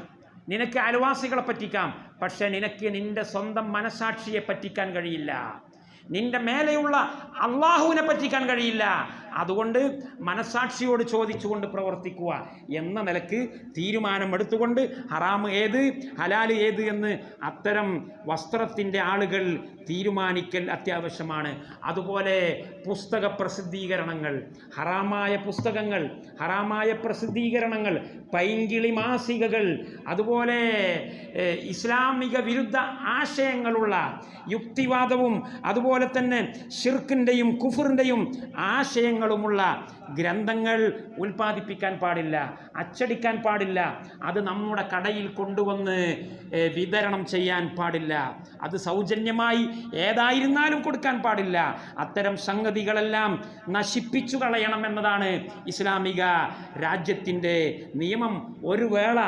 നിനക്ക് അയൽവാസികളെ പറ്റിക്കാം, പക്ഷെ നിനക്ക് നിൻ്റെ സ്വന്തം മനസാക്ഷിയെ പറ്റിക്കാൻ കഴിയില്ല, നിന്റെ മേലെയുള്ള അള്ളാഹുവിനെ പറ്റിക്കാൻ കഴിയില്ല. അതുകൊണ്ട് മനസാക്ഷിയോട് ചോദിച്ചുകൊണ്ട് പ്രവർത്തിക്കുക എന്ന നിലക്ക് തീരുമാനമെടുത്തുകൊണ്ട് ഹറാം ഏത് ഹലാൽ ഏത് എന്ന് അത്തരം വസ്ത്രത്തിൻ്റെ ആളുകൾ തീരുമാനിക്കൽ അത്യാവശ്യമാണ്. അതുപോലെ പുസ്തക പ്രസിദ്ധീകരണങ്ങൾ, ഹറാമായ പുസ്തകങ്ങൾ, ഹറാമായ പ്രസിദ്ധീകരണങ്ങൾ, പൈങ്കിളി മാസികകൾ, അതുപോലെ ഇസ്ലാമിക വിരുദ്ധ ആശയങ്ങളുള്ള യുക്തിവാദവും അതുപോലെ തന്നെ ശിർക്കിൻ്റെയും കുഫറിൻ്റെയും ആശയങ്ങളുമുള്ള ഗ്രന്ഥങ്ങൾ ഉൽപ്പാദിപ്പിക്കാൻ പാടില്ല, അച്ചടിക്കാൻ പാടില്ല. അത് നമ്മുടെ കടയിൽ കൊണ്ടുവന്ന് വിതരണം ചെയ്യാൻ പാടില്ല. അത് സൗജന്യമായി ഏതായിരുന്നാലും കൊടുക്കാൻ പാടില്ല. അത്തരം സംഗതികളെല്ലാം നശിപ്പിച്ചു കളയണം എന്നതാണ് ഇസ്ലാമിക രാജ്യത്തിൻ്റെ നിയമം. ഒരു വേള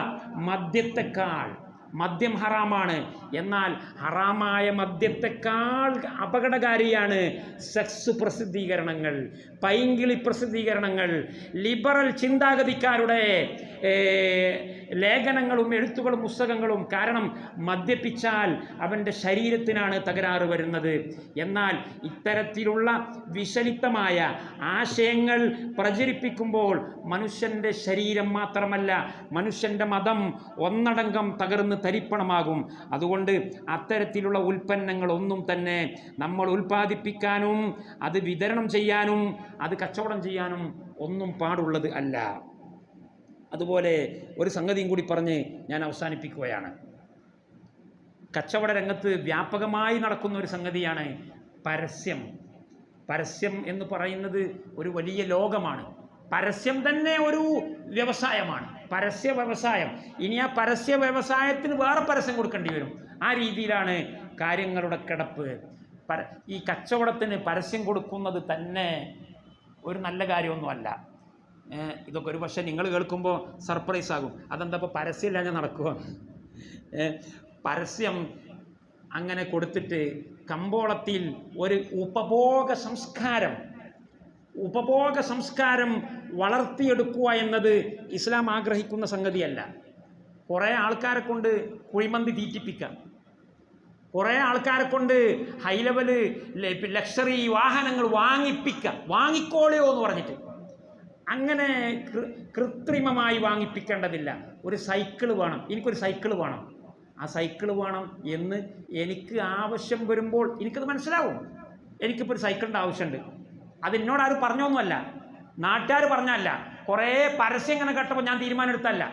മദ്യത്തെക്കാൾ മദ്യം ഹറാമാണ്. എന്നാൽ ഹറാമായ മദ്യത്തെക്കാൾ അപകടകാരിയാണ് സെക്സ് പ്രസിദ്ധീകരണങ്ങൾ, പൈങ്കിളി പ്രസിദ്ധീകരണങ്ങൾ, ലിബറൽ ചിന്താഗതിക്കാരുടെ ലേഖനങ്ങളും എഴുത്തുകളും പുസ്തകങ്ങളും. കാരണം മദ്യപിച്ചാൽ അവൻ്റെ ശരീരത്തിനാണ് തകരാറ് വരുന്നത്. എന്നാൽ ഇത്തരത്തിലുള്ള വിഷലിപ്തമായ ആശയങ്ങൾ പ്രചരിപ്പിക്കുമ്പോൾ മനുഷ്യൻ്റെ ശരീരം മാത്രമല്ല, മനുഷ്യൻ്റെ മതം ഒന്നടങ്കം തകർന്ന് തരിപ്പണമാകും. അതുകൊണ്ട് അത്തരത്തിലുള്ള ഉൽപ്പന്നങ്ങളൊന്നും തന്നെ നമ്മൾ ഉൽപ്പാദിപ്പിക്കാനും അത് വിതരണം ചെയ്യാനും അത് കച്ചവടം ചെയ്യാനും ഒന്നും പാടുള്ളത് അല്ല. അതുപോലെ ഒരു സംഗതിയും കൂടി പറഞ്ഞ് ഞാൻ അവസാനിപ്പിക്കുകയാണ്. കച്ചവട രംഗത്ത് വ്യാപകമായി നടക്കുന്ന ഒരു സംഗതിയാണ് പരസ്യം. പരസ്യം എന്ന് പറയുന്നത് ഒരു വലിയ ലോകമാണ്. പരസ്യം തന്നെ ഒരു വ്യവസായമാണ്, പരസ്യ വ്യവസായം. ഇനി ആ പരസ്യ വ്യവസായത്തിന് വേറെ പരസ്യം കൊടുക്കേണ്ടി വരും. ആ രീതിയിലാണ് കാര്യങ്ങളുടെ കിടപ്പ്. ഈ കച്ചവടത്തിന് പരസ്യം കൊടുക്കുന്നത് തന്നെ ഒരു നല്ല കാര്യമൊന്നുമല്ല. ഇതൊക്കെ ഒരു പക്ഷേ നിങ്ങൾ കേൾക്കുമ്പോൾ സർപ്രൈസ് ആകും. അതെന്താ ഇപ്പോൾ പരസ്യമില്ല ഞാൻ നടക്കുക. പരസ്യം അങ്ങനെ കൊടുത്തിട്ട് കമ്പോളത്തിൽ ഒരു ഉപഭോഗ സംസ്കാരം വളർത്തിയെടുക്കുക എന്നത് ഇസ്ലാം ആഗ്രഹിക്കുന്ന സംഗതിയല്ല. കുറേ ആൾക്കാരെ കൊണ്ട് കുഴിമന്തി തീറ്റിപ്പിക്കാം, കുറേ ആൾക്കാരെ കൊണ്ട് ഹൈ ലെവല് ലക്ഷറി വാഹനങ്ങൾ വാങ്ങിപ്പിക്കാം, വാങ്ങിക്കോളിയോ എന്ന് പറഞ്ഞിട്ട്. അങ്ങനെ കൃത്രിമമായി വാങ്ങിപ്പിക്കേണ്ടതില്ല. ഒരു സൈക്കിൾ വേണം, എനിക്കൊരു സൈക്കിൾ വേണം, ആ സൈക്കിൾ വേണം എന്ന് എനിക്ക് ആവശ്യം വരുമ്പോൾ എനിക്കത് മനസ്സിലാവും. എനിക്കിപ്പോൾ ഒരു സൈക്കിളിൻ്റെ ആവശ്യമുണ്ട്. അത് എന്നോട് ആരും പറഞ്ഞൊന്നുമല്ല, നാട്ടുകാർ പറഞ്ഞല്ല, കുറേ പരസ്യം ഇങ്ങനെ കേട്ടപ്പോൾ ഞാൻ തീരുമാനം എടുത്തല്ല.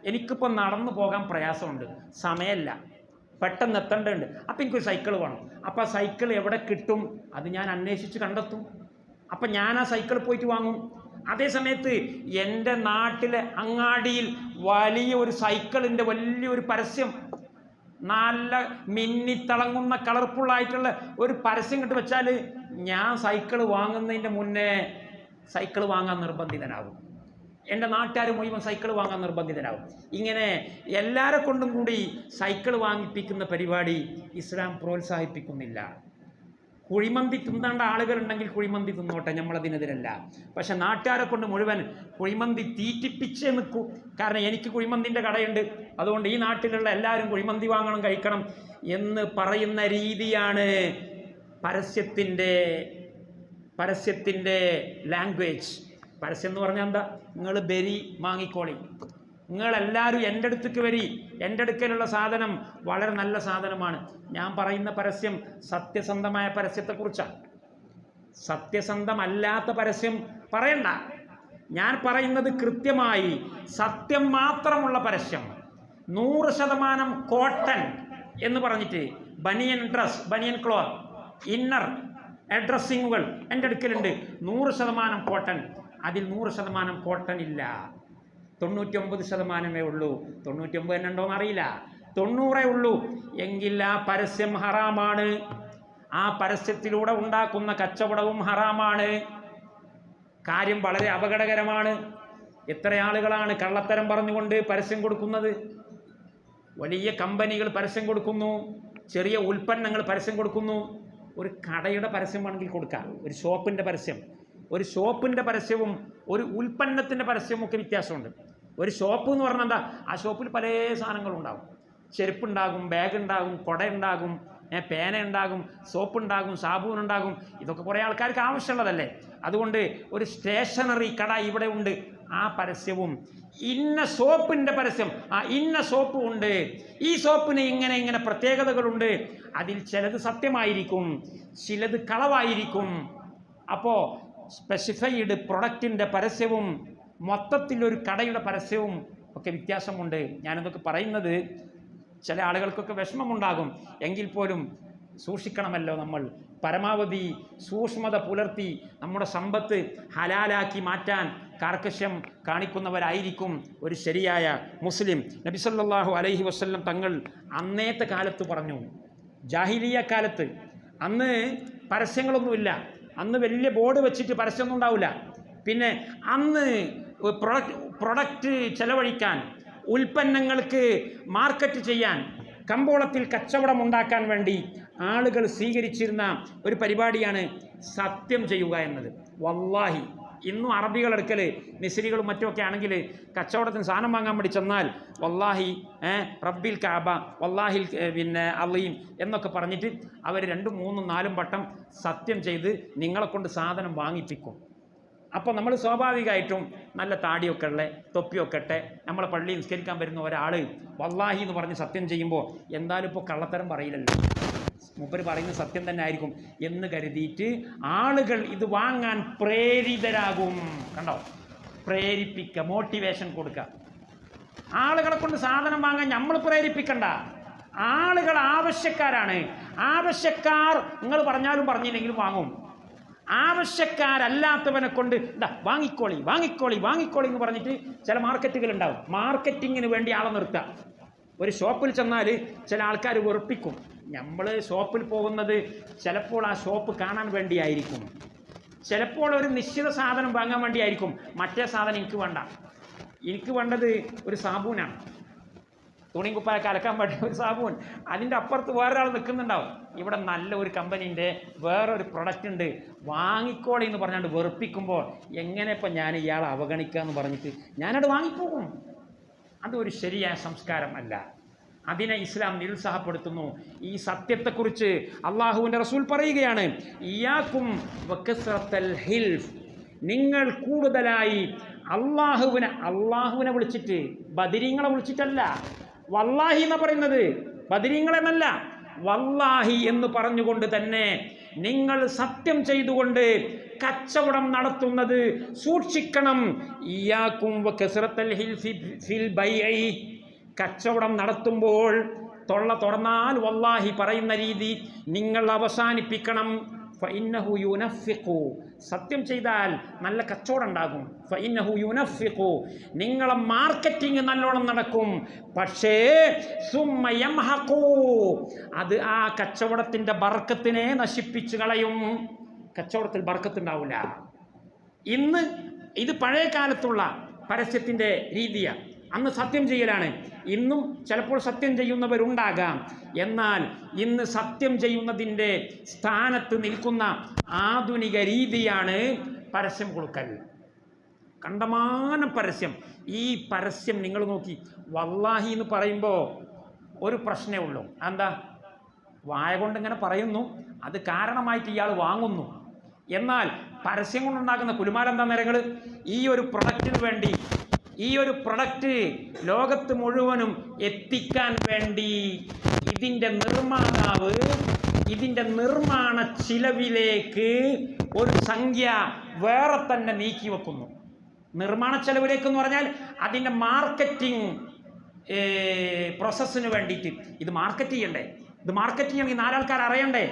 എനിക്കിപ്പോൾ നടന്നു പോകാൻ പ്രയാസമുണ്ട്, സമയമല്ല, പെട്ടെന്ന് എത്തേണ്ടതുണ്ട്. അപ്പോൾ എനിക്കൊരു സൈക്കിൾ വേണം. അപ്പോൾ ആ സൈക്കിൾ എവിടെ കിട്ടും അത് ഞാൻ അന്വേഷിച്ച് കണ്ടെത്തും. അപ്പം ഞാൻ ആ സൈക്കിൾ പോയിട്ട് വാങ്ങും. അതേ സമയത്ത് എൻ്റെ നാട്ടിലെ അങ്ങാടിയിൽ വലിയൊരു സൈക്കിളിൻ്റെ വലിയൊരു പരസ്യം, നല്ല മിന്നിത്തിളങ്ങുന്ന കളർഫുള്ളായിട്ടുള്ള ഒരു പരസ്യം കിട്ടി വെച്ചാൽ ഞാൻ സൈക്കിൾ വാങ്ങുന്നതിൻ്റെ മുന്നേ സൈക്കിൾ വാങ്ങാൻ നിർബന്ധിതനാകും. എൻ്റെ നാട്ടുകാർ മുഴുവൻ സൈക്കിൾ വാങ്ങാൻ നിർബന്ധിതനാകും. ഇങ്ങനെ എല്ലാവരെ കൊണ്ടും കൂടി സൈക്കിൾ വാങ്ങിപ്പിക്കുന്ന പരിപാടി ഇസ്ലാം പ്രോത്സാഹിപ്പിക്കുന്നില്ല. കുഴിമന്തി തിന്നേണ്ട ആളുകളുണ്ടെങ്കിൽ കുഴിമന്തി തിന്നോട്ടെ, നമ്മളതിനെതിരല്ല. പക്ഷെ നാട്ടുകാരെ കൊണ്ട് മുഴുവൻ കുഴിമന്തി തീറ്റിപ്പിച്ചേ നിൽക്കൂ. കാരണം എനിക്ക് കുഴിമന്തിൻ്റെ കടയുണ്ട്, അതുകൊണ്ട് ഈ നാട്ടിലുള്ള എല്ലാവരും കുഴിമന്തി വാങ്ങണം, കഴിക്കണം എന്ന് പറയുന്ന രീതിയാണ് പരസ്യത്തിൻ്റെ ലാംഗ്വേജ്. പരസ്യം എന്ന് പറഞ്ഞാൽ എന്താ? നിങ്ങൾ ബെരി വാങ്ങിക്കോളി, നിങ്ങളെല്ലാവരും എൻ്റെ അടുത്തേക്ക് വരി, എൻ്റെ അടുക്കലുള്ള സാധനം വളരെ നല്ല സാധനമാണ്. ഞാൻ പറയുന്ന പരസ്യം സത്യസന്ധമായ പരസ്യത്തെക്കുറിച്ചാണ്. സത്യസന്ധമല്ലാത്ത പരസ്യം പറയണ്ട. ഞാൻ പറയുന്നത് കൃത്യമായി സത്യം മാത്രമുള്ള പരസ്യം. 100% കോട്ടൺ എന്ന് പറഞ്ഞിട്ട് ബനിയൻ ഡ്രസ്, ബനിയൻ ക്ലോത്ത്, ഇന്നർ ഡ്രസ്സിങ്ങുകൾ എൻ്റെ അടുക്കലുണ്ട്. 100% കോട്ടൺ. അതിൽ 100% കോട്ടൺ ഇല്ല, 99% ഉള്ളൂ. 99 തന്നെ ഉണ്ടോയെന്ന് അറിയില്ല, 90 ഉള്ളൂ. എങ്കിൽ ആ പരസ്യം ഹറാമാണ്. ആ പരസ്യത്തിലൂടെ ഉണ്ടാക്കുന്ന കച്ചവടവും ഹറാമാണ്. കാര്യം വളരെ അപകടകരമാണ്. എത്ര ആളുകളാണ് കള്ളത്തരം പറഞ്ഞുകൊണ്ട് പരസ്യം കൊടുക്കുന്നത്? വലിയ കമ്പനികൾ പരസ്യം കൊടുക്കുന്നു, ചെറിയ ഉൽപ്പന്നങ്ങൾ പരസ്യം കൊടുക്കുന്നു. ഒരു കടയുടെ പരസ്യം വേണമെങ്കിൽ കൊടുക്കാം, ഒരു ഷോപ്പിൻ്റെ പരസ്യവും ഒരു ഉൽപ്പന്നത്തിൻ്റെ പരസ്യവും ഒക്കെ വ്യത്യാസമുണ്ട്. ഒരു ഷോപ്പ് എന്ന് പറഞ്ഞാൽ എന്താ? ആ ഷോപ്പിൽ പല സാധനങ്ങളുണ്ടാകും. ചെരുപ്പുണ്ടാകും, ബാഗ് ഉണ്ടാകും, കുട ഉണ്ടാകും, പേന ഉണ്ടാകും, സോപ്പ് ഉണ്ടാകും, സാബൂൻ ഉണ്ടാകും. ഇതൊക്കെ കുറേ ആൾക്കാർക്ക് ആവശ്യമുള്ളതല്ലേ. അതുകൊണ്ട് ഒരു സ്റ്റേഷനറി കട ഇവിടെ ഉണ്ട്, ആ പരസ്യവും ഇന്ന സോപ്പിൻ്റെ പരസ്യം, ആ ഇന്ന സോപ്പ് ഉണ്ട്, ഈ സോപ്പിന് ഇങ്ങനെ പ്രത്യേകതകളുണ്ട്. അതിൽ ചിലത് സത്യമായിരിക്കും, ചിലത് കളവായിരിക്കും. അപ്പോൾ സ്പെസിഫൈഡ് പ്രൊഡക്റ്റിൻ്റെ പരസ്യവും മൊത്തത്തിലൊരു കടയുടെ പരസ്യവും ഒക്കെ വ്യത്യാസമുണ്ട്. ഞാനിതൊക്കെ പറയുന്നത് ചില ആളുകൾക്കൊക്കെ വിഷമമുണ്ടാകും. എങ്കിൽ പോലും സൂക്ഷിക്കണമല്ലോ. നമ്മൾ പരമാവധി സൂക്ഷ്മത പുലർത്തി നമ്മുടെ സമ്പത്ത് ഹലാലാക്കി മാറ്റാൻ കാർക്കശ്യം കാണിക്കുന്നവരായിരിക്കും ഒരു ശരിയായ മുസ്ലിം. നബി സല്ലല്ലാഹു അലൈഹി വസല്ലം തങ്ങൾ അന്നേത്തെ കാലത്ത് പറഞ്ഞു, ജാഹിലിയ കാലത്ത്, അന്ന് പരസ്യങ്ങളൊന്നുമില്ല, അന്ന് വലിയ ബോർഡ് വെച്ചിട്ട് പരസ്യമൊന്നും ഉണ്ടാവില്ല. പിന്നെ അന്ന് പ്രൊഡക്റ്റ് ചെലവഴിക്കാൻ ഉൽപ്പന്നങ്ങൾക്ക് മാർക്കറ്റ് ചെയ്യാൻ, കമ്പോളത്തിൽ കച്ചവടം ഉണ്ടാക്കാൻ വേണ്ടി ആളുകൾ സ്വീകരിച്ചിരുന്ന ഒരു പരിപാടിയാണ് സത്യം ചെയ്യുക എന്നത്. വല്ലാഹി ഇന്നും അറബികളെടുക്കൽ മിസ്രികളും മറ്റുമൊക്കെ ആണെങ്കിൽ കച്ചവടത്തിന് സാധനം വാങ്ങാൻ വേണ്ടി ചെന്നാൽ വല്ലാഹി റബ്ബിൽ കാബ, വല്ലാഹിൽ അള്ളീം എന്നൊക്കെ പറഞ്ഞിട്ട് അവർ 2, 3, 4 വട്ടം സത്യം ചെയ്ത് നിങ്ങളെ കൊണ്ട് സാധനം വാങ്ങിപ്പിക്കും. അപ്പോൾ നമ്മൾ സ്വാഭാവികമായിട്ടും നല്ല താടിയൊക്കെ ഉള്ള തൊപ്പിയൊക്കെ ഇട്ടെ നമ്മളെ പള്ളിയിൽ നിസ്കരിക്കാൻ വരുന്ന ഒരാൾ വല്ലാഹി എന്ന് പറഞ്ഞ് സത്യം ചെയ്യുമ്പോൾ എന്തായാലും ഇപ്പോൾ കള്ളത്തരം പറയില്ലല്ലോ, മൂപ്പര് പറയുന്നത് സത്യം തന്നെ ആയിരിക്കും എന്ന് കരുതിയിട്ട് ആളുകൾ ഇത് വാങ്ങാൻ പ്രേരിതരാകും. കണ്ടോ, പ്രേരിപ്പിക്കുക, മോട്ടിവേഷൻ കൊടുക്കുക. ആളുകളെ കൊണ്ട് സാധനം വാങ്ങാൻ നമ്മൾ പ്രേരിപ്പിക്കണ്ട, ആളുകൾ ആവശ്യക്കാരാണ്. ആവശ്യക്കാർ നിങ്ങൾ പറഞ്ഞാലും പറഞ്ഞില്ലെങ്കിലും വാങ്ങും. ആവശ്യക്കാരല്ലാത്തവനെ കൊണ്ട് വാങ്ങിക്കോളി വാങ്ങിക്കോളി വാങ്ങിക്കോളി എന്ന് പറഞ്ഞിട്ട് ചില മാർക്കറ്റുകൾ ഉണ്ടാവും. മാർക്കറ്റിങ്ങിന് വേണ്ടി ആളെ നിർത്തുക. ഒരു ഷോപ്പിൽ ചെന്നാൽ ചില ആൾക്കാർ വെറുപ്പിക്കും. നമ്മൾ ഷോപ്പിൽ പോകുന്നത് ചിലപ്പോൾ ആ ഷോപ്പ് കാണാൻ വേണ്ടിയായിരിക്കും, ചിലപ്പോൾ ഒരു നിശ്ചിത സാധനം വാങ്ങാൻ വേണ്ടിയായിരിക്കും. മറ്റേ സാധനം എനിക്ക് വേണ്ട, എനിക്ക് വേണ്ടത് ഒരു സാബൂനാണ്, തുണിയും കുപ്പായൊക്കെ അലക്കാൻ വേണ്ടി ഒരു സാബൂൻ. അതിൻ്റെ അപ്പുറത്ത് വേറൊരാൾ നിൽക്കുന്നുണ്ടാവും, ഇവിടെ നല്ല ഒരു കമ്പനീൻ്റെ വേറൊരു പ്രൊഡക്റ്റ് ഉണ്ട്, വാങ്ങിക്കോളി എന്ന് പറഞ്ഞാണ്ട് വെറുപ്പിക്കുമ്പോൾ എങ്ങനെ ഇപ്പം ഞാൻ ഇയാളെ അവഗണിക്കുക എന്ന് പറഞ്ഞിട്ട് ഞാനത് വാങ്ങിപ്പോകും. അതൊരു ശരിയായ സംസ്കാരം അല്ല. അതിനെ ഇസ്ലാം നിരുത്സാഹപ്പെടുത്തുന്നു. ഈ സത്യത്തെക്കുറിച്ച് അള്ളാഹുവിൻ്റെ റസൂൽ പറയുകയാണ്, ഇയ്യാക്കും വകസ്റത്തൽ ഹിൽഫ്, നിങ്ങൾ കൂടുതലായി അള്ളാഹുവിനെ വിളിച്ചിട്ട്, ബദരീങ്ങളെ വിളിച്ചിട്ടല്ല, വല്ലാഹി എന്ന് പറയുന്നത്, ബദരീങ്ങളെന്നല്ല, വല്ലാഹി എന്ന് പറഞ്ഞുകൊണ്ട് തന്നെ നിങ്ങൾ സത്യം ചെയ്തുകൊണ്ട് കച്ചവടം നടത്തുന്നത് സൂക്ഷിക്കണം. ഇയ്യാക്കും വകസ്റത്തൽ ഹിൽഫി ഫിൽ ബൈഇ, കച്ചവടം നടത്തുമ്പോൾ തൊള്ള തുറന്നാൽ വല്ലാഹി പറയുന്ന രീതി നിങ്ങൾ അവസാനിപ്പിക്കണം. ഫഇന്നഹു യുനഫിഖു, സത്യം ചെയ്താൽ നല്ല കച്ചവടം ഉണ്ടാകും. ഫഇന്നഹു യുനഫിഖു, നിങ്ങളെ മാർക്കറ്റിംഗ് നല്ലോണം നടക്കും. പക്ഷേ സുമ്മ യംഹഖു, അത് ആ കച്ചവടത്തിൻ്റെ ബർക്കത്തിനെ നശിപ്പിച്ചു കളയും. കച്ചവടത്തിൽ ബർക്കത്തുണ്ടാവില്ല. ഇന്ന് ഇത് പഴയ കാലത്തുള്ള പരസ്യത്തിൻ്റെ രീതിയാണ്. അന്ന് സത്യം ചെയ്യലാണ്. ഇന്നും ചിലപ്പോൾ സത്യം ചെയ്യുന്നവരുണ്ടാകാം. എന്നാൽ ഇന്ന് സത്യം ചെയ്യുന്നതിൻ്റെ സ്ഥാനത്ത് നിൽക്കുന്ന ആധുനിക രീതിയാണ് പരസ്യം കൊടുക്കൽ. കണ്ടമാനം പരസ്യം. ഈ പരസ്യം നിങ്ങൾ നോക്കി, വല്ലാഹി എന്ന് പറയുമ്പോൾ ഒരു പ്രശ്നമേ ഉള്ളൂ. എന്താ, വായ കൊണ്ട് ഇങ്ങനെ പറയുന്നു, അത് കാരണമായിട്ട് ഇയാൾ വാങ്ങുന്നു. എന്നാൽ പരസ്യം കൊണ്ടുണ്ടാകുന്ന കുലുമാലെന്താ നിരകൾ, ഈ ഒരു പ്രൊഡക്റ്റിന് വേണ്ടി, ഈ ഒരു പ്രൊഡക്റ്റ് ലോകത്ത് മുഴുവനും എത്തിക്കാൻ വേണ്ടി ഇതിൻ്റെ നിർമ്മാതാവ് ഇതിൻ്റെ നിർമ്മാണ ചിലവിലേക്ക് ഒരു സംഖ്യ വേറെ തന്നെ നീക്കി വെക്കുന്നു. നിർമ്മാണ ചെലവിലേക്ക് എന്ന് പറഞ്ഞാൽ അതിൻ്റെ മാർക്കറ്റിംഗ് പ്രോസസ്സിന് വേണ്ടിയിട്ട്. ഇത് മാർക്കറ്റ് ചെയ്യണ്ടേ, ഇത് മാർക്കറ്റ് ചെയ്യണമെങ്കിൽ 4 ആൾക്കാർ അറിയണ്ടേ.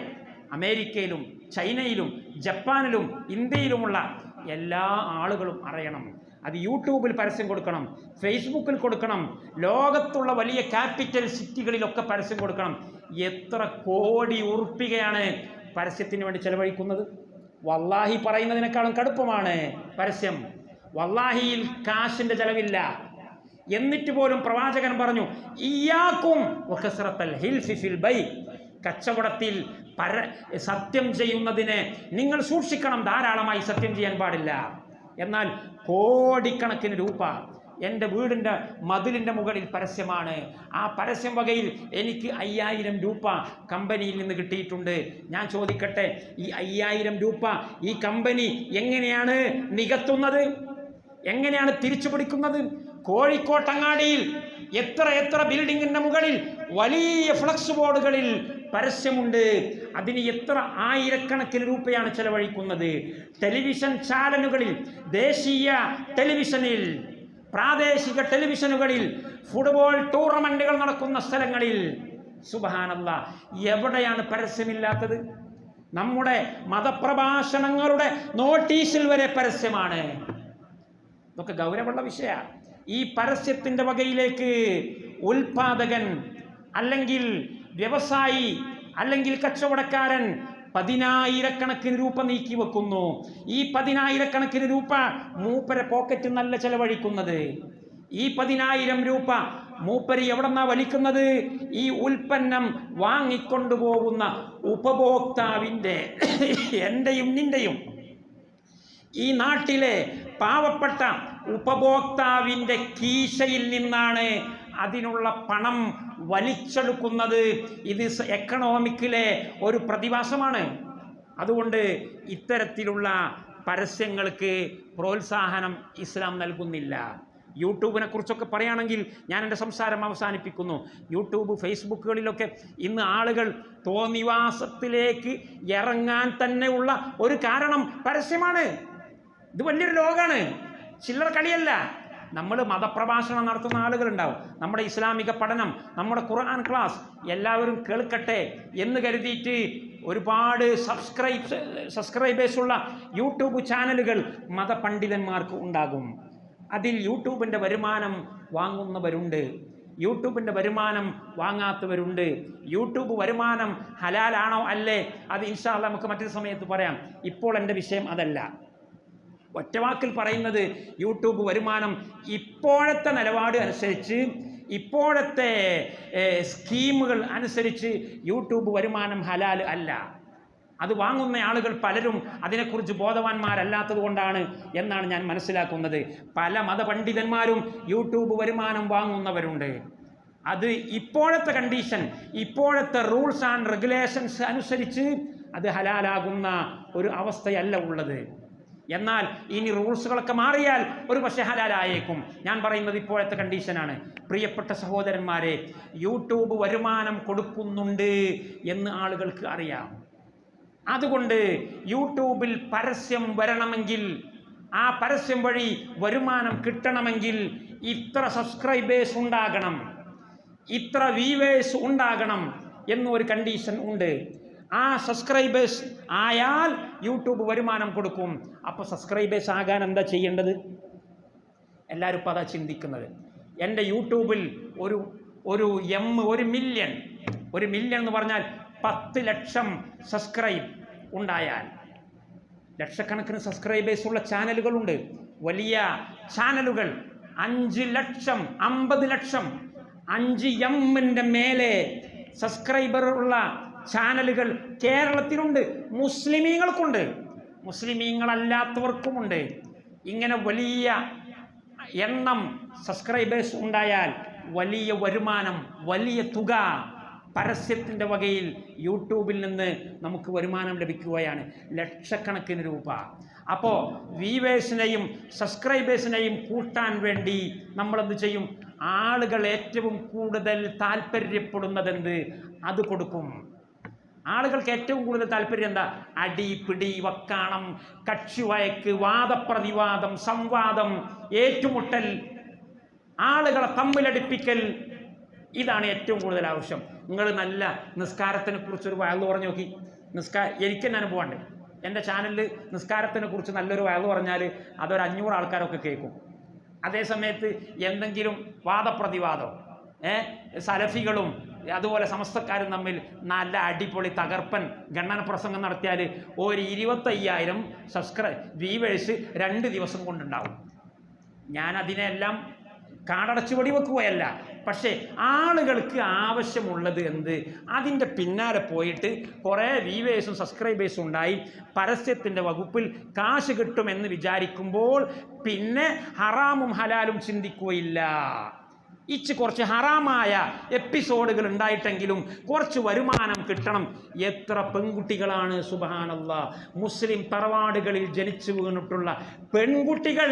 അമേരിക്കയിലും ചൈനയിലും ജപ്പാനിലും ഇന്ത്യയിലുമുള്ള എല്ലാ ആളുകളും അറിയണം. അത് യൂട്യൂബിൽ പരസ്യം കൊടുക്കണം, ഫേസ്ബുക്കിൽ കൊടുക്കണം, ലോകത്തുള്ള വലിയ ക്യാപിറ്റൽ സിറ്റികളിലൊക്കെ പരസ്യം കൊടുക്കണം. എത്ര കോടി ഉറുപ്പികയാണ് പരസ്യത്തിന് വേണ്ടി ചെലവഴിക്കുന്നത്. വല്ലാഹി പറയുന്നതിനേക്കാളും കടുപ്പമാണ് പരസ്യം. വല്ലാഹിയിൽ കാശിൻ്റെ ചെലവില്ല. എന്നിട്ട് പോലും പ്രവാചകൻ പറഞ്ഞു, ഇയ്യാക്കും വകസ്റത്തൽ ഹിൽഫി ഫിൽ ബൈ, കച്ചവടത്തിൽ സത്യം ചെയ്യുന്നതിനെ നിങ്ങൾ സൂക്ഷിക്കണം. ധാരാളമായി സത്യം ചെയ്യാൻ പാടില്ല. എന്നാൽ കോടിക്കണക്കിന് രൂപ എൻ്റെ വീടിൻ്റെ മതിലിൻ്റെ മുകളിൽ പരസ്യമാണ്. ആ പരസ്യം വകയിൽ എനിക്ക് 5000 രൂപ കമ്പനിയിൽ നിന്ന് കിട്ടിയിട്ടുണ്ട്. ഞാൻ ചോദിക്കട്ടെ, ഈ 5000 രൂപ ഈ കമ്പനി എങ്ങനെയാണ് നികത്തുന്നത്, എങ്ങനെയാണ് തിരിച്ചു പിടിക്കുന്നത്? കോഴിക്കോട്ടങ്ങാടിയിൽ എത്ര ബിൽഡിങ്ങിൻ്റെ മുകളിൽ വലിയ ഫ്ലക്സ് ബോർഡുകളിൽ പരസ്യമുണ്ട്. അതിന് എത്ര ആയിരക്കണക്കിന് രൂപയാണ് ചെലവഴിക്കുന്നത്. ടെലിവിഷൻ ചാനലുകളിൽ, ദേശീയ ടെലിവിഷനിൽ, പ്രാദേശിക ടെലിവിഷനുകളിൽ, ഫുട്ബോൾ ടൂർണമെന്റുകൾ നടക്കുന്ന സ്ഥലങ്ങളിൽ, സുബ്ഹാനല്ലാഹ്, എവിടെയാണ് പരസ്യമില്ലാത്തത്? നമ്മുടെ മതപ്രഭാഷണങ്ങളുടെ നോട്ടീസിൽ വരെ പരസ്യമാണ്. ഇതൊക്കെ ഗൗരവമുള്ള വിഷയമാണ്. ഈ പരസ്യത്തിൻ്റെ വകയിലേക്ക് ഉൽപാദകൻ അല്ലെങ്കിൽ വ്യവസായി അല്ലെങ്കിൽ കച്ചവടക്കാരൻ 10,000 രൂപ നീക്കി വെക്കുന്നു. ഈ 10,000 രൂപ മൂപ്പരെ പോക്കറ്റ് നല്ല ചെലവഴിക്കുന്നത്. ഈ 10,000 രൂപ മൂപ്പര് എവിടെന്നാ വലിക്കുന്നത്? ഈ ഉൽപ്പന്നം വാങ്ങിക്കൊണ്ടുപോകുന്ന ഉപഭോക്താവിൻ്റെ, എൻ്റെയും നിൻ്റെയും ഈ നാട്ടിലെ പാവപ്പെട്ട ഉപഭോക്താവിൻ്റെ കീശയിൽ നിന്നാണ് അതിനുള്ള പണം വലിച്ചെടുക്കുന്നത്. ഇത് എക്കണോമിക്കിലെ ഒരു പ്രതിഭാസമാണ്. അതുകൊണ്ട് ഇത്തരത്തിലുള്ള പരസ്യങ്ങൾക്ക് പ്രോത്സാഹനം ഇസ്ലാം നൽകുന്നില്ല. യൂട്യൂബിനെ കുറിച്ചൊക്കെ പറയുകയാണെങ്കിൽ ഞാൻ എൻ്റെ സംസാരം അവസാനിപ്പിക്കുന്നു. യൂട്യൂബ്, ഫേസ്ബുക്കുകളിലൊക്കെ ഇന്ന് ആളുകൾ തോന്നിവാസത്തിലേക്ക് ഇറങ്ങാൻ തന്നെയുള്ള ഒരു കാരണം പരസ്യമാണ്. ഇത് വലിയൊരു ലോകമാണ്, ചില്ലറ കളിയല്ല. നമ്മൾ മതപ്രഭാഷണം നടത്തുന്ന ആളുകളുണ്ടാവും, നമ്മുടെ ഇസ്ലാമിക പഠനം, നമ്മുടെ ഖുർആൻ ക്ലാസ് എല്ലാവരും കേൾക്കട്ടെ എന്ന് കരുതിയിട്ട് ഒരുപാട് സബ്സ്ക്രൈബേഴ്സുള്ള യൂട്യൂബ് ചാനലുകൾ മതപണ്ഡിതന്മാർക്ക് ഉണ്ടാകും. അതിൽ യൂട്യൂബിൻ്റെ വരുമാനം വാങ്ങുന്നവരുണ്ട്, യൂട്യൂബിൻ്റെ വരുമാനം വാങ്ങാത്തവരുണ്ട്. യൂട്യൂബ് വരുമാനം ഹലാലാണോ അല്ലേ, അത് ഇൻഷാ അല്ലാഹ് നമുക്ക് മറ്റൊരു സമയത്ത് പറയാം. ഇപ്പോൾ എൻ്റെ വിഷയം അതല്ല. ഒറ്റവാക്കിൽ പറയുന്നത്, യൂട്യൂബ് വരുമാനം ഇപ്പോഴത്തെ നിലപാട് അനുസരിച്ച്, ഇപ്പോഴത്തെ സ്കീമുകൾ അനുസരിച്ച് യൂട്യൂബ് വരുമാനം ഹലാൽ അല്ല. അത് വാങ്ങുന്ന ആളുകൾ പലരും അതിനെക്കുറിച്ച് ബോധവാന്മാരല്ലാത്തത് കൊണ്ടാണ് എന്നാണ് ഞാൻ മനസ്സിലാക്കുന്നത്. പല മതപണ്ഡിതന്മാരും യൂട്യൂബ് വരുമാനം വാങ്ങുന്നവരുണ്ട്. അത് ഇപ്പോഴത്തെ കണ്ടീഷൻ, ഇപ്പോഴത്തെ റൂൾസ് ആൻഡ് റെഗുലേഷൻസ് അനുസരിച്ച് അത് ഹലാലാകുന്ന ഒരു അവസ്ഥയല്ല ഉള്ളത്. എന്നാൽ ഇനി റൂൾസുകളൊക്കെ മാറിയാൽ ഒരു പക്ഷേ ഹലാലായേക്കും. ഞാൻ പറയുന്നത് ഇപ്പോഴത്തെ കണ്ടീഷനാണ്. പ്രിയപ്പെട്ട സഹോദരന്മാരെ, യൂട്യൂബ് വരുമാനം കൊടുക്കുന്നുണ്ട് എന്ന് ആളുകൾക്ക് അറിയാം. അതുകൊണ്ട് യൂട്യൂബിൽ പരസ്യം വരണമെങ്കിൽ, ആ പരസ്യം വഴി വരുമാനം കിട്ടണമെങ്കിൽ ഇത്ര സബ്സ്ക്രൈബേഴ്സ് ഉണ്ടാകണം, ഇത്ര വ്യൂവേഴ്സ് ഉണ്ടാകണം എന്നൊരു കണ്ടീഷൻ ഉണ്ട്. ആ സബ്സ്ക്രൈബേഴ്സ് ആയാൽ യൂട്യൂബ് വരുമാനം കൊടുക്കും. അപ്പോൾ സബ്സ്ക്രൈബേഴ്സ് ആകാൻ എന്താ ചെയ്യേണ്ടത്? എല്ലാവരും ഇപ്പോൾ അതാ ചിന്തിക്കുന്നത്. എൻ്റെ യൂട്യൂബിൽ ഒരു മില്യൺ എന്ന് പറഞ്ഞാൽ 10 ലക്ഷം സബ്സ്ക്രൈബ് ഉണ്ടായാൽ, ലക്ഷക്കണക്കിന് സബ്സ്ക്രൈബേഴ്സ് ഉള്ള ചാനലുകളുണ്ട്, വലിയ ചാനലുകൾ. 5 ലക്ഷം, 50 ലക്ഷം, 5M മേലെ സബ്സ്ക്രൈബർ ഉള്ള ചാനലുകൾ കേരളത്തിലുണ്ട്. മുസ്ലിമീങ്ങൾക്കുണ്ട്, മുസ്ലിമീങ്ങളല്ലാത്തവർക്കുമുണ്ട്. ഇങ്ങനെ വലിയ എണ്ണം സബ്സ്ക്രൈബേഴ്സ് ഉണ്ടായാൽ വലിയ വരുമാനം, വലിയ തുക പരസ്യത്തിൻ്റെ വകയിൽ യൂട്യൂബിൽ നിന്ന് നമുക്ക് വരുമാനം ലഭിക്കുകയാണ്, ലക്ഷക്കണക്കിന് രൂപ. അപ്പോൾ വ്യൂവേഴ്സിനെയും സബ്സ്ക്രൈബേഴ്സിനെയും കൂട്ടാൻ വേണ്ടി നമ്മളെന്ത് ചെയ്യും? ആളുകൾ ഏറ്റവും കൂടുതൽ താല്പര്യപ്പെടുന്നതെന്ത് അത് കൊടുക്കും. ആളുകൾക്ക് ഏറ്റവും കൂടുതൽ താല്പര്യം എന്താ? അടി, പിടി, വക്കാണം, കക്ഷിവഴക്ക്, വാദപ്രതിവാദം, സംവാദം, ഏറ്റുമുട്ടൽ, ആളുകളെ തമ്മിലടിപ്പിക്കൽ. ഇതാണ് ഏറ്റവും കൂടുതൽ ആവശ്യം. നിങ്ങൾ നല്ല നിസ്കാരത്തിനെ കുറിച്ചൊരു വയല് പറഞ്ഞു നോക്കി. എനിക്ക് തന്നെ അനുഭവമുണ്ട്. എൻ്റെ ചാനലിൽ നിസ്കാരത്തിനെ കുറിച്ച് നല്ലൊരു വയല് പറഞ്ഞാൽ അതൊരു 500 ആൾക്കാരൊക്കെ കേൾക്കും. അതേ സമയത്ത് എന്തെങ്കിലും വാദപ്രതിവാദം, സലഫികളും അതുപോലെ സമസ്തക്കാരും തമ്മിൽ നല്ല അടിപൊളി തകർപ്പൻ ഗണ്ണന പ്രസംഗം നടത്തിയാൽ ഒരു 25,000 വ്യൂവേഴ്സ് 2 ദിവസം കൊണ്ടുണ്ടാവും. ഞാൻ അതിനെല്ലാം കാടടച്ച് വെടിവെക്കുകയല്ല. പക്ഷേ ആളുകൾക്ക് ആവശ്യമുള്ളത് എന്ത്? അതിൻ്റെ പിന്നാലെ പോയിട്ട് കുറേ വ്യൂവേഴ്സും സബ്സ്ക്രൈബേഴ്സും ഉണ്ടായി പരസ്യത്തിൻ്റെ വകുപ്പിൽ കാശ് കിട്ടുമെന്ന് വിചാരിക്കുമ്പോൾ പിന്നെ ഹറാമും ഹലാലും ചിന്തിക്കുകയില്ല. കുറച്ച് ഹറാമായ എപ്പിസോഡുകൾ ഉണ്ടായിട്ടെങ്കിലും കുറച്ച് വരുമാനം കിട്ടണം. എത്ര പെൺകുട്ടികളാണ് സുബ്ഹാനല്ലാഹ്, മുസ്ലിം തറവാടുകളിൽ ജനിച്ചു വീണിട്ടുള്ള പെൺകുട്ടികൾ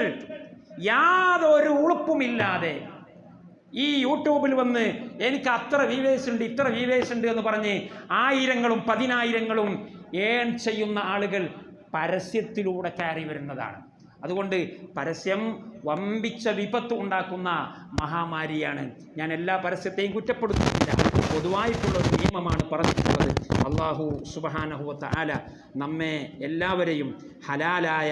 യാതൊരു ഉളുപ്പുമില്ലാതെ ഈ യൂട്യൂബിൽ വന്ന് എനിക്ക് അത്ര വ്യൂവേഴ്സ് ഉണ്ട്, ഇത്ര വ്യൂവേഴ്സ് ഉണ്ട് എന്ന് പറഞ്ഞ് 1000-ങ്ങളും 10,000-ങ്ങളും ഏൺ ചെയ്യുന്ന ആളുകൾ പരസ്യത്തിലൂടെ കയറി വരുന്നതാണ്. അതുകൊണ്ട് പരസ്യം വമ്പിച്ച വിപത്ത് ഉണ്ടാക്കുന്ന മഹാമാരിയാണ്. ഞാൻ എല്ലാ പരസ്യത്തെയും കുറ്റപ്പെടുത്തുന്നില്ല, പൊതുവായിട്ടുള്ളൊരു നിയമമാണ് പറഞ്ഞിട്ടുള്ളത്. അല്ലാഹു സുബ്ഹാനഹു വ തആല നമ്മെ എല്ലാവരെയും ഹലാലായ